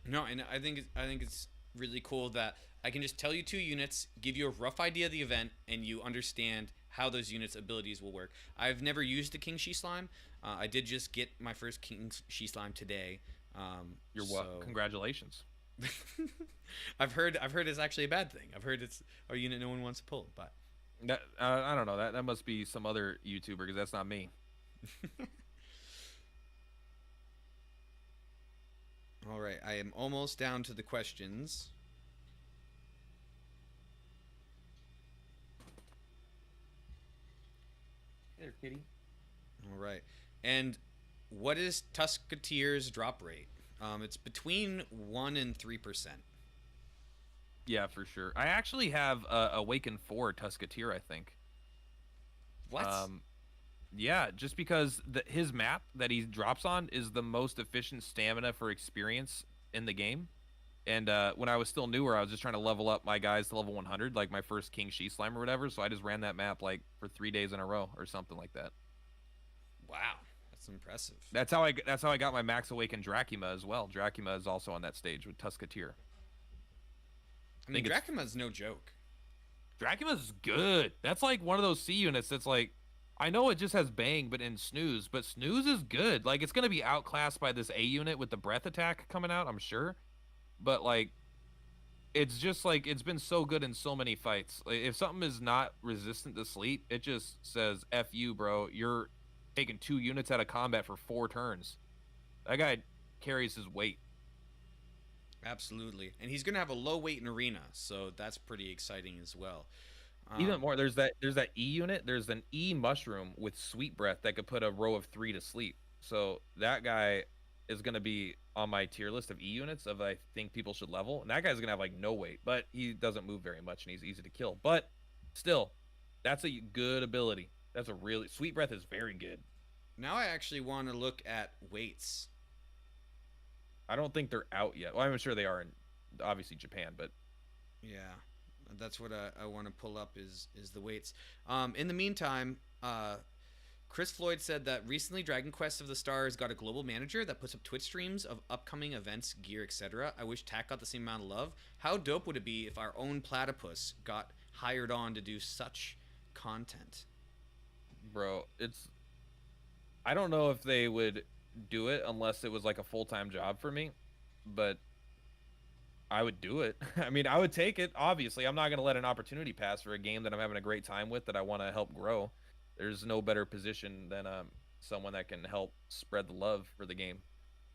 Speaker 1: no, and I think it's really cool that I can just tell you 2 units, give you a rough idea of the event, and you understand how those units' abilities will work. I've never used the King She Slime. I did just get my first King She Slime today.
Speaker 2: You're what? Congratulations.
Speaker 1: I've heard it's actually a bad thing. I've heard it's a unit no one wants to pull, but
Speaker 2: that I don't know. That must be some other YouTuber because that's not me.
Speaker 1: All right, I am almost down to the questions.
Speaker 2: There, kitty.
Speaker 1: All right, and what is Tusketeer's drop rate? It's between 1 and 3%.
Speaker 2: Yeah, for sure. I actually have Awaken 4 Tusketeer, I think.
Speaker 1: What?
Speaker 2: Yeah, just because his map that he drops on is the most efficient stamina for experience in the game. And when I was still newer, I was just trying to level up my guys to level 100, like my first King She Slime or whatever. So I just ran that map like for 3 days in a row or something like that.
Speaker 1: Wow, that's impressive.
Speaker 2: That's how I got my Max Awaken Dracula as well. Dracula is also on that stage with Tusketeer.
Speaker 1: I mean, Dracula's no joke.
Speaker 2: Dracula's good. That's like one of those C units that's like, I know it just has bang, but in snooze. But snooze is good. Like, it's going to be outclassed by this A unit with the breath attack coming out, I'm sure. But, like, it's just, like, it's been so good in so many fights. Like, if something is not resistant to sleep, it just says, F you, bro. You're taking 2 units out of combat for 4 turns. That guy carries his weight.
Speaker 1: Absolutely. And he's going to have a low weight in arena, so that's pretty exciting as well.
Speaker 2: Even more, there's that E unit. There's an E mushroom with sweet breath that could put a row of 3 to sleep. So that guy is going to be on my tier list of E units of I think people should level. And that guy's going to have like no weight, but he doesn't move very much and he's easy to kill. But still, that's a good ability. That's a really sweet breath is very good.
Speaker 1: Now I actually want to look at weights.
Speaker 2: I don't think they're out yet. Well, I'm sure they are in obviously Japan, but
Speaker 1: yeah. That's what I want to pull up is the weights. In the meantime, Chris Floyd said that recently Dragon Quest of the Stars got a global manager that puts up Twitch streams of upcoming events, gear, etc. I wish TAC got the same amount of love. How dope would it be if our own Platypus got hired on to do such content?
Speaker 2: Bro, I don't know if they would do it unless it was like a full-time job for me, but I would do it. I mean, I would take it. Obviously, I'm not going to let an opportunity pass for a game that I'm having a great time with that I want to help grow. There's no better position than someone that can help spread the love for the game.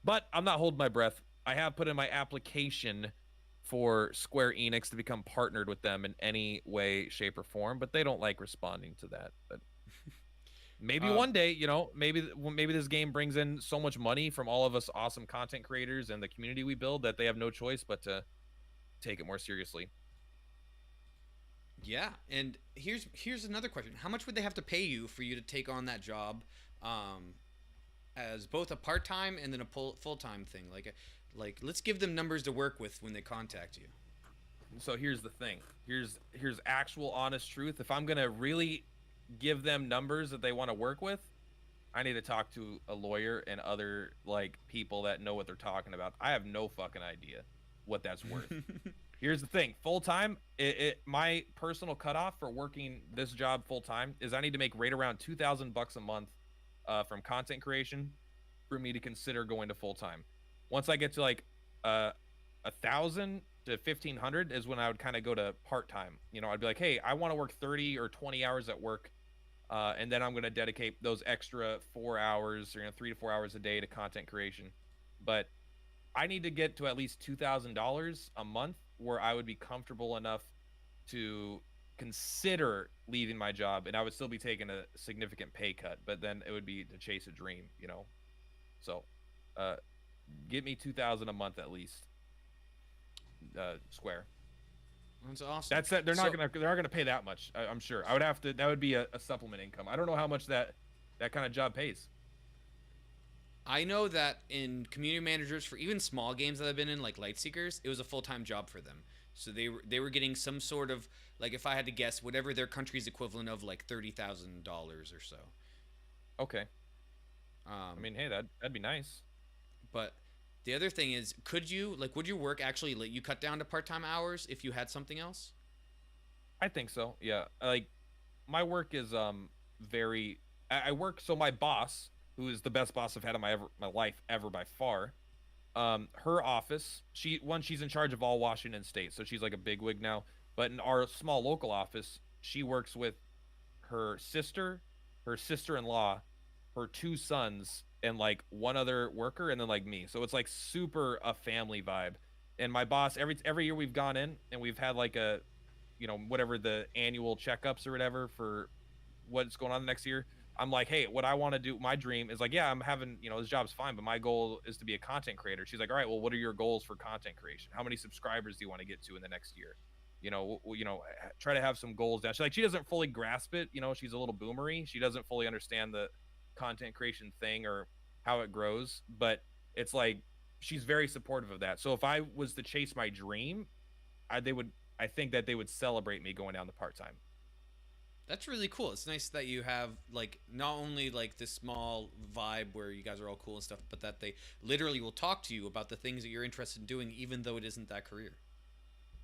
Speaker 2: But I'm not holding my breath. I have put in my application for Square Enix to become partnered with them in any way, shape, or form, but they don't like responding to that. But maybe
Speaker 1: Uh,
Speaker 2: one day, you know, maybe this game brings in so much money from all of us awesome content creators and the community we build that they have no choice but to take it more seriously.
Speaker 1: yeah, and here's another question: how much would they have to pay you for you to take on that job, um, as both a part time and then a full time thing? Like let's give them numbers to work with when they contact you.
Speaker 2: So here's the thing. Here's actual honest truth. If I'm gonna really give them numbers that they want to work with, I need to talk to a lawyer and other like people that know what they're talking about. I have no fucking idea what that's worth. Here's the thing: full time, my personal cutoff for working this job full time is I need to make right around $2,000 a month from content creation for me to consider going to full time. Once I get to like 1,000 to 1,500 is when I would kind of go to part time. You know, I'd be like, hey, I want to work 30 or 20 hours at work. And then I'm going to dedicate those extra 4 hours, or 3 to 4 hours a day to content creation. But I need to get to at least $2,000 a month where I would be comfortable enough to consider leaving my job, and I would still be taking a significant pay cut, but then it would be to chase a dream, you know. So, get me 2,000 a month at least. Square.
Speaker 1: That's awesome.
Speaker 2: That's it. They're not gonna pay that much. I'm sure. I would have to. That would be a supplement income. I don't know how much that kind of job pays.
Speaker 1: I know that in community managers for even small games that I've been in, like Lightseekers, it was a full-time job for them. So they were getting some sort of, like, if I had to guess, whatever their country's equivalent of, like $30,000 or so.
Speaker 2: Okay. I mean, hey, that'd be nice.
Speaker 1: But the other thing is, would your work actually let you cut down to part-time hours if you had something else?
Speaker 2: I think so. Yeah. Like, my work is very. I work, so my boss, who is the best boss I've had in my life ever by far. Her office, she's in charge of all Washington State, so she's like a bigwig now. But in our small local office, she works with her sister, her sister-in-law, her two sons, and like one other worker, and then like me. So it's like super a family vibe. And my boss, every year we've gone in and we've had like a, whatever the annual checkups or whatever for what's going on the next year. I'm like, hey, what I want to do, my dream is like, yeah, I'm having, this job's fine, but my goal is to be a content creator. She's like, all right, well, what are your goals for content creation? How many subscribers do you want to get to in the next year? Try to have some goals down. She doesn't fully grasp it. She's a little boomery. She doesn't fully understand the content creation thing or how it grows, but it's like, she's very supportive of that. So if I was to chase my dream, I think that they would celebrate me going down the part-time.
Speaker 1: That's really cool. It's nice that you have, like, not only like this small vibe where you guys are all cool and stuff, but that they literally will talk to you about the things that you're interested in doing, even though it isn't that career.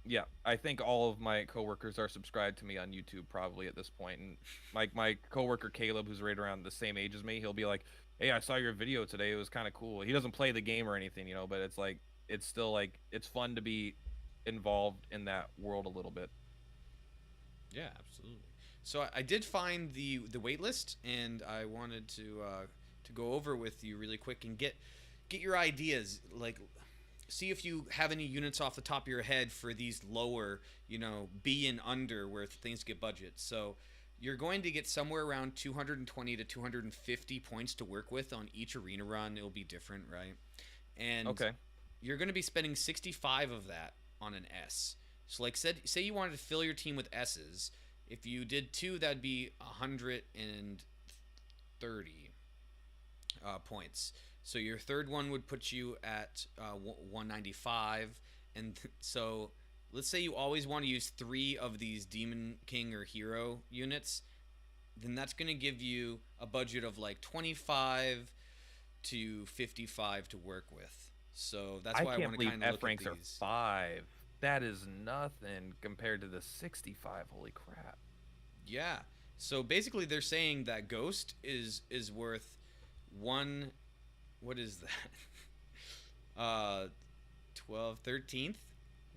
Speaker 2: Yeah, I think all of my coworkers are subscribed to me on YouTube probably at this point. And my coworker Caleb, who's right around the same age as me, he'll be like, "Hey, I saw your video today. It was kind of cool." He doesn't play the game or anything, but it's like, it's still like, it's fun to be involved in that world a little bit.
Speaker 1: Yeah, absolutely. So I did find the wait list, and I wanted to go over with you really quick and get your ideas. Like, see if you have any units off the top of your head for these lower, B and under where things get budget. So you're going to get somewhere around 220 to 250 points to work with on each arena run. It'll be different, right? And
Speaker 2: okay,
Speaker 1: you're going to be spending 65 of that on an S. So like say you wanted to fill your team with S's. If you did 2, that'd be 130 points. So your third one would put you at 195. And so let's say you always want to use 3 of these Demon King or Hero units. Then that's going to give you a budget of like 25 to 55 to work with. So that's why I want to kind of look at these.
Speaker 2: F ranks are 5. That is nothing compared to the 65. Holy crap.
Speaker 1: Yeah. So basically they're saying that Ghost is worth one, what is that? 13th?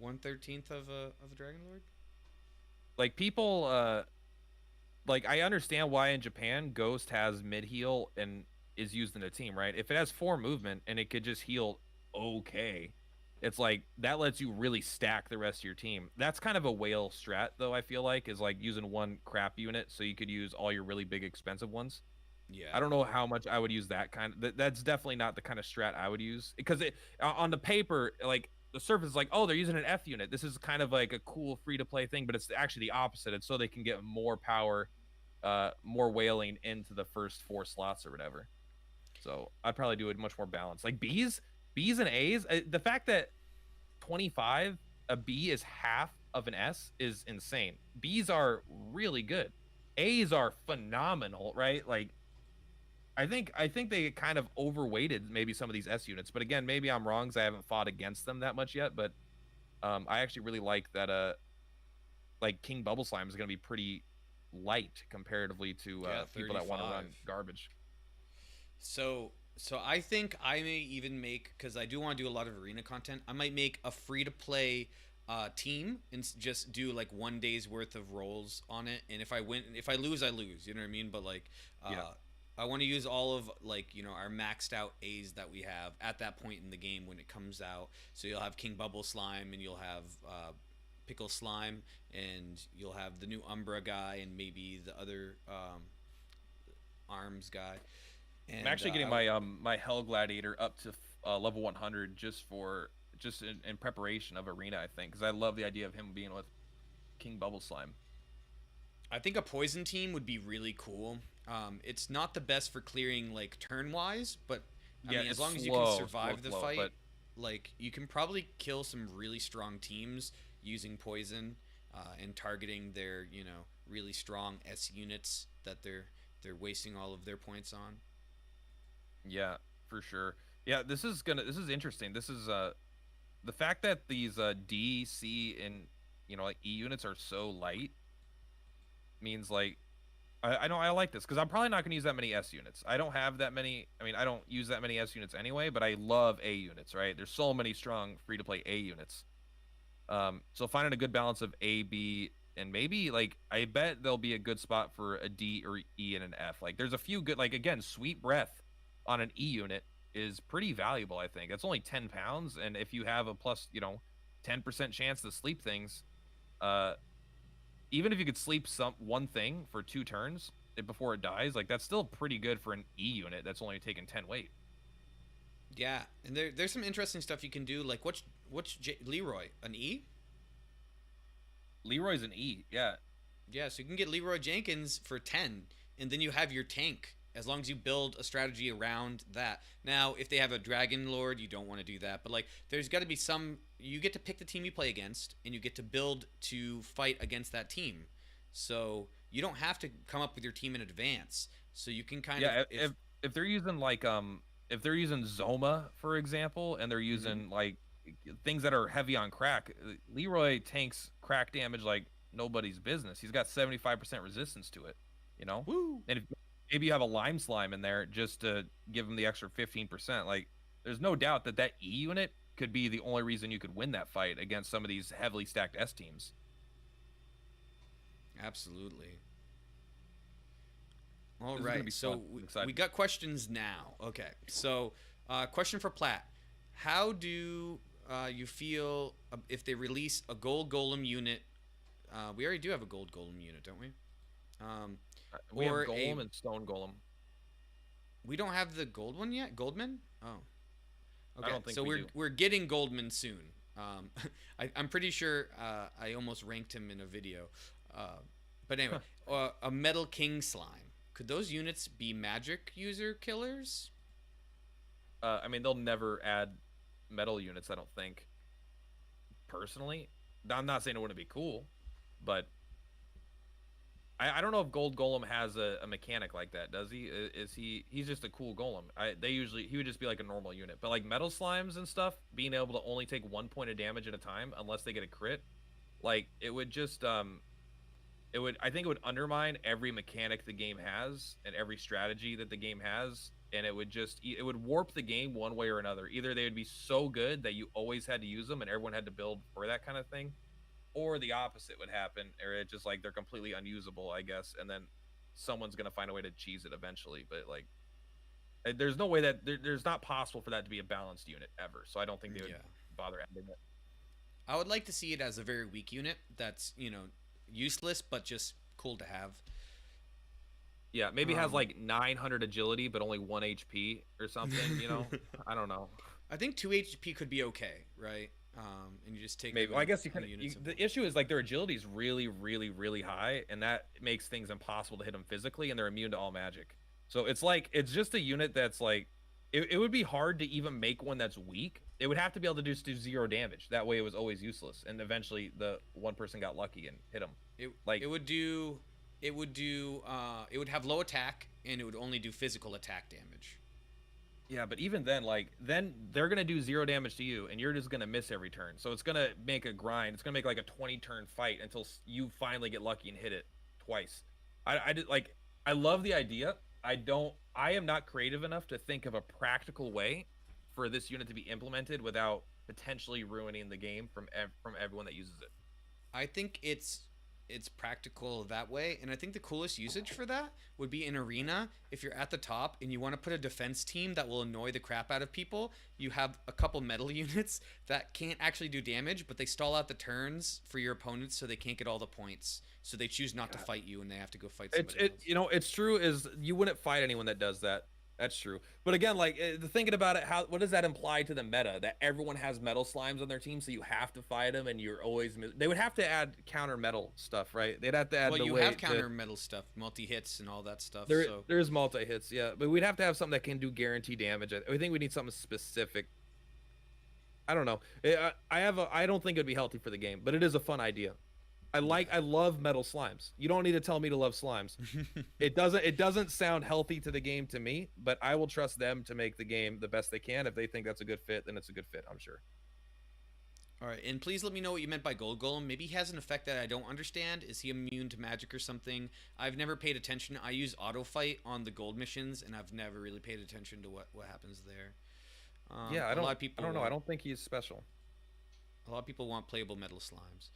Speaker 1: 1/13 of a Dragon Lord?
Speaker 2: Like, people like, I understand why in Japan Ghost has mid heal and is used in a team, right? If it has 4 movement and it could just heal okay, it's like that lets you really stack the rest of your team. That's kind of a whale strat, though. I feel like is like using one crap unit so you could use all your really big expensive ones.
Speaker 1: Yeah.
Speaker 2: I don't know how much I would use that kind of. That's definitely not the kind of strat I would use because it on the paper, like the surface is like, oh, they're using an F unit. This is kind of like a cool free to play thing, but it's actually the opposite. It's so they can get more power, more whaling into the first 4 slots or whatever. So I'd probably do it much more balanced. Like B's and A's. The fact that 25 a B is half of an S is insane. B's are really good. A's are phenomenal, right? Like I think they kind of overweighted maybe some of these S units, but again, maybe I'm wrong because I haven't fought against them that much yet. But I actually really like that. Like King Bubble Slime is going to be pretty light comparatively to people that want to run garbage.
Speaker 1: So I think I may even make, because I do want to do a lot of arena content, I might make a free to play team and just do like 1 day's worth of rolls on it. And if I win, if I lose, I lose. You know what I mean? But like,
Speaker 2: Yeah.
Speaker 1: I want to use all of like, you know, our maxed out A's that we have at that point in the game when it comes out. So you'll have King Bubble Slime and you'll have Pickle Slime and you'll have the new Umbra guy and maybe the other Arms guy. And,
Speaker 2: I'm actually getting my my Hell Gladiator up to level 100 just in preparation of arena. I think because I love the idea of him being with King Bubble Slime.
Speaker 1: I think a poison team would be really cool. It's not the best for clearing like turn wise, but I mean, as long as you can survive the fight, but like you can probably kill some really strong teams using poison and targeting their, you know, really strong S units that they're wasting all of their points on.
Speaker 2: Yeah, for sure. Yeah, this is interesting. This is the fact that these D, C, and you know like E units are so light means like I know I like this because I'm probably not going to use that many S units. I don't have that many. I mean, I don't use that many S units anyway, but I love A units, right? There's so many strong free-to-play A units. So finding a good balance of A, B, and maybe, like, I bet there'll be a good spot for a D or E and an F. Like, there's a few good, like, again, Sweet Breath on an E unit is pretty valuable, I think. It's only 10 pounds, and if you have a plus, you know, 10% chance to sleep things, even if you could sleep one thing for 2 turns before it dies, like that's still pretty good for an E unit that's only taking 10 weight.
Speaker 1: Yeah, and there's some interesting stuff you can do. Like what's Leroy, an E?
Speaker 2: Leroy's an E, yeah.
Speaker 1: Yeah, so you can get Leroy Jenkins for 10, and then you have your tank as long as you build a strategy around that. Now, if they have a Dragon Lord, you don't want to do that. But like, there's got to be some. You get to pick the team you play against, and you get to build to fight against that team. So you don't have to come up with your team in advance. So you can kind of
Speaker 2: if they're using like if they're using Zoma for example, and they're using like things that are heavy on crack, Leroy tanks crack damage like nobody's business. He's got 75% resistance to it. You know,
Speaker 1: Woo.
Speaker 2: and if maybe you have a Lime Slime in there just to give him the extra 15%. Like, there's no doubt that E unit could be the only reason you could win that fight against some of these heavily stacked S teams.
Speaker 1: Absolutely. All right, so we got questions now. Okay, so question for Plat. How do you feel if they release a gold golem unit? We already do have a gold golem unit, don't we?
Speaker 2: We have golem and stone golem.
Speaker 1: We don't have the gold one yet. Goldman? Oh, okay.
Speaker 2: I don't think
Speaker 1: so we're getting Goldman soon. I'm pretty sure I almost ranked him in a video. But anyway, a Metal King Slime. Could those units be magic user killers?
Speaker 2: I mean, they'll never add metal units, I don't think. Personally, I'm not saying it wouldn't be cool, but I don't know if Gold Golem has a mechanic like that. Does he? He's just a cool golem. He would just be like a normal unit. But like metal slimes and stuff, being able to only take 1 point of damage at a time unless they get a crit, like it would just I think it would undermine every mechanic the game has and every strategy that the game has, and it would warp the game one way or another. Either they would be so good that you always had to use them and everyone had to build for that kind of thing, or the opposite would happen, or it's just like they're completely unusable, I guess, and then someone's gonna find a way to cheese it eventually. But like, there's no way that there's not possible for that to be a balanced unit ever. So I don't think they would bother ending it.
Speaker 1: I would like to see it as a very weak unit that's, useless but just cool to have.
Speaker 2: Yeah, maybe has like 900 agility but only 1 HP or something, I don't know.
Speaker 1: I think 2 HP could be okay, right? And you just take
Speaker 2: Maybe. Well, I guess you can.
Speaker 1: unit symbol.
Speaker 2: The issue is like their agility is really, really, really high, and that makes things impossible to hit them physically, and they're immune to all magic. So it's just a unit that's like, it would be hard to even make one that's weak. It would have to be able to do 0 damage. That way, it was always useless, and eventually the one person got lucky and hit him.
Speaker 1: It would have low attack, and it would only do physical attack damage.
Speaker 2: Yeah, but even then, then they're gonna do 0 damage to you, and you're just gonna miss every turn. So it's gonna make a grind. It's gonna make like a 20-turn fight until you finally get lucky and hit it twice. I love the idea. I am not creative enough to think of a practical way for this unit to be implemented without potentially ruining the game from everyone that uses it.
Speaker 1: I think it's practical that way, and I think the coolest usage for that would be in arena. If you're at the top and you want to put a defense team that will annoy the crap out of people, you have a couple metal units that can't actually do damage, but they stall out the turns for your opponents so they can't get all the points, so they choose not to fight you and they have to go fight somebody else.
Speaker 2: It's true is you wouldn't fight anyone that does that. That's true. But again, thinking about it, what does that imply to the meta? That everyone has metal slimes on their team, so you have to fight them, and you're always. They would have to add counter metal stuff, right? They'd have to add.
Speaker 1: Well, you have counter metal stuff, multi hits, and all that stuff.
Speaker 2: There's multi hits, yeah, but we'd have to have something that can do guaranteed damage. I think we need something specific. I don't know. I don't think it'd be healthy for the game, but it is a fun idea. I love metal slimes. You don't need to tell me to love slimes. It doesn't sound healthy to the game to me, but I will trust them to make the game the best they can. If they think that's a good fit, then it's a good fit, I'm sure.
Speaker 1: All right, and please let me know what you meant by Gold Golem. Maybe he has an effect that I don't understand. Is he immune to magic or something? I've never paid attention. I use auto fight on the gold missions, and I've never really paid attention to what happens there.
Speaker 2: Yeah, I don't know. I don't think he's special.
Speaker 1: A lot of people want playable metal slimes.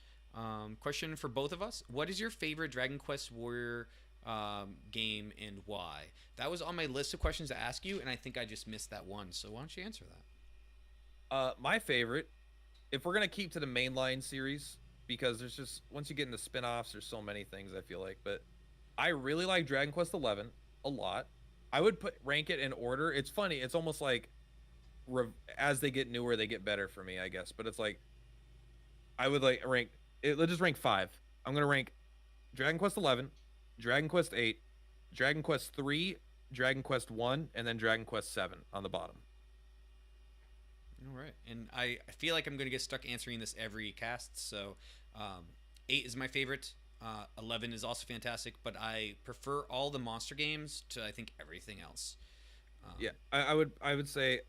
Speaker 1: Question for both of us: what is your favorite Dragon Quest Warrior game and why? That was on my list of questions to ask you, and I think I just missed that one. So why don't you answer that?
Speaker 2: My favorite, if we're gonna keep to the mainline series, because there's just once you get into spin-offs, there's so many things I feel like. But I really like Dragon Quest XI a lot. I would rank it in order. It's funny. It's almost like as they get newer, they get better for me, I guess. But it's like I would rank. Let's just rank 5. I'm gonna rank Dragon Quest XI, Dragon Quest VIII, Dragon Quest III, Dragon Quest I, and then Dragon Quest VII on the bottom.
Speaker 1: All right, and I feel like I'm gonna get stuck answering this every cast. So 8 is my favorite. 11 is also fantastic, but I prefer all the monster games to I think everything else.
Speaker 2: Yeah, I would say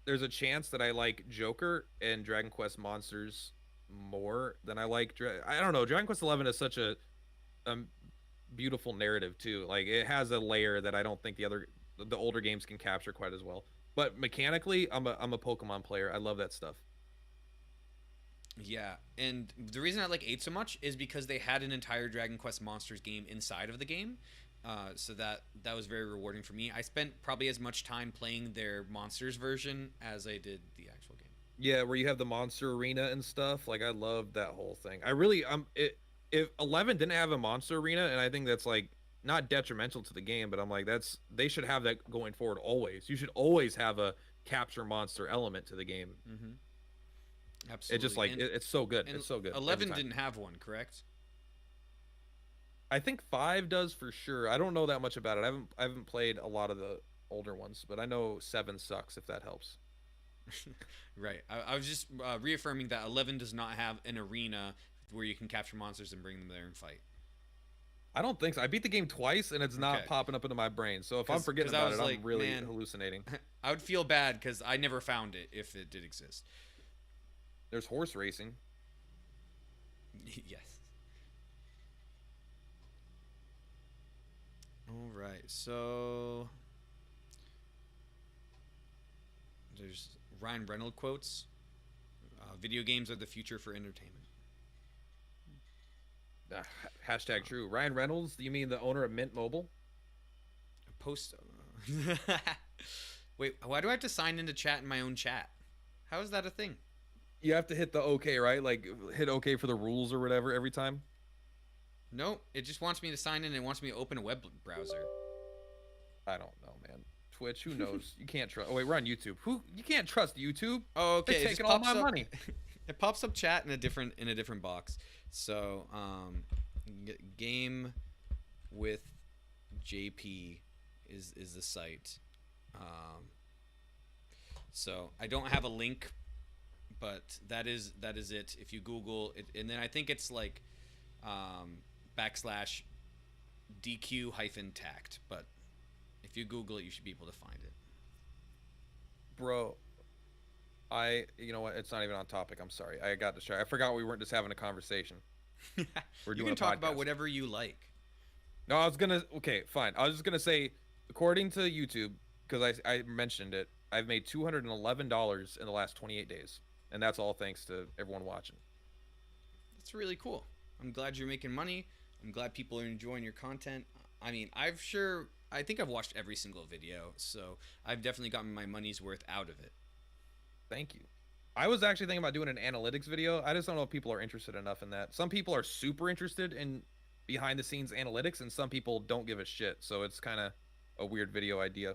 Speaker 2: there's a chance that I like Joker and Dragon Quest Monsters more than I like I don't know. Dragon Quest XI is such a beautiful narrative too. Like it has a layer that I don't think the older games can capture quite as well. But mechanically, I'm a Pokemon player. I love that stuff.
Speaker 1: Yeah, and the reason I like 8 so much is because they had an entire Dragon Quest Monsters game inside of the game. So that was very rewarding for me. I spent probably as much time playing their Monsters version as I did the actual game.
Speaker 2: Yeah, where you have the monster arena and stuff. Like I love that whole thing. I really if 11 didn't have a monster arena, and I think that's like not detrimental to the game, but I'm like they should have that going forward always. You should always have a capture monster element to the game.
Speaker 1: Mm-hmm. Absolutely.
Speaker 2: It's just like it's so good. It's so good.
Speaker 1: 11 didn't have one, correct?
Speaker 2: I think 5 does for sure. I don't know that much about it. I haven't played a lot of the older ones, but I know 7 sucks if that helps.
Speaker 1: Right. I was just reaffirming that 11 does not have an arena where you can capture monsters and bring them there and fight.
Speaker 2: I don't think so. I beat the game twice, and it's not popping up into my brain. So if I'm forgetting about it, I'm really hallucinating.
Speaker 1: I would feel bad because I never found it if it did exist.
Speaker 2: There's horse racing.
Speaker 1: Yes. All right. So there's Ryan Reynolds quotes. Video games are the future for entertainment.
Speaker 2: Hashtag true. Ryan Reynolds, you mean the owner of Mint Mobile?
Speaker 1: Wait, why do I have to sign into chat in my own chat? How is that a thing?
Speaker 2: You have to hit the OK, right? Like hit OK for the rules or whatever every time.
Speaker 1: Nope, it just wants me to sign in and wants me to open a web browser.
Speaker 2: I don't know, man. Twitch, who knows? You can't trust. Oh wait, we're on YouTube. Who? You can't trust YouTube.
Speaker 1: Oh, okay.
Speaker 2: They're taking all my money.
Speaker 1: It pops up chat in a different box. So, game with JP is the site. So I don't have a link, but that is it. If you Google it, and then I think it's like / DQ-tact, but if you Google it, you should be able to find it.
Speaker 2: Bro, you know what? It's not even on topic. I'm sorry. I got distracted. I forgot we weren't just having a conversation.
Speaker 1: We're doing you can talk about whatever you like.
Speaker 2: No, I was gonna. Okay, fine. I was just gonna say, according to YouTube, because I mentioned it, I've made $211 in the last 28 days, and that's all thanks to everyone watching.
Speaker 1: That's really cool. I'm glad you're making money. I'm glad people are enjoying your content. I mean, I think I've watched every single video, so I've definitely gotten my money's worth out of it.
Speaker 2: Thank you. I was actually thinking about doing an analytics video. I just don't know if people are interested enough in that. Some people are super interested in behind the scenes analytics, and some people don't give a shit. So it's kind of a weird video idea.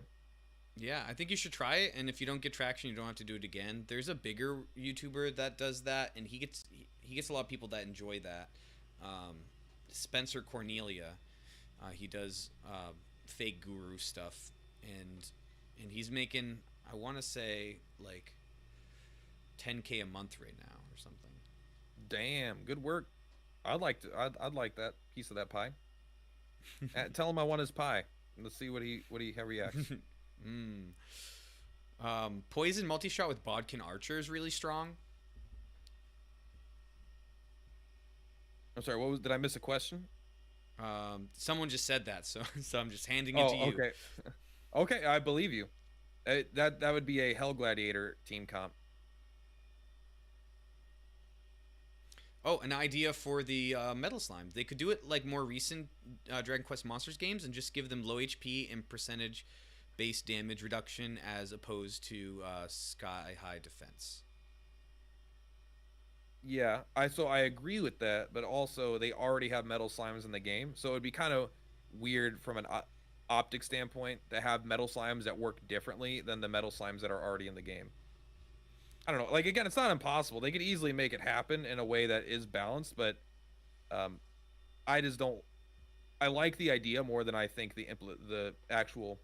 Speaker 1: Yeah, I think you should try it, and if you don't get traction, you don't have to do it again. There's a bigger YouTuber that does that, and he gets a lot of people that enjoy that. Spencer Cornelia, he does fake guru stuff, and he's making, I want to say, like 10K a month right now or something.
Speaker 2: Damn, good work. I'd like that piece of that pie. Tell him I want his pie. Let's see how he reacts.
Speaker 1: Poison multi-shot with Bodkin Archer is really strong.
Speaker 2: I'm sorry, did I miss a question?
Speaker 1: Someone just said that, so I'm just handing it to you.
Speaker 2: Okay. Okay, I believe you. That would be a Hell Gladiator team comp.
Speaker 1: Oh, an idea for the Metal Slime. They could do it like more recent Dragon Quest Monsters games and just give them low HP and percentage base damage reduction as opposed to sky high defense.
Speaker 2: Yeah, I agree with that, but also they already have metal slimes in the game, so it'd be kind of weird from an optic standpoint to have metal slimes that work differently than the metal slimes that are already in the game. I don't know. Like, again, it's not impossible. They could easily make it happen in a way that is balanced, but I just don't. I like the idea more than I think the actual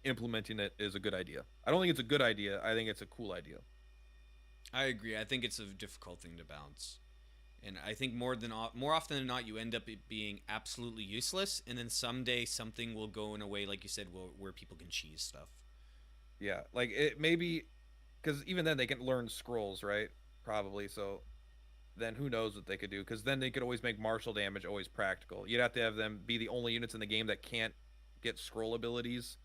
Speaker 2: implementing it is a good idea. I don't think it's a good idea. I think it's a cool idea.
Speaker 1: I agree. I think it's a difficult thing to balance, and I think more often than not, you end up being absolutely useless, and then someday something will go in a way, like you said, where people can cheese stuff.
Speaker 2: Yeah, like it maybe. Because even then they can learn scrolls, right? Probably. So then who knows what they could do? Because then they could always make martial damage always practical. You'd have to have them be the only units in the game that can't get scroll abilities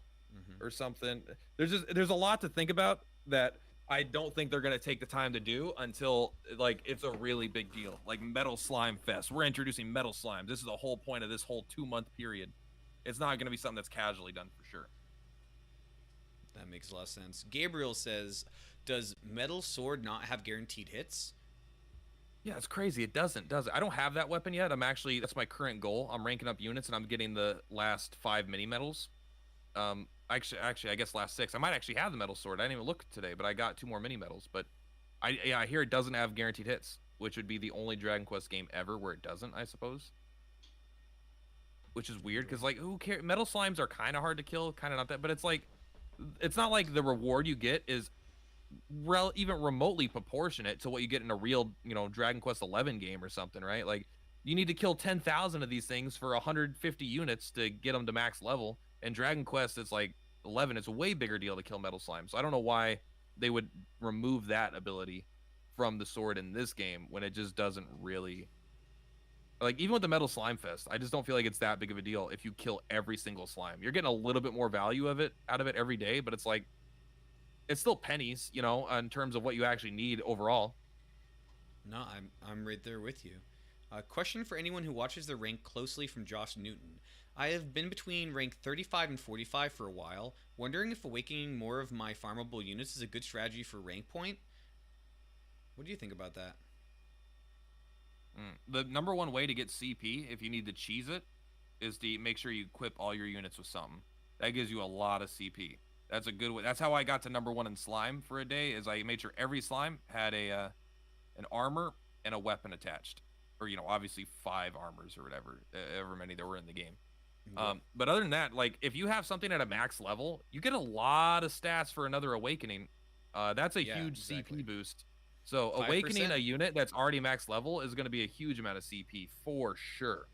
Speaker 2: or something. There's a lot to think about that I don't think they're gonna take the time to do until like it's a really big deal. Like Metal Slime Fest. We're introducing Metal Slime. This is the whole point of this whole 2-month period. It's not gonna be something that's casually done for sure.
Speaker 1: That makes a lot of sense. Gabriel says, does Metal Sword not have guaranteed hits?
Speaker 2: Yeah, it's crazy. It doesn't, does it? I don't have that weapon yet. That's my current goal. I'm ranking up units, and I'm getting the last 5 mini medals. Actually, I guess last 6. I might actually have the Metal Sword. I didn't even look today, but I got 2 more mini medals. But I hear it doesn't have guaranteed hits, which would be the only Dragon Quest game ever where it doesn't, I suppose. Which is weird, because, like, who cares? Metal Slimes are kind of hard to kill, kind of not that, but it's like, it's not like the reward you get is even remotely proportionate to what you get in a real, Dragon Quest 11 game or something, right? Like, you need to kill 10,000 of these things for 150 units to get them to max level. And Dragon Quest, it's like 11. It's a way bigger deal to kill Metal Slime. So I don't know why they would remove that ability from the sword in this game when it just doesn't really. Like, even with the Metal Slime Fest, I just don't feel like it's that big of a deal if you kill every single slime. You're getting a little bit more value out of it every day, but it's like, it's still pennies, in terms of what you actually need overall.
Speaker 1: No, I'm right there with you. Question for anyone who watches the rank closely from Josh Newton. I have been between rank 35 and 45 for a while, wondering if awakening more of my farmable units is a good strategy for rank point. What do you think about that?
Speaker 2: The number one way to get CP, if you need to cheese it, is to make sure you equip all your units with something. That gives you a lot of CP. That's a good way. That's how I got to number one in slime for a day. Is I made sure every slime had an armor and a weapon attached, or obviously 5 armors or whatever, however many there were in the game.
Speaker 1: Yeah.
Speaker 2: But other than that, like if you have something at a max level, you get a lot of stats for another awakening. That's a huge
Speaker 1: exactly.
Speaker 2: CP boost. So
Speaker 1: 5%?
Speaker 2: awakening a unit that's already max level is going to be a huge amount of CP for sure.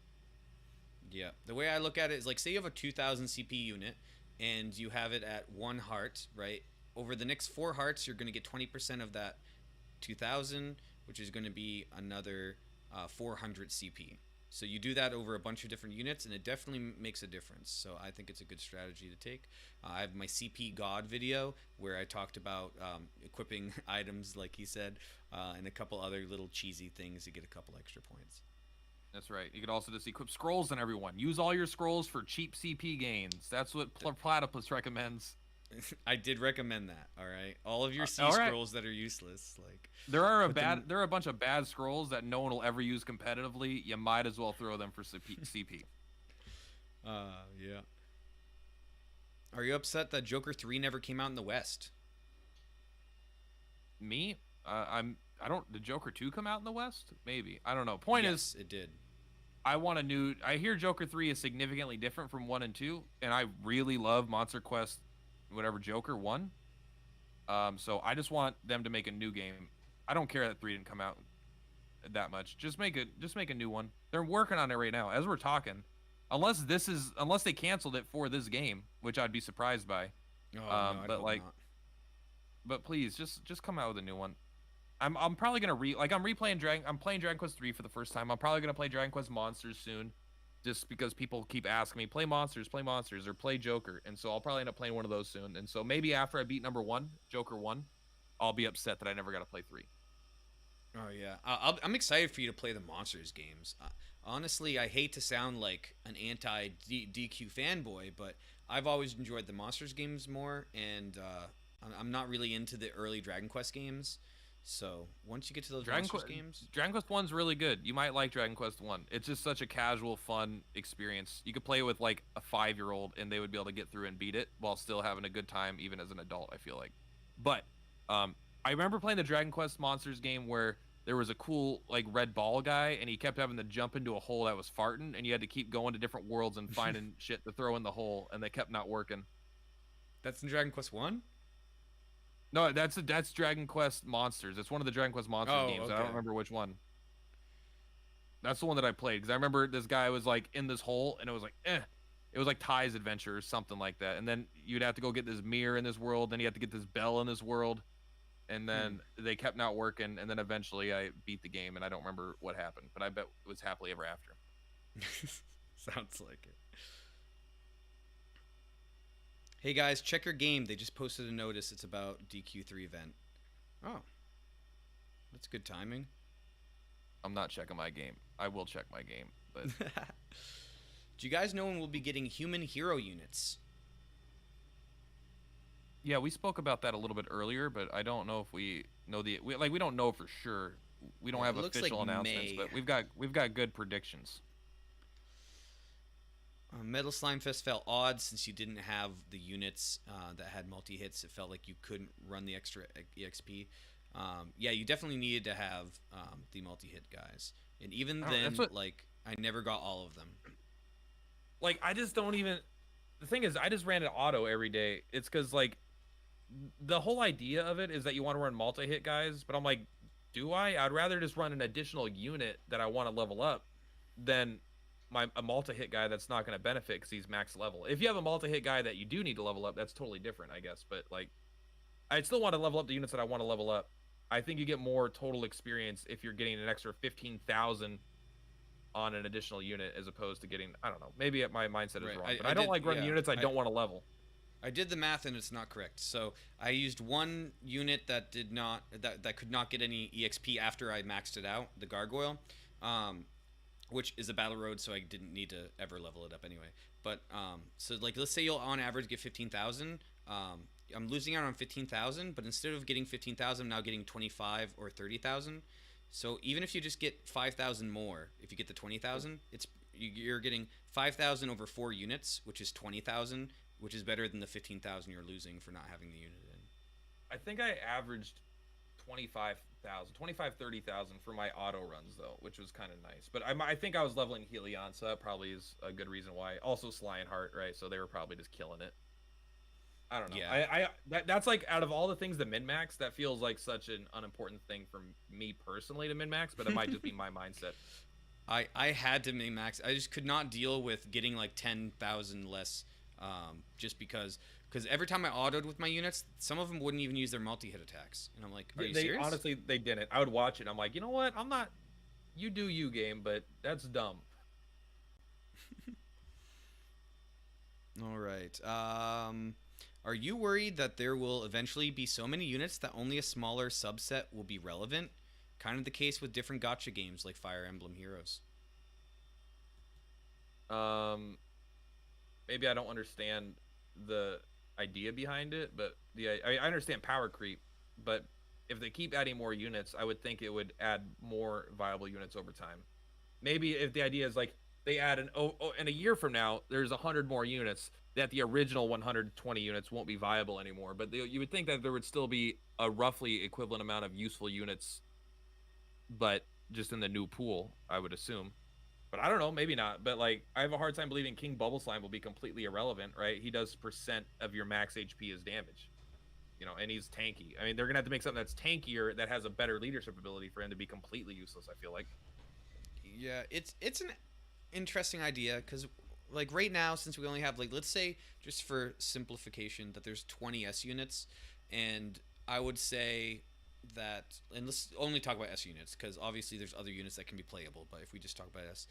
Speaker 1: Yeah. The way I look at it is like, say you have a 2,000 CP unit and you have it at 1 heart, right? Over the next 4 hearts, you're going to get 20% of that 2,000, which is going to be another 400 CP. So you do that over a bunch of different units, and it definitely makes a difference. So I think it's a good strategy to take. I have my CP God video where I talked about equipping items, like he said, and a couple other little cheesy things to get a couple extra points.
Speaker 2: That's right. You could also just equip scrolls on everyone. Use all your scrolls for cheap CP gains. That's what Platypus recommends.
Speaker 1: I did recommend that. All right, all of your C
Speaker 2: all right.
Speaker 1: scrolls that are useless, like
Speaker 2: there are a bunch of bad scrolls that no one will ever use competitively. You might as well throw them for CP.
Speaker 1: Yeah. Are you upset that Joker 3 never came out in the West?
Speaker 2: Me? I don't. Did Joker 2 come out in the West? Maybe. I don't know. Point
Speaker 1: yes,
Speaker 2: is,
Speaker 1: it did.
Speaker 2: I hear Joker 3 is significantly different from 1 and 2, and I really love Monster Quest, whatever Joker 1. So I just want them to make a new game. I don't care that 3 didn't come out that much. Just make a new one. They're working on it right now as we're talking. Unless they canceled it for this game, which I'd be surprised by.
Speaker 1: Oh, no, I
Speaker 2: but
Speaker 1: hope
Speaker 2: like,
Speaker 1: not.
Speaker 2: but please just come out with a new one. I'm probably gonna I'm playing Dragon Quest 3 for the first time. I'm probably gonna play Dragon Quest Monsters soon, just because people keep asking me, play Monsters, or play Joker, and so I'll probably end up playing one of those soon. And so maybe after I beat number 1, Joker 1, I'll be upset that I never got to play 3.
Speaker 1: Oh yeah, I'm excited for you to play the Monsters games. Honestly, I hate to sound like an anti DQ fanboy, but I've always enjoyed the Monsters games more, and I'm not really into the early Dragon Quest games. So once you get to those Monsters games,
Speaker 2: Dragon Quest 1's really good. You might like Dragon Quest 1. It's just such a casual, fun experience. You could play it with like a 5-year-old, and they would be able to get through and beat it while still having a good time, even as an adult, I feel like. But I remember playing the Dragon Quest Monsters game where there was a cool like red ball guy, and he kept having to jump into a hole that was farting, and you had to keep going to different worlds and finding shit to throw in the hole, and they kept not working.
Speaker 1: that's in Dragon Quest 1?
Speaker 2: No, that's Dragon Quest Monsters. It's one of the Dragon Quest Monsters games.
Speaker 1: Okay.
Speaker 2: I don't remember which one. That's the one that I played, because I remember this guy was like in this hole, and it was like, It was like Ty's Adventure or something like that. And then you'd have to go get this mirror in this world, then you have to get this bell in this world, and then they kept not working, and then eventually I beat the game, and I don't remember what happened, but I bet it was happily ever after.
Speaker 1: Sounds like it. Hey guys, check your game. They just posted a notice. It's about DQ3 Event. Oh, that's good timing.
Speaker 2: I'm not checking my game. I will check my game, but
Speaker 1: Do you guys know when we'll be getting human hero units?
Speaker 2: yeah, we spoke about that a little bit earlier, but I don't know if we know we don't know for sure. We don't have official announcements, but we've got good predictions.
Speaker 1: Metal Slime Fest felt odd since you didn't have the units that had multi-hits. It felt like you couldn't run the extra EXP. Yeah, you definitely needed to have the multi-hit guys. And even then, like, I never got all of them.
Speaker 2: Like, I just don't even... The thing is, I just ran it auto every day. It's because, like, the whole idea of it is that you want to run multi-hit guys, but I'm like, do I? I'd rather just run an additional unit that I want to level up than a multi-hit guy that's not going to benefit because he's max level. If you have a multi-hit guy that you do need to level up, that's totally different, I guess. But, like, I'd still want to level up the units that I want to level up. I think you get more total experience if you're getting an extra 15,000 on an additional unit as opposed to getting, I don't know, maybe my mindset is wrong. But I don't like running units I don't want to level.
Speaker 1: I did the math and it's not correct. So I used one unit that did not that could not get any EXP after I maxed it out, the Gargoyle, which is a battle road, so I didn't need to ever level it up anyway. But so like let's say you'll on average get 15,000. I'm losing out on 15,000, but instead of getting 15,000, I'm now getting 25 or 30,000. So even if you just get 5,000 more, if you get the 20,000, you're getting 5,000 over 4 units, which is 20,000, which is better than the 15,000 you're losing for not having the unit in.
Speaker 2: I think I averaged 30,000 for my auto runs though, which was kind of nice. But I think I was leveling Helion, so that probably is a good reason why. Also Sly and Heart, right? So they were probably just killing it. I don't know.
Speaker 1: Yeah.
Speaker 2: That's like out of all the things to min-max, that feels like such an unimportant thing for me personally to min-max, but it might just be my mindset.
Speaker 1: I had to min-max. I just could not deal with getting like 10,000 less, just because every time I autoed with my units, some of them wouldn't even use their multi-hit attacks, and I'm like, are you serious?
Speaker 2: Honestly, they didn't. I would watch it. And I'm like, you know what? I'm not. You do you, game, but that's dumb.
Speaker 1: All right. Are you worried that there will eventually be so many units that only a smaller subset will be relevant? Kind of the case with different gacha games like Fire Emblem Heroes.
Speaker 2: Maybe I don't understand the idea behind it, but I understand power creep. But if they keep adding more units, I would think it would add more viable units over time. Maybe if the idea is like they add in a year from now, there's 100 more units, that the original 120 units won't be viable anymore. But you would think that there would still be a roughly equivalent amount of useful units, but just in the new pool, I would assume. But I don't know, maybe not. But like, I have a hard time believing King Bubble Slime will be completely irrelevant, right? He does percent of your max HP as damage, and he's tanky. I mean, they're gonna have to make something that's tankier, that has a better leadership ability for him to be completely useless, I feel like.
Speaker 1: Yeah, it's an interesting idea, because like right now, since we only have, like, let's say just for simplification that there's 20 S units, and I would say that, and let's only talk about S units because obviously there's other units that can be playable, but if we just talk about S,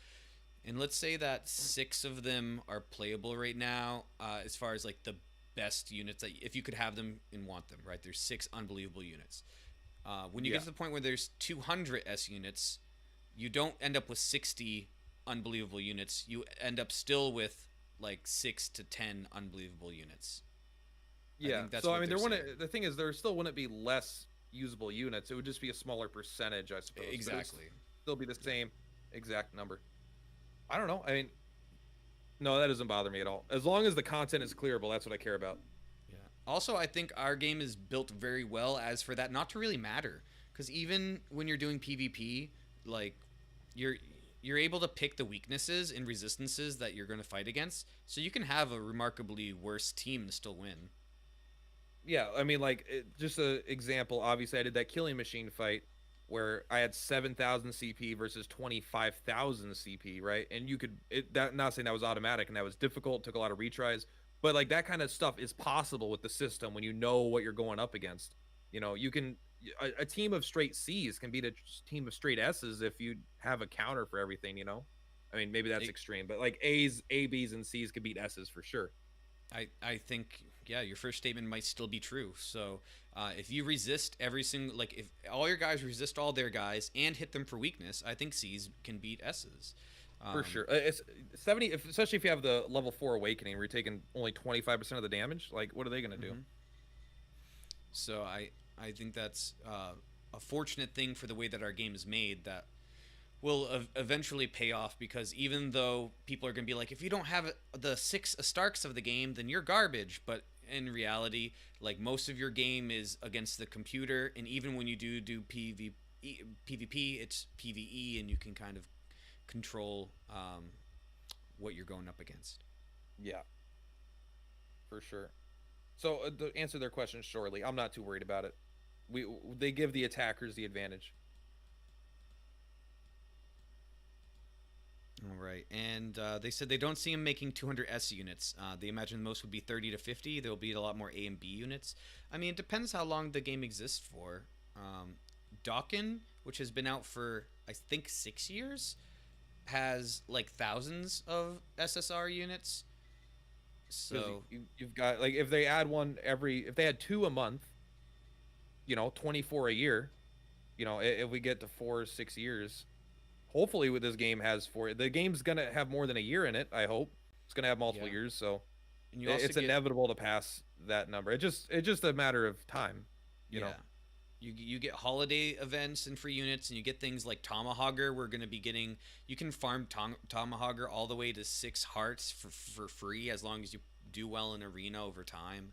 Speaker 1: and let's say that 6 of them are playable right now, as far as like the best units that if you could have them and want them, right? There's 6 unbelievable units. When you get to the point where there's 200 S units, you don't end up with 60 unbelievable units. You end up still with like 6 to 10 unbelievable units.
Speaker 2: Yeah. So I mean, the thing is, there still wouldn't be less usable units. It would just be a smaller percentage, I suppose.
Speaker 1: Exactly.
Speaker 2: Still be the same exact number. I don't know. I mean, no, that doesn't bother me at all. As long as the content is clearable, that's what I care about.
Speaker 1: Yeah. Also, I think our game is built very well as for that not to really matter, because even when you're doing PvP, like you're able to pick the weaknesses and resistances that you're going to fight against, so you can have a remarkably worse team and still win.
Speaker 2: Yeah, I mean, like, just an example, obviously I did that Killing Machine fight where I had 7,000 CP versus 25,000 CP, right? And you could, not saying that was automatic and that was difficult, took a lot of retries, but like that kind of stuff is possible with the system when you know what you're going up against. You can, a team of straight C's can beat a team of straight S's if you have a counter for everything, I mean, maybe that's extreme, but like A's, A, B's, and C's could beat S's for sure.
Speaker 1: I think, yeah, your first statement might still be true. So if you resist every single, like if all your guys resist all their guys and hit them for weakness, I think C's can beat S's.
Speaker 2: For sure. It's 70, especially if you have the level 4 awakening where you're taking only 25% of the damage. Like, what are they going to do?
Speaker 1: So I think that's a fortunate thing for the way that our game is made that will eventually pay off, because even though people are going to be like, if you don't have the 6 Starks of the game, then you're garbage. But in reality, like, most of your game is against the computer, and even when you do PvP, it's PvE, and you can kind of control what you're going up against.
Speaker 2: Yeah, for sure. So to answer their question shortly, I'm not too worried about it. They give the attackers the advantage.
Speaker 1: All right, and they said they don't see him making 200 S units. They imagine most would be 30 to 50. There'll be a lot more A and B units. I mean, it depends how long the game exists for. Dokken, which has been out for, I think, 6 years, has like thousands of SSR units. So
Speaker 2: you've got, like, if they add one if they had 2 a month, 24 a year, if we get to 4 or 6 years, hopefully with this game has 4, the game's going to have more than a year in it. I hope it's going to have multiple years. So
Speaker 1: and you also
Speaker 2: it's inevitable to pass that number. It's just a matter of time, you know.
Speaker 1: You get holiday events and free units, and you get things like Tomahawker. We're going to be getting, you can farm Tomahawker all the way to 6 hearts for free as long as you do well in arena over time.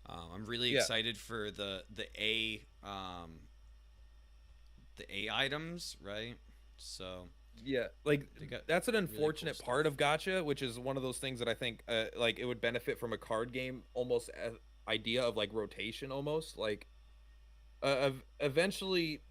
Speaker 1: I'm really excited for the A items, right? So
Speaker 2: yeah, like that's an unfortunate really cool part of Gacha, which is one of those things that I think like it would benefit from a card game almost idea of like rotation almost like eventually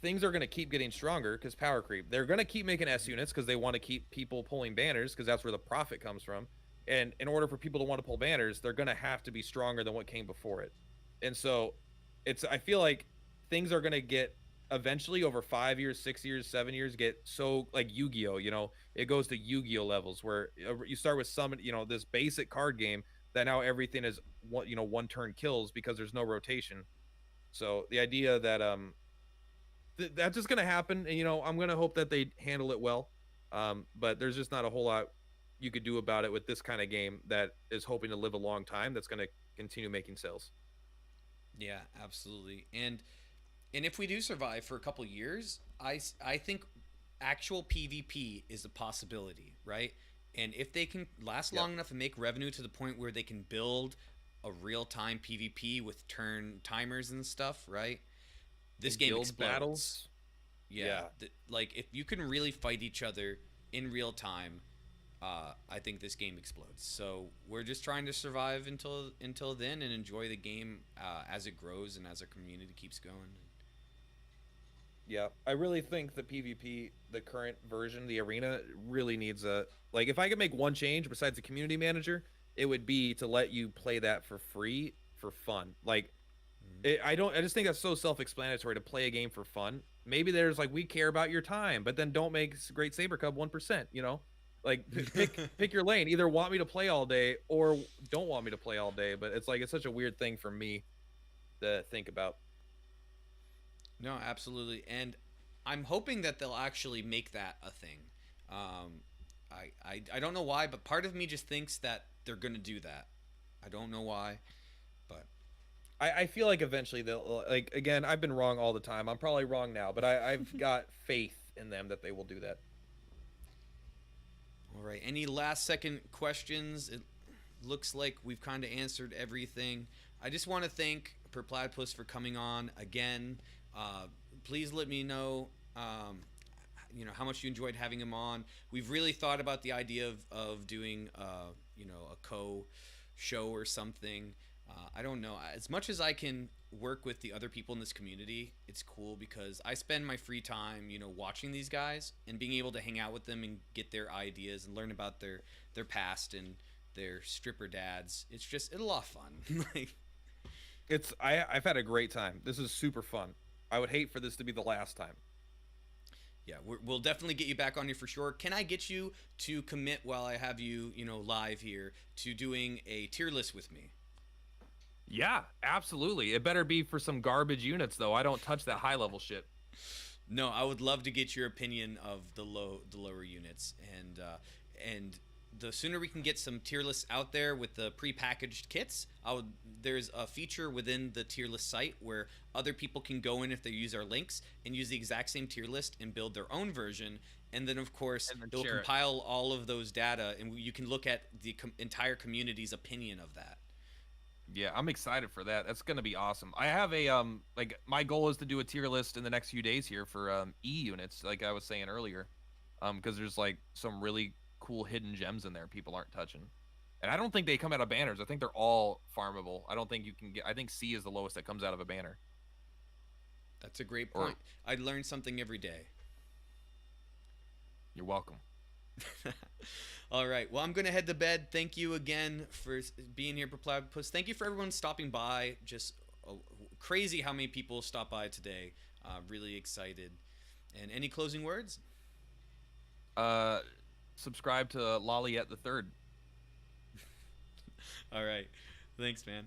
Speaker 2: things are going to keep getting stronger because power creep. They're going to keep making S units because they want to keep people pulling banners because that's where the profit comes from. And in order for people to want to pull banners, they're going to have to be stronger than what came before it. And so I feel like things are going to get eventually over 5 years, 6 years, 7 years, get so like Yu-Gi-Oh, you know, it goes to Yu-Gi-Oh levels where you start with some, you know, this basic card game that now everything is one, you know, one turn kills because there's no rotation. So the idea that that's just gonna happen, and you know, I'm gonna hope that they handle it well. But there's just not a whole lot you could do about it with this kind of game that is hoping to live a long time. That's gonna continue making sales.
Speaker 1: Yeah, absolutely. And if we do survive for a couple years, I think actual PvP is a possibility, right? And if they can last long enough and make revenue to the point where they can build a real-time PvP with turn timers and stuff, right? This game explodes.
Speaker 2: Battles.
Speaker 1: Yeah. Like if you can really fight each other in real time, I think this game explodes. So we're just trying to survive until then and enjoy the game as it grows and as our community keeps going.
Speaker 2: Yeah, I really think the PvP, the current version, the arena, really needs a like. If I could make one change besides the community manager, it would be to let you play that for free for fun. Like, I just think that's so self-explanatory to play a game for fun. Maybe there's like we care about your time, but then don't make Great Saber Cub 1%. You know, like pick your lane. Either want me to play all day or don't want me to play all day. But it's like it's such a weird thing for me to think about.
Speaker 1: No, absolutely, and I'm hoping that they'll actually make that a thing. I don't know why, but part of me just thinks that they're gonna do that. I don't know why, but
Speaker 2: I feel like eventually they'll like. Again, I've been wrong all the time. I'm probably wrong now, but I've got faith in them that they will do that.
Speaker 1: All right. Any last second questions? It looks like we've kind of answered everything. I just want to thank Purplatypus for coming on again. Please let me know, you know, how much you enjoyed having him on. We've really thought about the idea of doing, you know, a co-show or something. I don't know. As much as I can work with the other people in this community, it's cool because I spend my free time, you know, watching these guys and being able to hang out with them and get their ideas and learn about their past and their stripper dads. It's a lot of fun. Like,
Speaker 2: I've had a great time. This is super fun. I would hate for this to be the last time.
Speaker 1: Yeah, we'll definitely get you back on here for sure. Can I get you to commit while I have you, you know, live here to doing a tier list with me?
Speaker 2: Yeah, absolutely. It better be for some garbage units, though. I don't touch that high level shit.
Speaker 1: No, I would love to get your opinion of the lower units, and the sooner we can get some tier lists out there with the pre-packaged kits, there's a feature within the tier list site where other people can go in if they use our links and use the exact same tier list and build their own version. And then, of course, they'll compile all of those data, and you can look at the entire community's opinion of that.
Speaker 2: Yeah, I'm excited for that. That's going to be awesome. I have a, like, my goal is to do a tier list in the next few days here for E units, like I was saying earlier, because there's, like, some really cool hidden gems in there people aren't touching. And I don't think they come out of banners. I think they're all farmable. I don't think you can get, I think C is the lowest that comes out of a banner.
Speaker 1: That's a great point. I learn something every day.
Speaker 2: You're welcome.
Speaker 1: All right. Well, I'm going to head to bed. Thank you again for being here, Purplatypus. Thank you for everyone stopping by. Just crazy how many people stopped by today. Really excited. And any closing words?
Speaker 2: Subscribe to Lolly at the Third.
Speaker 1: All right. Thanks, man.